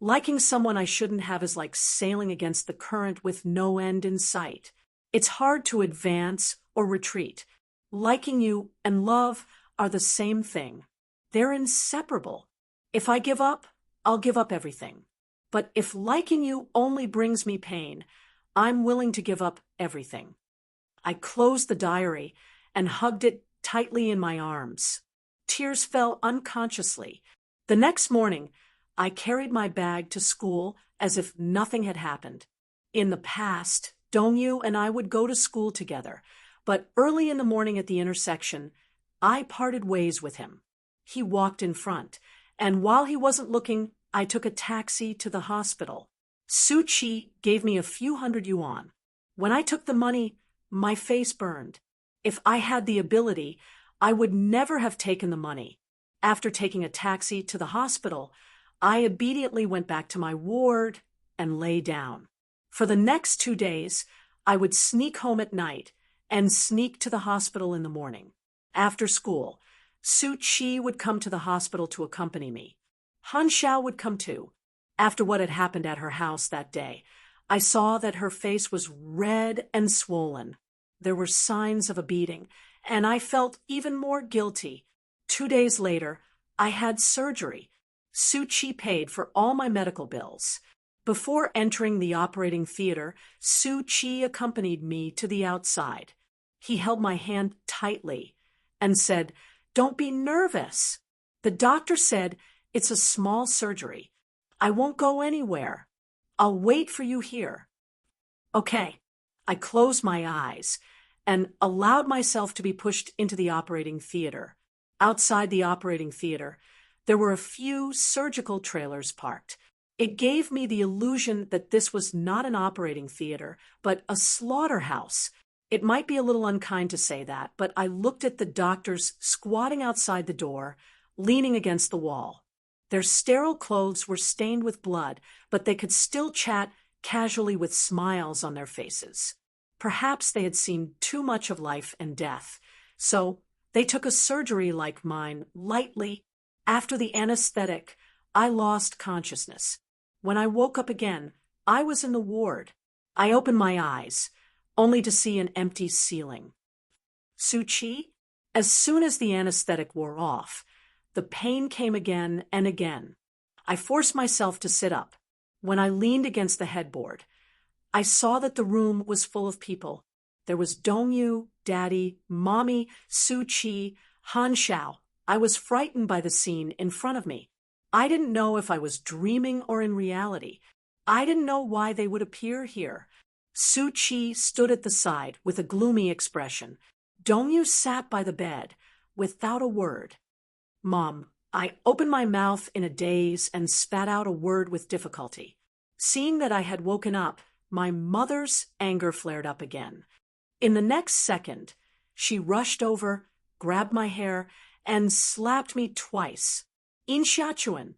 Liking someone I shouldn't have is like sailing against the current with no end in sight. It's hard to advance or retreat. Liking you and love are the same thing. They're inseparable. If I give up, I'll give up everything. But if liking you only brings me pain, I'm willing to give up everything. I closed the diary and hugged it tightly in my arms. Tears fell unconsciously. The next morning, I carried my bag to school as if nothing had happened. In the past, Dongyu and I would go to school together, but early in the morning at the intersection, I parted ways with him. He walked in front, and while he wasn't looking, I took a taxi to the hospital. Su-Chi gave me a few hundred yuan. When I took the money, my face burned. If I had the ability, I would never have taken the money. After taking a taxi to the hospital, I immediately went back to my ward and lay down. For the next 2 days, I would sneak home at night and sneak to the hospital in the morning. After school, Su-Chi would come to the hospital to accompany me. Han Xiao would come too. After what had happened at her house that day, I saw that her face was red and swollen. There were signs of a beating, and I felt even more guilty. 2 days later, I had surgery. Su-Chi paid for all my medical bills. Before entering the operating theater, Su-Chi accompanied me to the outside. He held my hand tightly and said, "Don't be nervous. The doctor said it's a small surgery. I won't go anywhere. I'll wait for you here." Okay. I closed my eyes and allowed myself to be pushed into the operating theater. Outside the operating theater, there were a few surgical trailers parked. It gave me the illusion that this was not an operating theater, but a slaughterhouse. It might be a little unkind to say that, but I looked at the doctors squatting outside the door, leaning against the wall. Their sterile clothes were stained with blood, but they could still chat casually with smiles on their faces. Perhaps they had seen too much of life and death, so they took a surgery like mine lightly. After the anesthetic, I lost consciousness. When I woke up again, I was in the ward. I opened my eyes, only to see an empty ceiling. Suchi? As soon as the anesthetic wore off, the pain came again and again. I forced myself to sit up. When I leaned against the headboard, I saw that the room was full of people. There was Dongyu, Daddy, Mommy, Suchi, Han Xiao. I was frightened by the scene in front of me. I didn't know if I was dreaming or in reality. I didn't know why they would appear here. Suchi stood at the side with a gloomy expression. Dongyu sat by the bed, without a word. Mom, I opened my mouth in a daze and spat out a word with difficulty. Seeing that I had woken up, my mother's anger flared up again. In the next second, she rushed over, grabbed my hair, and slapped me twice. Inshachuan,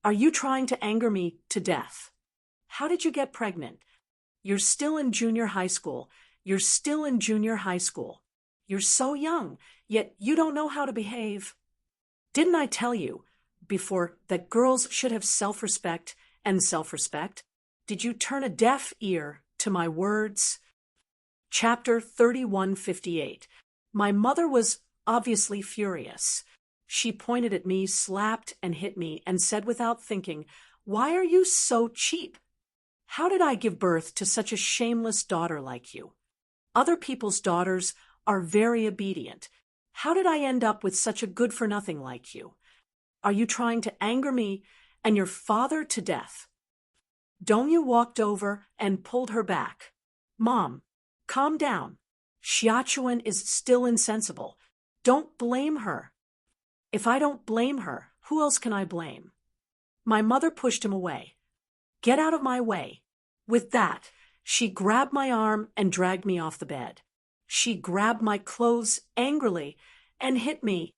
are you trying to anger me to death? How did you get pregnant? You're still in junior high school. You're still in junior high school. You're so young, yet you don't know how to behave. Didn't I tell you before that girls should have self-respect and self-respect? Did you turn a deaf ear to my words? Chapter 3158. My mother was obviously furious. She pointed at me, slapped and hit me, and said without thinking, "Why are you so cheap? How did I give birth to such a shameless daughter like you? Other people's daughters are very obedient. How did I end up with such a good-for-nothing like you? Are you trying to anger me and your father to death?" Dongyu walked over and pulled her back. "Mom, calm down. Xiachuan is still insensible. Don't blame her." "If I don't blame her, who else can I blame?" My mother pushed him away. "Get out of my way." With that, she grabbed my arm and dragged me off the bed. She grabbed my clothes angrily and hit me.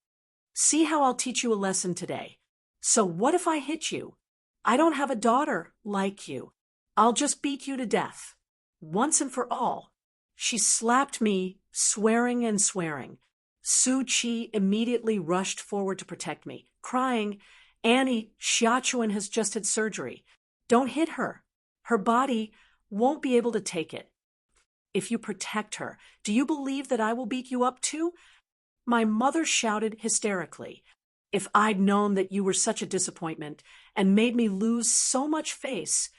"See how I'll teach you a lesson today. So what if I hit you? I don't have a daughter like you. I'll just beat you to death. Once and for all." She slapped me, swearing and swearing. Suchi immediately rushed forward to protect me, crying, "Annie, Xiachuan has just had surgery. Don't hit her. Her body won't be able to take it. If you protect her, do you believe that I will beat you up too?" My mother shouted hysterically. "If I'd known that you were such a disappointment and made me lose so much face,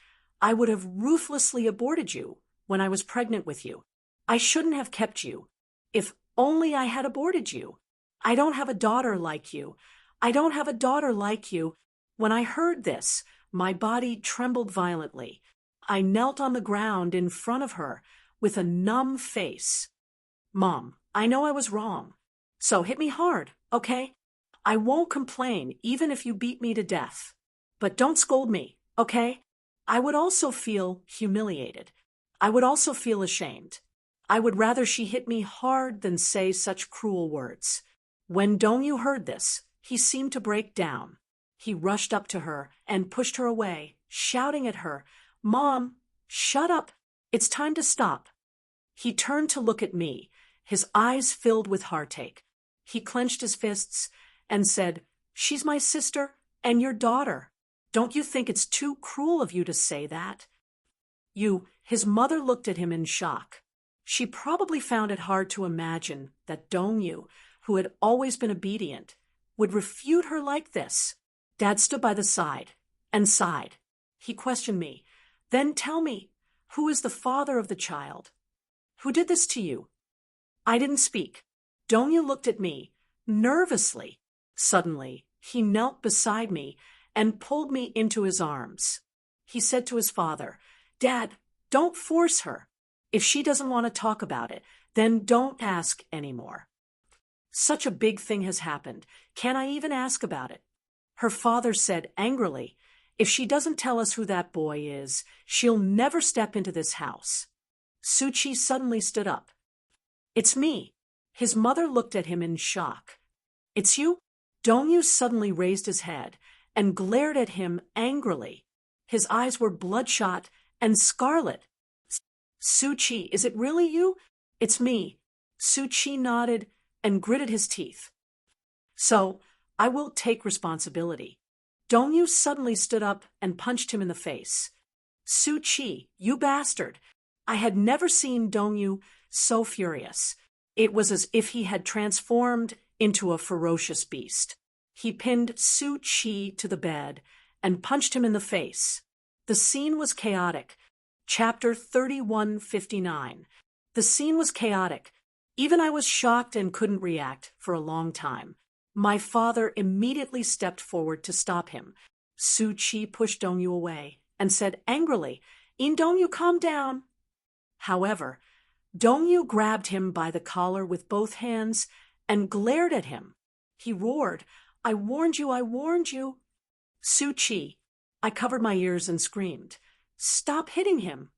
I would have ruthlessly aborted you when I was pregnant with you. I shouldn't have kept you. If only I had aborted you. I don't have a daughter like you. I don't have a daughter like you." When I heard this, my body trembled violently. I knelt on the ground in front of her with a numb face. "Mom, I know I was wrong. So hit me hard, okay? I won't complain even if you beat me to death. But don't scold me, okay? I would also feel humiliated. I would also feel ashamed. I would rather she hit me hard than say such cruel words." When Dongyu heard this, he seemed to break down. He rushed up to her and pushed her away, shouting at her, "Mom, shut up. It's time to stop." He turned to look at me, his eyes filled with heartache. He clenched his fists and said, "She's my sister and your daughter. Don't you think it's too cruel of you to say that?" His mother looked at him in shock. She probably found it hard to imagine that Dongyu, who had always been obedient, would refute her like this. Dad stood by the side and sighed. He questioned me. "Then tell me, who is the father of the child? Who did this to you?" I didn't speak. Dongyu looked at me, nervously. Suddenly, he knelt beside me and pulled me into his arms. He said to his father, "Dad, don't force her. If she doesn't want to talk about it, then don't ask anymore. Such a big thing has happened. Can I even ask about it?" Her father said angrily, "If she doesn't tell us who that boy is, she'll never step into this house." Suchi suddenly stood up. It's me. His mother looked at him in shock. It's you? Dongyu suddenly raised his head and glared at him angrily. His eyes were bloodshot and scarlet. Su-Chi, is it really you? It's me. Su-Chi nodded and gritted his teeth. So, I will take responsibility. Dongyu suddenly stood up and punched him in the face. Su-Chi, you bastard. I had never seen Dongyu so furious. It was as if he had transformed into a ferocious beast. He pinned Su-Chi to the bed and punched him in the face. The scene was chaotic. Chapter 3159. The scene was chaotic. Even I was shocked and couldn't react for a long time. My father immediately stepped forward to stop him. Su-Chi pushed Dongyu away and said angrily, Dongyu, calm down. However, Dongyu grabbed him by the collar with both hands and glared at him. He roared, I warned you, I warned you. Su-Chi, I covered my ears and screamed, stop hitting him.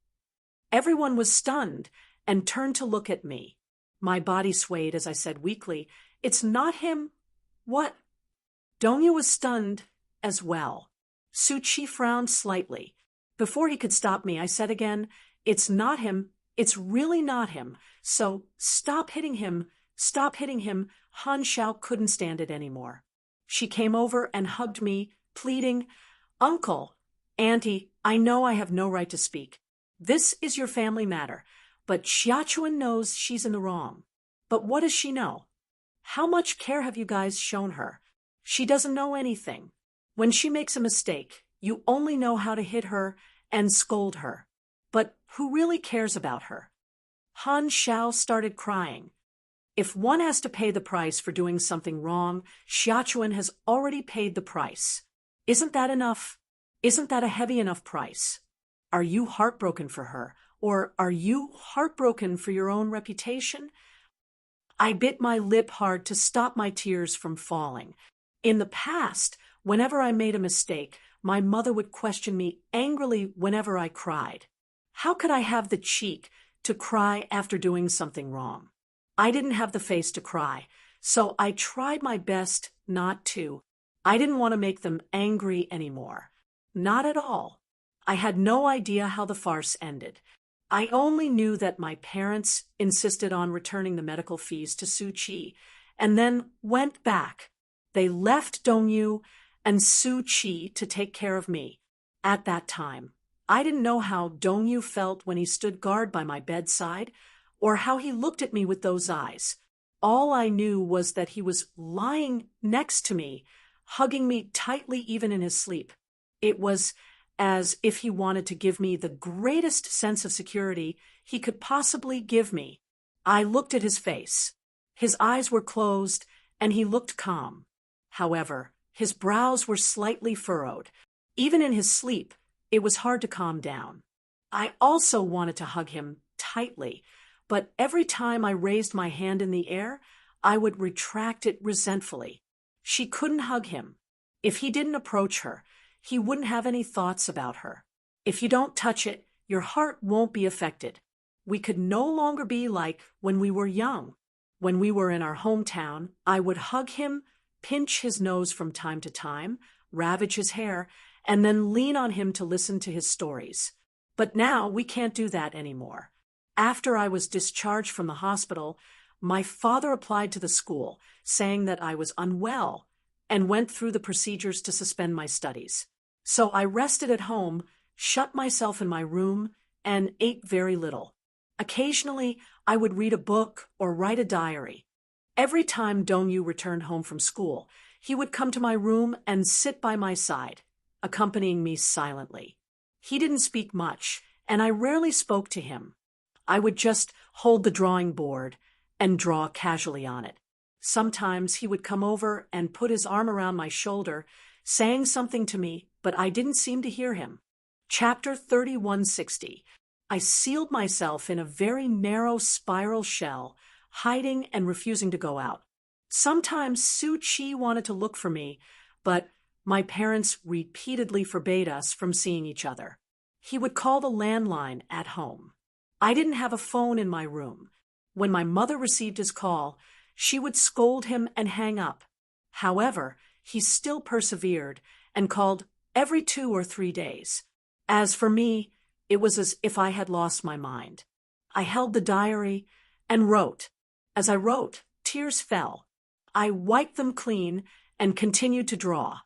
Everyone was stunned and turned to look at me. My body swayed as I said weakly, it's not him. What? Dongyu was stunned as well. Su-Chi frowned slightly. Before he could stop me, I said again, it's not him. It's really not him. So stop hitting him. Stop hitting him. Han Xiao couldn't stand it anymore. She came over and hugged me, pleading, Uncle, Auntie, I know I have no right to speak. This is your family matter, but Xiaochuan knows she's in the wrong. But what does she know? How much care have you guys shown her? She doesn't know anything. When she makes a mistake, you only know how to hit her and scold her. But who really cares about her? Han Xiao started crying. If one has to pay the price for doing something wrong, Xiaochuan has already paid the price. Isn't that enough? Isn't that a heavy enough price? Are you heartbroken for her? Or are you heartbroken for your own reputation? I bit my lip hard to stop my tears from falling. In the past, whenever I made a mistake, my mother would question me angrily whenever I cried. How could I have the cheek to cry after doing something wrong? I didn't have the face to cry, so I tried my best not to. I didn't want to make them angry anymore. Not at all. I had no idea how the farce ended. I only knew that my parents insisted on returning the medical fees to Su-Chi, and then went back. They left Dongyu and Su-Chi to take care of me. At that time, I didn't know how Dongyu felt when he stood guard by my bedside, or how he looked at me with those eyes. All I knew was that he was lying next to me, hugging me tightly even in his sleep. It was as if he wanted to give me the greatest sense of security he could possibly give me. I looked at his face. His eyes were closed, and he looked calm. However, his brows were slightly furrowed. Even in his sleep, it was hard to calm down. I also wanted to hug him tightly, but every time I raised my hand in the air, I would retract it resentfully. She couldn't hug him. If he didn't approach her, he wouldn't have any thoughts about her. If you don't touch it, your heart won't be affected. We could no longer be like when we were young. When we were in our hometown, I would hug him, pinch his nose from time to time, ravage his hair, and then lean on him to listen to his stories. But now we can't do that anymore. After I was discharged from the hospital, my father applied to the school, saying that I was unwell, and went through the procedures to suspend my studies. So I rested at home, shut myself in my room, and ate very little. Occasionally, I would read a book or write a diary. Every time Dongyu returned home from school, he would come to my room and sit by my side, accompanying me silently. He didn't speak much, and I rarely spoke to him. I would just hold the drawing board and draw casually on it. Sometimes he would come over and put his arm around my shoulder, saying something to me, but I didn't seem to hear him. Chapter 3160. I sealed myself in a very narrow spiral shell, hiding and refusing to go out. Sometimes Su-Chi wanted to look for me, but my parents repeatedly forbade us from seeing each other. He would call the landline at home. I didn't have a phone in my room. When my mother received his call, she would scold him and hang up. However, he still persevered and called every 2 or 3 days. As for me, it was as if I had lost my mind. I held the diary and wrote. As I wrote, tears fell. I wiped them clean and continued to draw.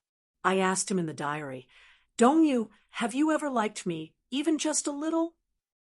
I asked him in the diary, have you ever liked me, even just a little?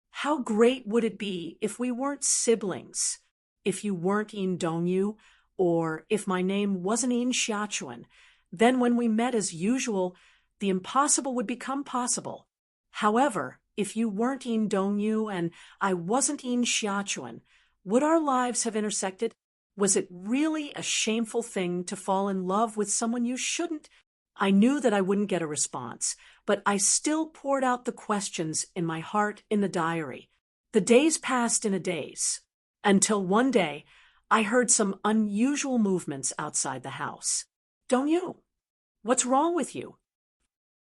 How great would it be if we weren't siblings? If you weren't Dongyu, or if my name wasn't Xiaochuan, then when we met as usual, the impossible would become possible. However, if you weren't Dongyu and I wasn't Xiaochuan, would our lives have intersected? Was it really a shameful thing to fall in love with someone you shouldn't? I knew that I wouldn't get a response, but I still poured out the questions in my heart in the diary. The days passed in a daze, until one day I heard some unusual movements outside the house. Dongyu, what's wrong with you?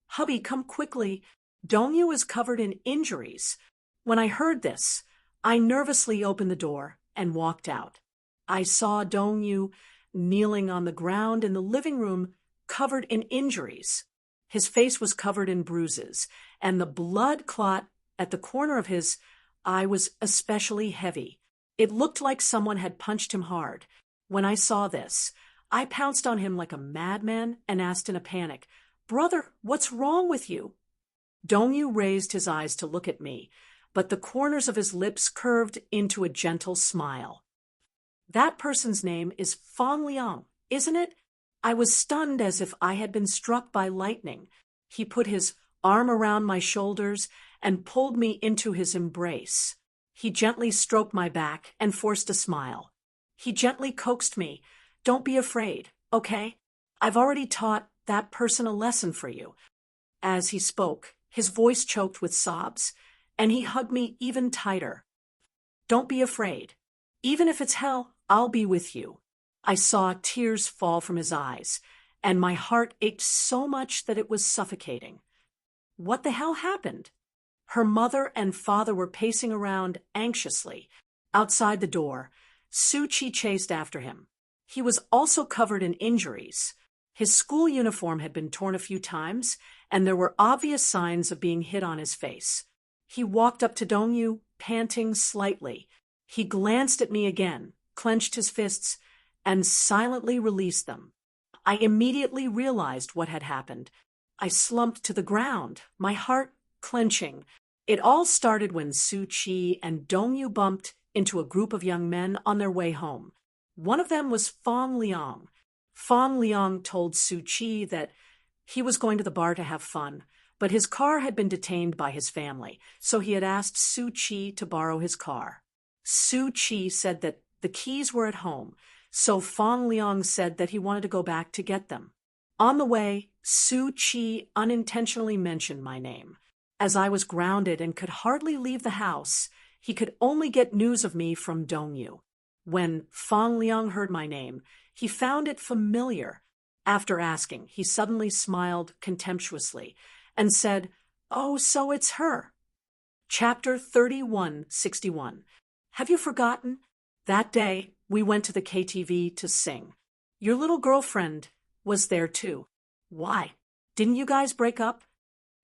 Hubby, come quickly. Dongyu is covered in injuries. When I heard this, I nervously opened the door and walked out. I saw Dongyu kneeling on the ground in the living room, covered in injuries. His face was covered in bruises, and the blood clot at the corner of his eye was especially heavy. It looked like someone had punched him hard. When I saw this, I pounced on him like a madman and asked in a panic, "Brother, what's wrong with you?" Dongyu raised his eyes to look at me, but the corners of his lips curved into a gentle smile. "That person's name is Fang Liang, isn't it?" I was stunned as if I had been struck by lightning. He put his arm around my shoulders and pulled me into his embrace. He gently stroked my back and forced a smile. He gently coaxed me, "Don't be afraid, okay? I've already taught that person a lesson for you." As he spoke, his voice choked with sobs, and he hugged me even tighter. "Don't be afraid. Even if it's hell, I'll be with you." I saw tears fall from his eyes, and my heart ached so much that it was suffocating. What the hell happened? Her mother and father were pacing around anxiously. Outside the door, Suchi chased after him. He was also covered in injuries. His school uniform had been torn a few times, and there were obvious signs of being hit on his face. He walked up to Dongyu, panting slightly. He glanced at me again, clenched his fists, and silently released them. I immediately realized what had happened. I slumped to the ground, my heart clenching. It all started when Suchi and Dongyu bumped into a group of young men on their way home. One of them was Fang Liang. Fang Liang told Suchi that he was going to the bar to have fun, but his car had been detained by his family, so he had asked Suchi to borrow his car. Suchi said that the keys were at home, so Fang Liang said that he wanted to go back to get them. On the way, Suchi unintentionally mentioned my name. As I was grounded and could hardly leave the house, he could only get news of me from Dongyu. When Fang Liang heard my name, he found it familiar. After asking, he suddenly smiled contemptuously and said, "Oh, so it's her." Chapter 3161. Have you forgotten? That day, we went to the KTV to sing. Your little girlfriend was there too. Why? Didn't you guys break up?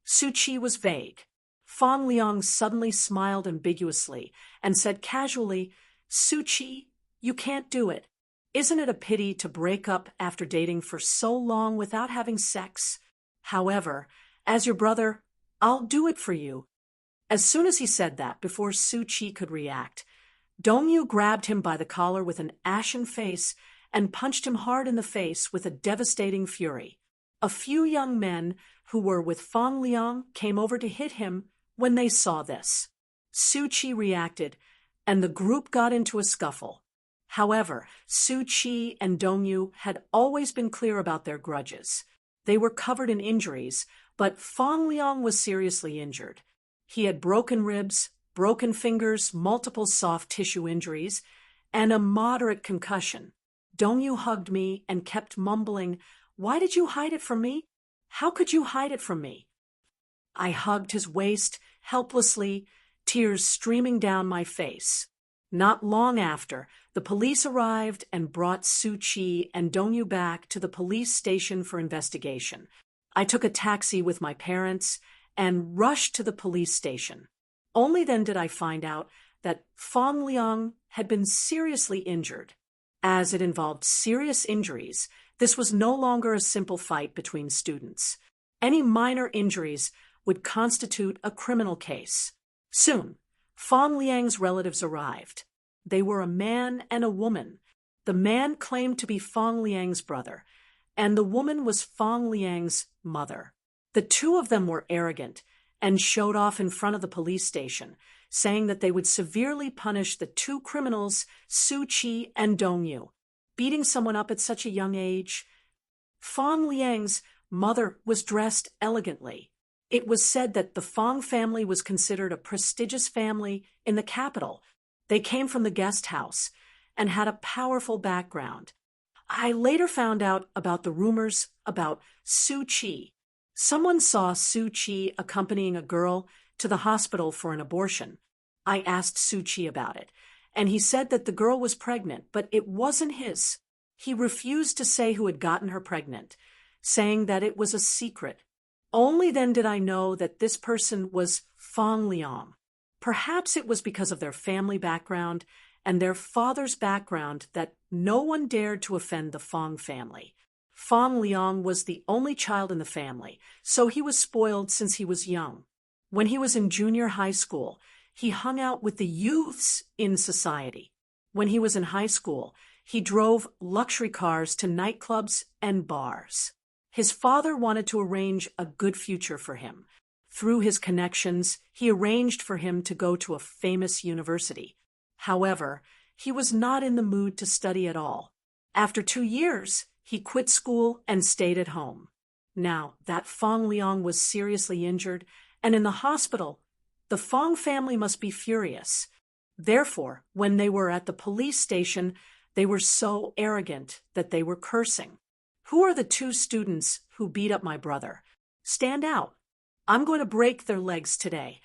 Suchi was vague. Fang Liang suddenly smiled ambiguously and said casually, "Suchi, you can't do it. Isn't it a pity to break up after dating for so long without having sex? However, as your brother, I'll do it for you." As soon as he said that, before Suchi could react, Dongyu grabbed him by the collar with an ashen face and punched him hard in the face with a devastating fury. A few young men who were with Fang Liang came over to hit him when they saw this. Suchi reacted, and the group got into a scuffle. However, Suchi and Dongyu had always been clear about their grudges. They were covered in injuries, but Fang Liang was seriously injured. He had broken ribs, broken fingers, multiple soft tissue injuries, and a moderate concussion. Dongyu hugged me and kept mumbling, "Why did you hide it from me? How could you hide it from me?" I hugged his waist helplessly, tears streaming down my face. Not long after, the police arrived and brought Su Chi and Dongyu back to the police station for investigation. I took a taxi with my parents and rushed to the police station. Only then did I find out that Fong Liang had been seriously injured. As it involved serious injuries, this was no longer a simple fight between students. Any minor injuries would constitute a criminal case. Soon, Fong Liang's relatives arrived. They were a man and a woman. The man claimed to be Fong Liang's brother, and the woman was Fong Liang's mother. The two of them were arrogant and showed off in front of the police station, saying that they would severely punish the two criminals, Su Chi and Dongyu. Beating someone up at such a young age. Fong Liang's mother was dressed elegantly. It was said that the Fong family was considered a prestigious family in the capital. They came from the guest house and had a powerful background. I later found out about the rumors about Su Chi. Someone saw Su Chi accompanying a girl to the hospital for an abortion. I asked Su Chi about it, and he said that the girl was pregnant, but it wasn't his. He refused to say who had gotten her pregnant, saying that it was a secret. Only then did I know that this person was Fong Liang. Perhaps it was because of their family background and their father's background that no one dared to offend the Fong family. Fong Liang was the only child in the family, so he was spoiled since he was young. When he was in junior high school, he hung out with the youths in society. When he was in high school, he drove luxury cars to nightclubs and bars. His father wanted to arrange a good future for him. Through his connections, he arranged for him to go to a famous university. However, he was not in the mood to study at all. After 2 years, he quit school and stayed at home. Now that Fong Liang was seriously injured and in the hospital, the Fong family must be furious. Therefore, when they were at the police station, they were so arrogant that they were cursing. Who are the two students who beat up my brother? Stand out. I'm going to break their legs today.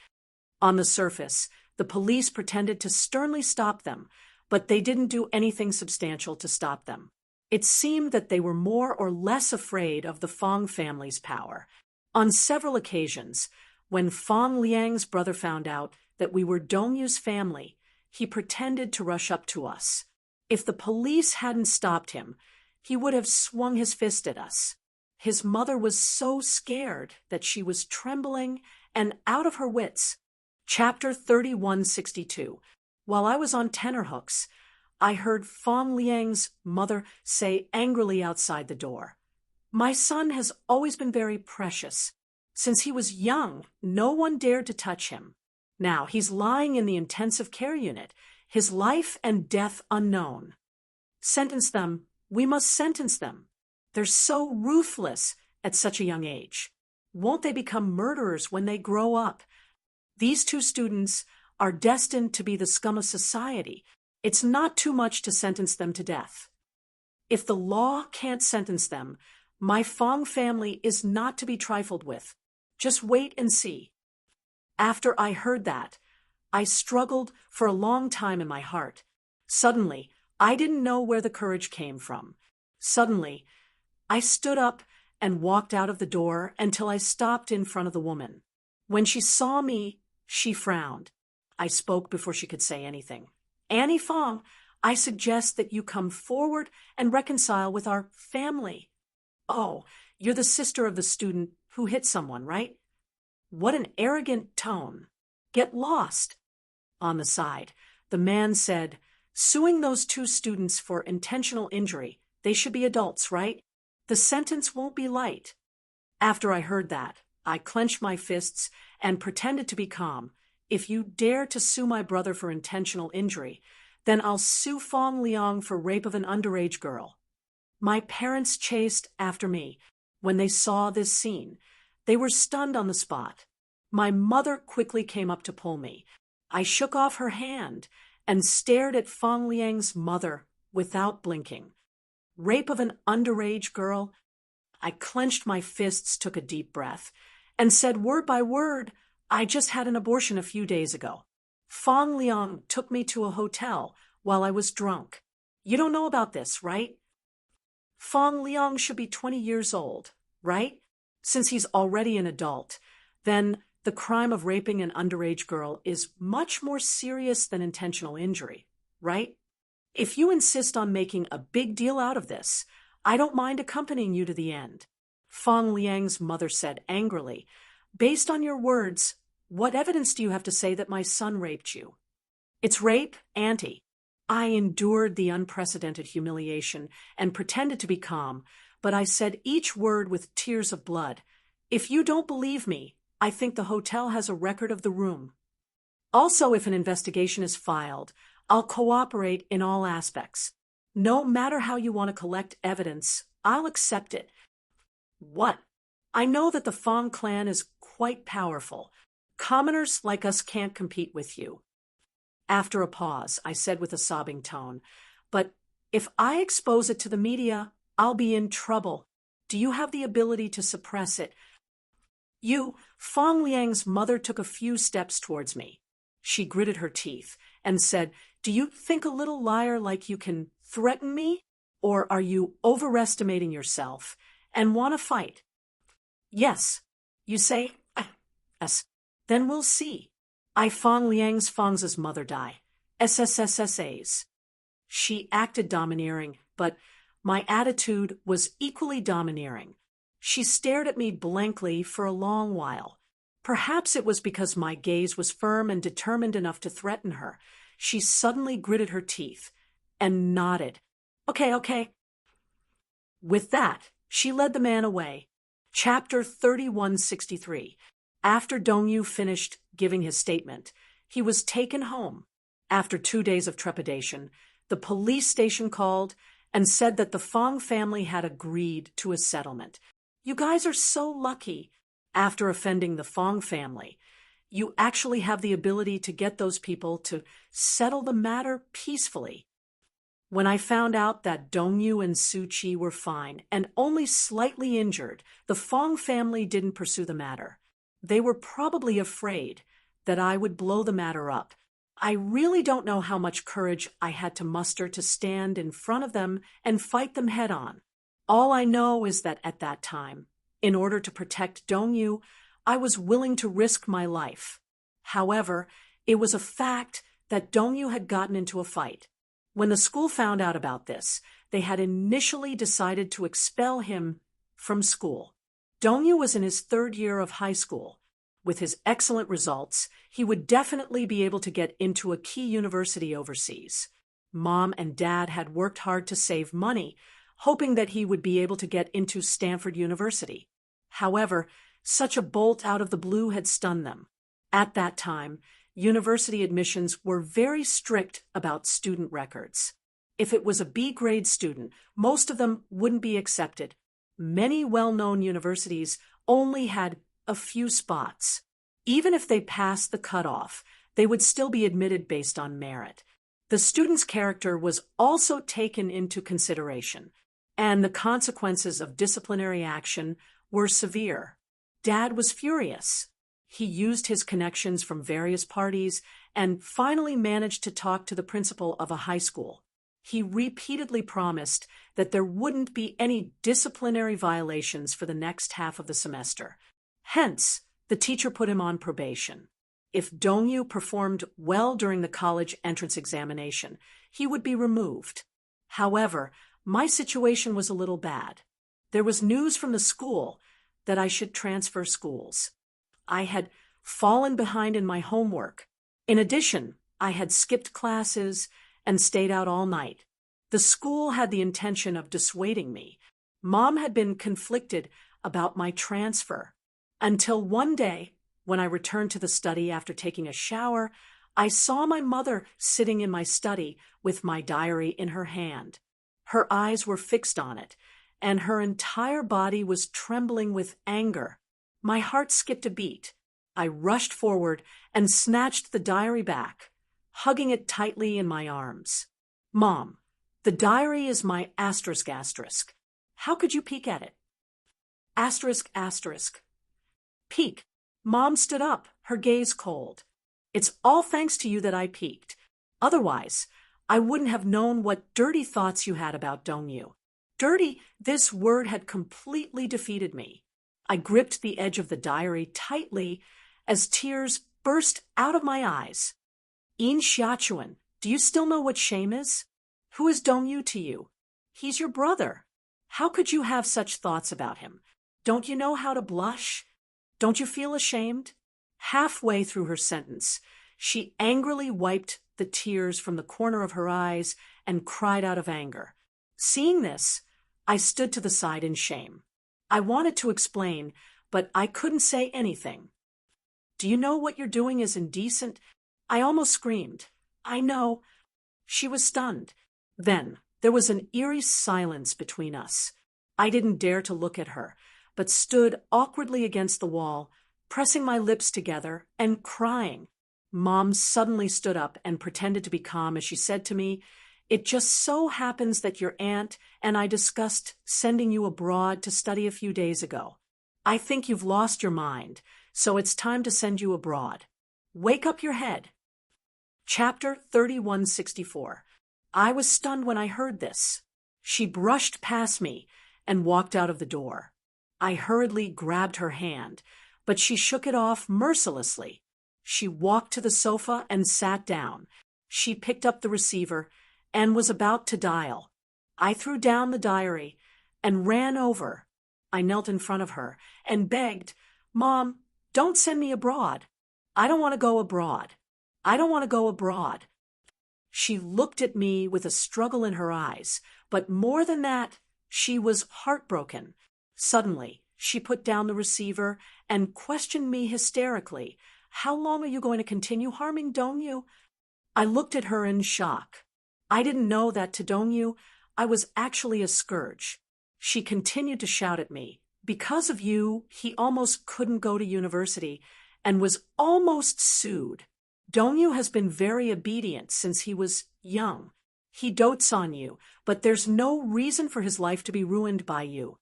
On the surface, the police pretended to sternly stop them, but they didn't do anything substantial to stop them. It seemed that they were more or less afraid of the Fong family's power. On several occasions, when Fong Liang's brother found out that we were Dongyu's family, he pretended to rush up to us. If the police hadn't stopped him, he would have swung his fist at us. His mother was so scared that she was trembling and out of her wits. Chapter 3162. While I was on tenterhooks, I heard Fong Liang's mother say angrily outside the door, "My son has always been very precious. Since he was young, no one dared to touch him. Now he's lying in the intensive care unit, his life and death unknown. Sentence them. We must sentence them. They're so ruthless at such a young age. Won't they become murderers when they grow up? These two students are destined to be the scum of society. It's not too much to sentence them to death. If the law can't sentence them, my Fong family is not to be trifled with. Just wait and see." After I heard that, I struggled for a long time in my heart. Suddenly, I didn't know where the courage came from. Suddenly, I stood up and walked out of the door until I stopped in front of the woman. When she saw me, she frowned. I spoke before she could say anything. "Annie Fong, I suggest that you come forward and reconcile with our family." "Oh, you're the sister of the student who hit someone, right?" What an arrogant tone. Get lost. On the side, the man said, "Suing those two students for intentional injury, they should be adults, right? The sentence won't be light." After I heard that, I clenched my fists and pretended to be calm. "If you dare to sue my brother for intentional injury, then I'll sue Fong Liang for rape of an underage girl." My parents chased after me. When they saw this scene, they were stunned on the spot. My mother quickly came up to pull me. I shook off her hand and stared at Fong Liang's mother without blinking. Rape of an underage girl? I clenched my fists, took a deep breath, and said word by word, "I just had an abortion a few days ago." Fong Liang took me to a hotel while I was drunk. You don't know about this, right? Fong Liang should be 20 years old, right? Since he's already an adult, then the crime of raping an underage girl is much more serious than intentional injury, right? If you insist on making a big deal out of this, I don't mind accompanying you to the end. Fong Liang's mother said angrily, based on your words, what evidence do you have to say that my son raped you? It's rape, Auntie. I endured the unprecedented humiliation and pretended to be calm, but I said each word with tears of blood. If you don't believe me, I think the hotel has a record of the room. Also, if an investigation is filed, I'll cooperate in all aspects. No matter how you want to collect evidence, I'll accept it. What? I know that the Fong clan is quite powerful. Commoners like us can't compete with you. After a pause, I said with a sobbing tone, but if I expose it to the media, I'll be in trouble. Do you have the ability to suppress it? Fong Liang's mother took a few steps towards me. She gritted her teeth and said, do you think a little liar like you can threaten me? Or are you overestimating yourself and want to fight? Yes. You say? Yes. Then we'll see. Fong's mother die. SSSSAs. She acted domineering, but my attitude was equally domineering. She stared at me blankly for a long while. Perhaps it was because my gaze was firm and determined enough to threaten her. She suddenly gritted her teeth and nodded. Okay. With that, she led the man away. Chapter 3163. After Dongyu finished giving his statement, he was taken home. After 2 days of trepidation, the police station called and said that the Fong family had agreed to a settlement. You guys are so lucky. After offending the Fong family, you actually have the ability to get those people to settle the matter peacefully. When I found out that Dongyu and Su Qi were fine and only slightly injured, the Fong family didn't pursue the matter. They were probably afraid that I would blow the matter up. I really don't know how much courage I had to muster to stand in front of them and fight them head on. All I know is that at that time, in order to protect Dongyu, I was willing to risk my life. However, it was a fact that Dongyu had gotten into a fight. When the school found out about this, they had initially decided to expel him from school. Dongyu was in his 3rd year of high school. With his excellent results, he would definitely be able to get into a key university overseas. Mom and Dad had worked hard to save money, hoping that he would be able to get into Stanford University. However, such a bolt out of the blue had stunned them. At that time, university admissions were very strict about student records. If it was a B-grade student, most of them wouldn't be accepted. Many well-known universities only had a few spots. Even if they passed the cutoff, they would still be admitted based on merit. The student's character was also taken into consideration, and the consequences of disciplinary action were severe. Dad was furious. He used his connections from various parties and finally managed to talk to the principal of a high school. He repeatedly promised that there wouldn't be any disciplinary violations for the next half of the semester. Hence, the teacher put him on probation. If Dongyu performed well during the college entrance examination, he would be removed. However, my situation was a little bad. There was news from the school that I should transfer schools. I had fallen behind in my homework. In addition, I had skipped classes and stayed out all night. The school had the intention of dissuading me. Mom had been conflicted about my transfer. Until one day, when I returned to the study after taking a shower, I saw my mother sitting in my study with my diary in her hand. Her eyes were fixed on it, and her entire body was trembling with anger. My heart skipped a beat. I rushed forward and snatched the diary back, hugging it tightly in my arms. Mom, the diary is my asterisk. How could you peek at it? Asterisk. Peek. Mom stood up, her gaze cold. It's all thanks to you that I peeked. Otherwise, I wouldn't have known what dirty thoughts you had about Dongyu. Dirty, this word had completely defeated me. I gripped the edge of the diary tightly as tears burst out of my eyes. In Xiachuan, do you still know what shame is? Who is Dongyu to you? He's your brother. How could you have such thoughts about him? Don't you know how to blush? Don't you feel ashamed? Halfway through her sentence, she angrily wiped the tears from the corner of her eyes and cried out of anger. Seeing this, I stood to the side in shame. I wanted to explain, but I couldn't say anything. Do you know what you're doing is indecent? I almost screamed. I know. She was stunned. Then there was an eerie silence between us. I didn't dare to look at her, but stood awkwardly against the wall, pressing my lips together and crying. Mom suddenly stood up and pretended to be calm as she said to me, "It just so happens that your aunt and I discussed sending you abroad to study a few days ago. I think you've lost your mind, so it's time to send you abroad. Wake up your head." Chapter 3164. I was stunned when I heard this. She brushed past me and walked out of the door. I hurriedly grabbed her hand, but she shook it off mercilessly. She walked to the sofa and sat down. She picked up the receiver and was about to dial. I threw down the diary and ran over. I knelt in front of her and begged, "Mom, don't send me abroad. I don't want to go abroad. I don't want to go abroad." She looked at me with a struggle in her eyes, but more than that, she was heartbroken. Suddenly, she put down the receiver and questioned me hysterically. "How long are you going to continue harming Dongyu?" I looked at her in shock. I didn't know that to Dongyu, I was actually a scourge. She continued to shout at me. "Because of you, he almost couldn't go to university and was almost sued. Dongyu has been very obedient since he was young. He dotes on you, but there's no reason for his life to be ruined by you."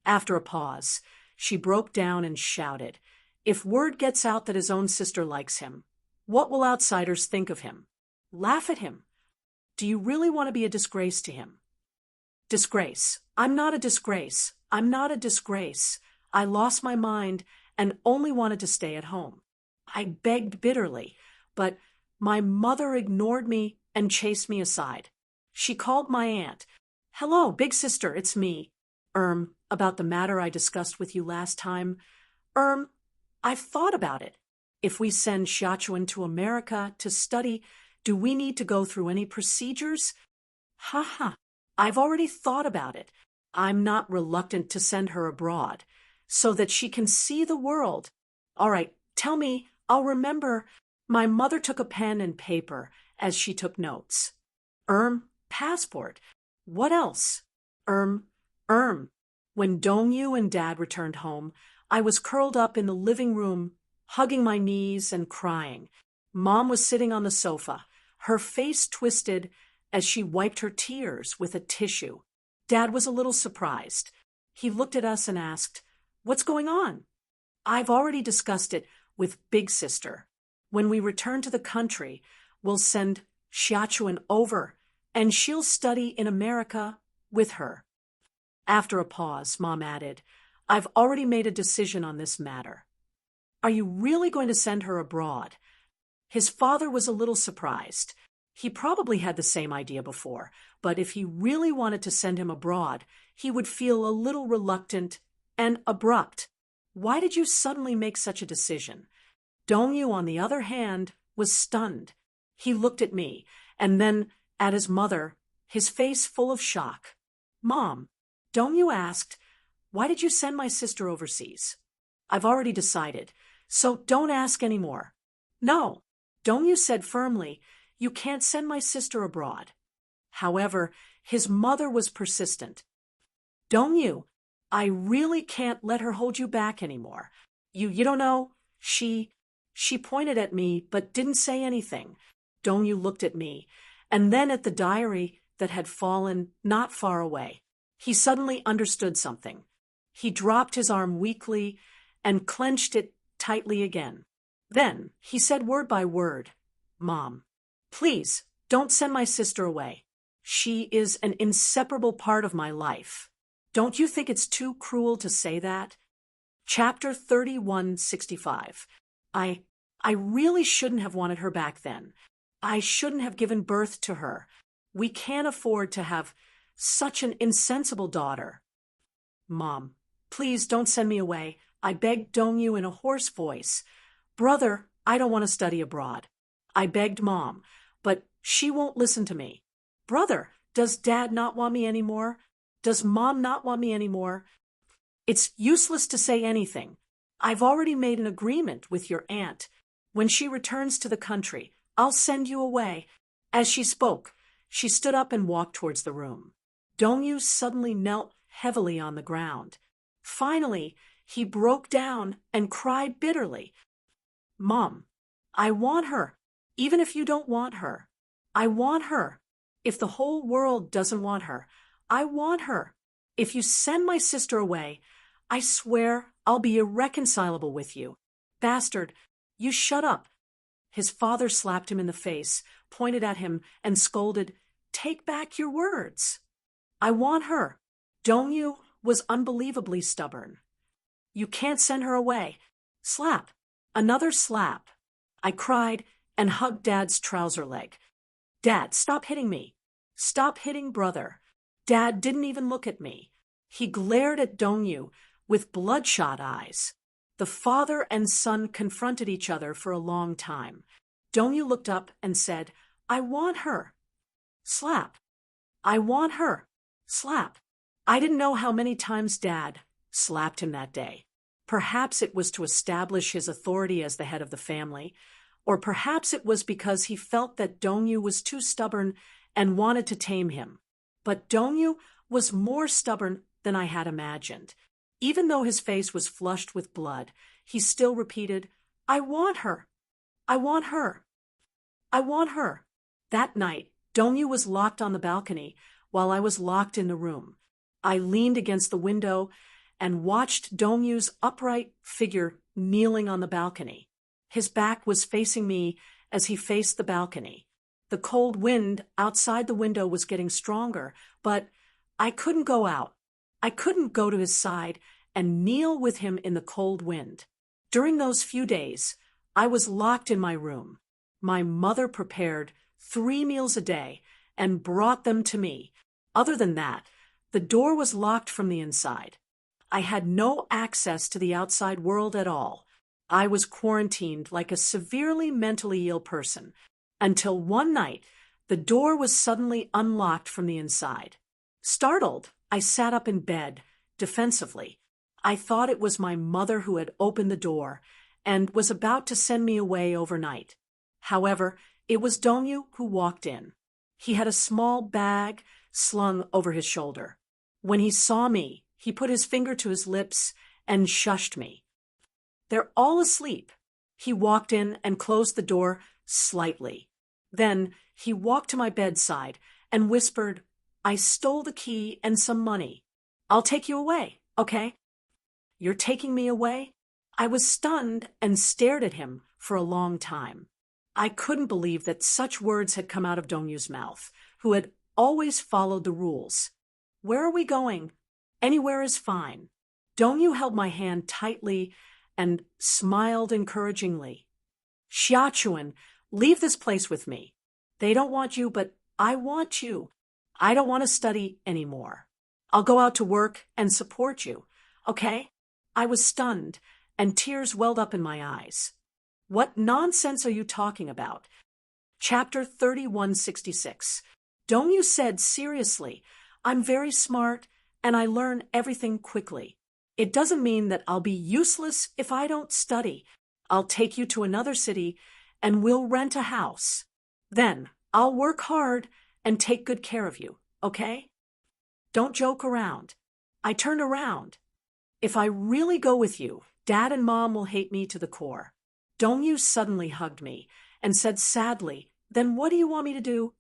After a pause, she broke down and shouted, "If word gets out that his own sister likes him, what will outsiders think of him? Laugh at him. Do you really want to be a disgrace to him?" "Disgrace. I'm not a disgrace. I'm not a disgrace. I lost my mind and only wanted to stay at home. I begged bitterly, but my mother ignored me and chased me aside. She called my aunt. 'Hello, big sister, it's me. About the matter I discussed with you last time. I've thought about it. If we send Xiachuan to America to study, do we need to go through any procedures?' Ha. I've already thought about it. I'm not reluctant to send her abroad, so that she can see the world. All right, tell me, I'll remember." My mother took a pen and paper as she took notes. Passport. What else? When Dongyu and Dad returned home, I was curled up in the living room, hugging my knees and crying. Mom was sitting on the sofa, her face twisted as she wiped her tears with a tissue. Dad was a little surprised. He looked at us and asked, "What's going on?" "I've already discussed it with Big Sister. When we return to the country, we'll send Xiachuan over, and she'll study in America with her." After a pause, Mom added, "I've already made a decision on this matter." "Are you really going to send her abroad?" His father was a little surprised. He probably had the same idea before, but if he really wanted to send him abroad, he would feel a little reluctant and abrupt. "Why did you suddenly make such a decision?" Dongyu, on the other hand, was stunned. He looked at me, and then at his mother, his face full of shock. "Mom," Dongyu asked, "why did you send my sister overseas?" "I've already decided, so don't ask any more." "No," Dongyu said firmly, "you can't send my sister abroad." However, his mother was persistent. "Dongyu, I really can't let her hold you back anymore. You don't know, She pointed at me but didn't say anything. Dongyu looked at me, and then at the diary that had fallen not far away. He suddenly understood something. He dropped his arm weakly and clenched it tightly again. Then he said word by word, "Mom, please don't send my sister away. She is an inseparable part of my life. Don't you think it's too cruel to say that?" Chapter 3165. I really shouldn't have wanted her back then. I shouldn't have given birth to her. We can't afford to have such an insensible daughter. "Mom, please don't send me away," I begged Dongyu in a hoarse voice. "Brother, I don't want to study abroad." I begged Mom, but she won't listen to me. "Brother, does Dad not want me anymore? Does Mom not want me anymore?" "It's useless to say anything. I've already made an agreement with your aunt. When she returns to the country, I'll send you away." As she spoke, she stood up and walked towards the room. Dongyu suddenly knelt heavily on the ground. Finally, he broke down and cried bitterly. "Mom, I want her, even if you don't want her. I want her. If the whole world doesn't want her, I want her. If you send my sister away, I swear I'll be irreconcilable with you. Bastard, you shut up." His father slapped him in the face, pointed at him, and scolded, "Take back your words." "I want her." Dongyu was unbelievably stubborn. "You can't send her away." Slap. Another slap. I cried and hugged Dad's trouser leg. "Dad, stop hitting me. Stop hitting brother." Dad didn't even look at me. He glared at Dongyu with bloodshot eyes. The father and son confronted each other for a long time. Dongyu looked up and said, "I want her." Slap. "I want her." Slap. I didn't know how many times Dad slapped him that day. Perhaps it was to establish his authority as the head of the family, or perhaps it was because he felt that Dongyu was too stubborn and wanted to tame him. But Dongyu was more stubborn than I had imagined. Even though his face was flushed with blood, he still repeated, "I want her. I want her. I want her." That night, Dongyu was locked on the balcony while I was locked in the room. I leaned against the window and watched Dongyu's upright figure kneeling on the balcony. His back was facing me as he faced the balcony. The cold wind outside the window was getting stronger, but I couldn't go out. I couldn't go to his side and kneel with him in the cold wind. During those few days, I was locked in my room. My mother prepared 3 meals a day and brought them to me. Other than that, the door was locked from the inside. I had no access to the outside world at all. I was quarantined like a severely mentally ill person, until one night the door was suddenly unlocked from the inside. Startled, I sat up in bed, defensively. I thought it was my mother who had opened the door and was about to send me away overnight. However, it was Dongyu who walked in. He had a small bag slung over his shoulder. When he saw me, he put his finger to his lips and shushed me. "They're all asleep." He walked in and closed the door slightly. Then he walked to my bedside and whispered, "I stole the key and some money. I'll take you away, okay?" "You're taking me away?" I was stunned and stared at him for a long time. I couldn't believe that such words had come out of Dongyu's mouth, who had always followed the rules. "Where are we going?" "Anywhere is fine." Dongyu held my hand tightly and smiled encouragingly. "Xiachuan, leave this place with me. They don't want you, but I want you. I don't want to study anymore. I'll go out to work and support you, okay?" I was stunned, and tears welled up in my eyes. "What nonsense are you talking about?" Chapter 3166. Dongyu said seriously, "I'm very smart, and I learn everything quickly. It doesn't mean that I'll be useless if I don't study. I'll take you to another city, and we'll rent a house. Then I'll work hard and take good care of you, okay? Don't joke around." I turned around. "If I really go with you, Dad and Mom will hate me to the core." Dongyu suddenly hugged me and said sadly, "Then what do you want me to do?"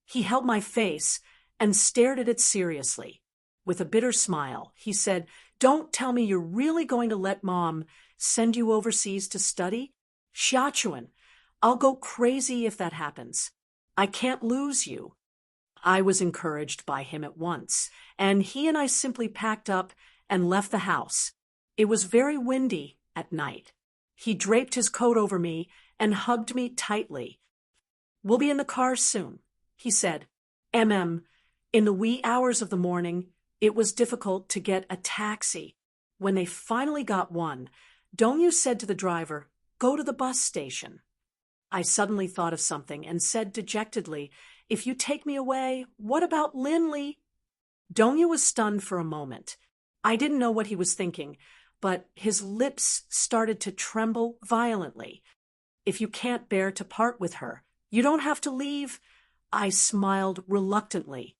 He held my face and stared at it seriously. With a bitter smile, he said, "Don't tell me you're really going to let Mom send you overseas to study?" Xiaochuan, I'll go crazy if that happens. I can't lose you. I was encouraged by him at once, and he and I simply packed up and left the house. It was very windy at night. He draped his coat over me and hugged me tightly. We'll be in the car soon, he said. In the wee hours of the morning, it was difficult to get a taxi. When they finally got one, Dongyu said to the driver, "Go to the bus station." I suddenly thought of something and said dejectedly, "If you take me away, what about Linley?" Dongyu was stunned for a moment. I didn't know what he was thinking, but his lips started to tremble violently. "If you can't bear to part with her, you don't have to leave." I smiled reluctantly.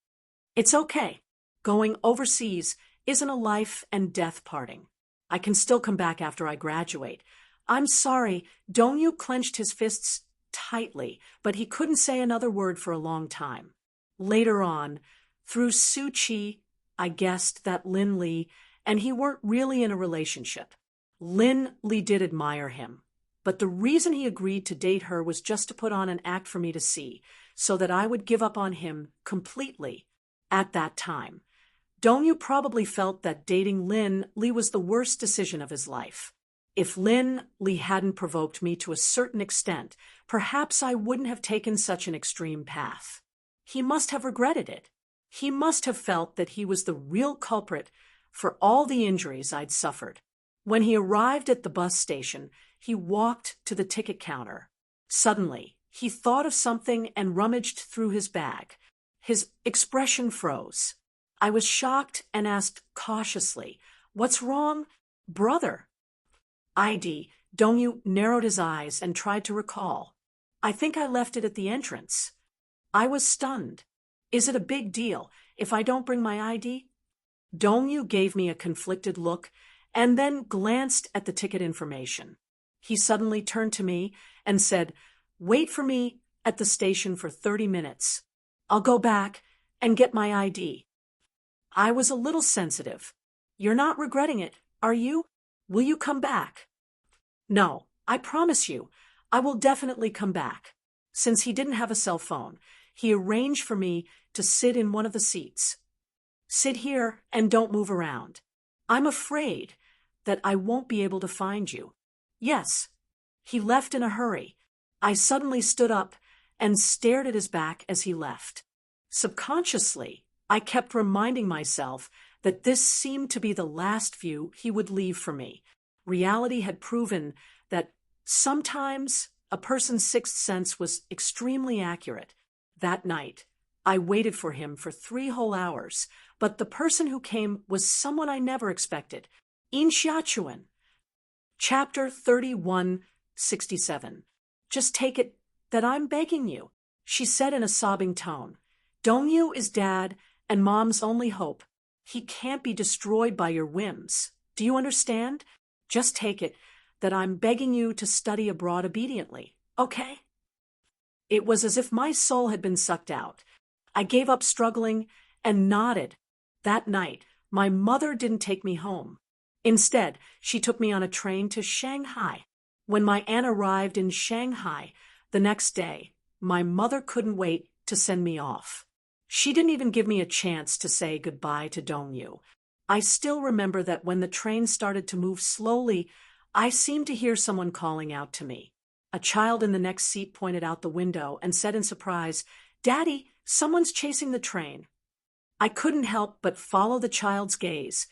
"It's okay. Going overseas isn't a life and death parting. I can still come back after I graduate. I'm sorry." Dongyu clenched his fists tightly, but he couldn't say another word for a long time. Later on, through Suchi, I guessed that Lin Li and he weren't really in a relationship. Lin Li did admire him, but the reason he agreed to date her was just to put on an act for me to see, so that I would give up on him completely at that time. Dongyu probably felt that dating Lin Li was the worst decision of his life. If Lin Li hadn't provoked me to a certain extent, perhaps I wouldn't have taken such an extreme path. He must have regretted it. He must have felt that he was the real culprit for all the injuries I'd suffered. When he arrived at the bus station, he walked to the ticket counter. Suddenly, he thought of something and rummaged through his bag. His expression froze. I was shocked and asked cautiously, "What's wrong, brother?" ID. Dongyu narrowed his eyes and tried to recall. "I think I left it at the entrance." I was stunned. "Is it a big deal if I don't bring my ID?" Dongyu gave me a conflicted look and then glanced at the ticket information. He suddenly turned to me and said, "Wait for me at the station for 30 minutes. I'll go back and get my ID." I was a little sensitive. "You're not regretting it, are you? Will you come back?" "No, I promise you, I will definitely come back." Since he didn't have a cell phone, he arranged for me to sit in one of the seats. "Sit here and don't move around. I'm afraid that I won't be able to find you." "Yes." He left in a hurry. I suddenly stood up and stared at his back as he left. Subconsciously, I kept reminding myself that this seemed to be the last view he would leave for me. Reality had proven that sometimes a person's sixth sense was extremely accurate. That night, I waited for him for 3 whole hours, but the person who came was someone I never expected. Enchanting. Chapter 3167. "Just take it that I'm begging you," she said in a sobbing tone. "Dongyu is Dad and Mom's only hope. He can't be destroyed by your whims. Do you understand? Just take it that I'm begging you to study abroad obediently, okay?" It was as if my soul had been sucked out. I gave up struggling and nodded. That night, my mother didn't take me home. Instead, she took me on a train to Shanghai. When my aunt arrived in Shanghai the next day, my mother couldn't wait to send me off. She didn't even give me a chance to say goodbye to Dongyu. I still remember that when the train started to move slowly, I seemed to hear someone calling out to me. A child in the next seat pointed out the window and said in surprise, "Daddy, someone's chasing the train." I couldn't help but follow the child's gaze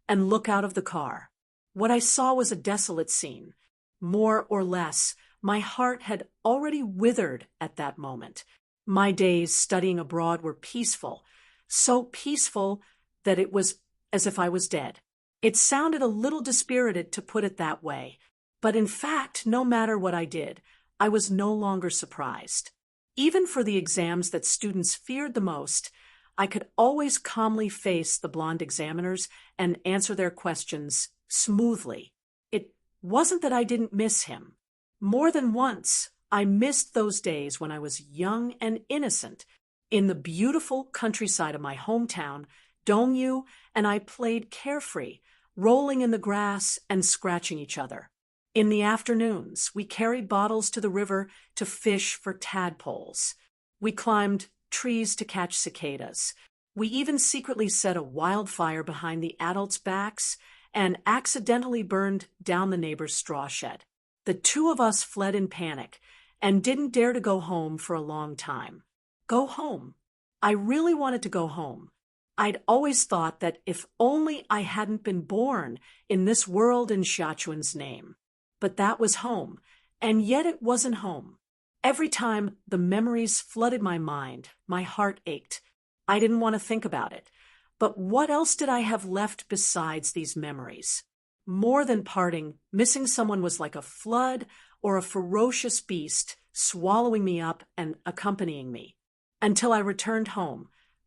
and look out of the car. What I saw was a desolate scene. More or less, my heart had already withered at that moment. My days studying abroad were peaceful, so peaceful that it was as if I was dead. It sounded a little dispirited to put it that way, but in fact, no matter what I did, I was no longer surprised. Even for the exams that students feared the most, I could always calmly face the blonde examiners and answer their questions smoothly. It wasn't that I didn't miss him. More than once, I missed those days when I was young and innocent. In the beautiful countryside of my hometown, Dongyu and I played carefree, rolling in the grass and scratching each other. In the afternoons, we carried bottles to the river to fish for tadpoles. We climbed trees to catch cicadas. We even secretly set a wildfire behind the adults' backs and accidentally burned down the neighbor's straw shed. The two of us fled in panic and didn't dare to go home for a long time. Go home. I really wanted to go home. I'd always thought that if only I hadn't been born in this world in Xiaochuan's name. But that was home, and yet it wasn't home. Every time the memories flooded my mind, my heart ached. I didn't want to think about it. But what else did I have left besides these memories? More than parting, missing someone was like a flood or a ferocious beast swallowing me up and accompanying me. Until I returned home,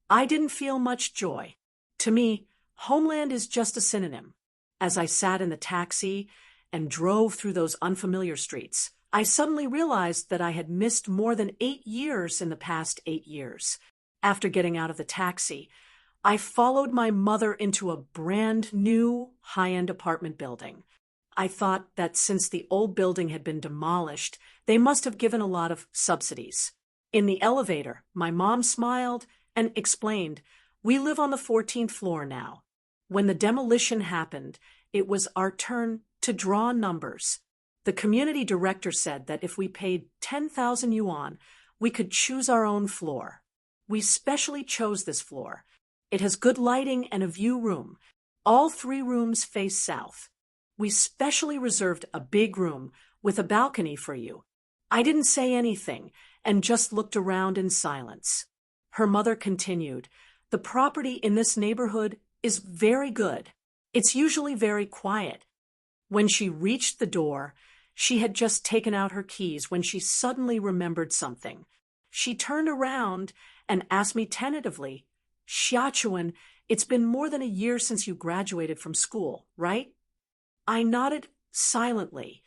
I didn't feel much joy. To me, homeland is just a synonym. As I sat in the taxi and drove through those unfamiliar streets, I suddenly realized that I had missed more than 8 years in the past 8 years. After getting out of the taxi, I followed my mother into a brand new high-end apartment building. I thought that since the old building had been demolished, they must have given a lot of subsidies. In the elevator, my mom smiled and explained, "We live on the 14th floor now. When the demolition happened, it was our turn to draw numbers. The community director said that if we paid 10,000 yuan, we could choose our own floor. We specially chose this floor. It has good lighting and a view room. All 3 rooms face south. We specially reserved a big room with a balcony for you." I didn't say anything and just looked around in silence. Her mother continued, "The property in this neighborhood is very good. It's usually very quiet." When she reached the door, she had just taken out her keys when she suddenly remembered something. She turned around and asked me tentatively, "Xiaochuan, it's been more than a year since you graduated from school, right?" I nodded silently.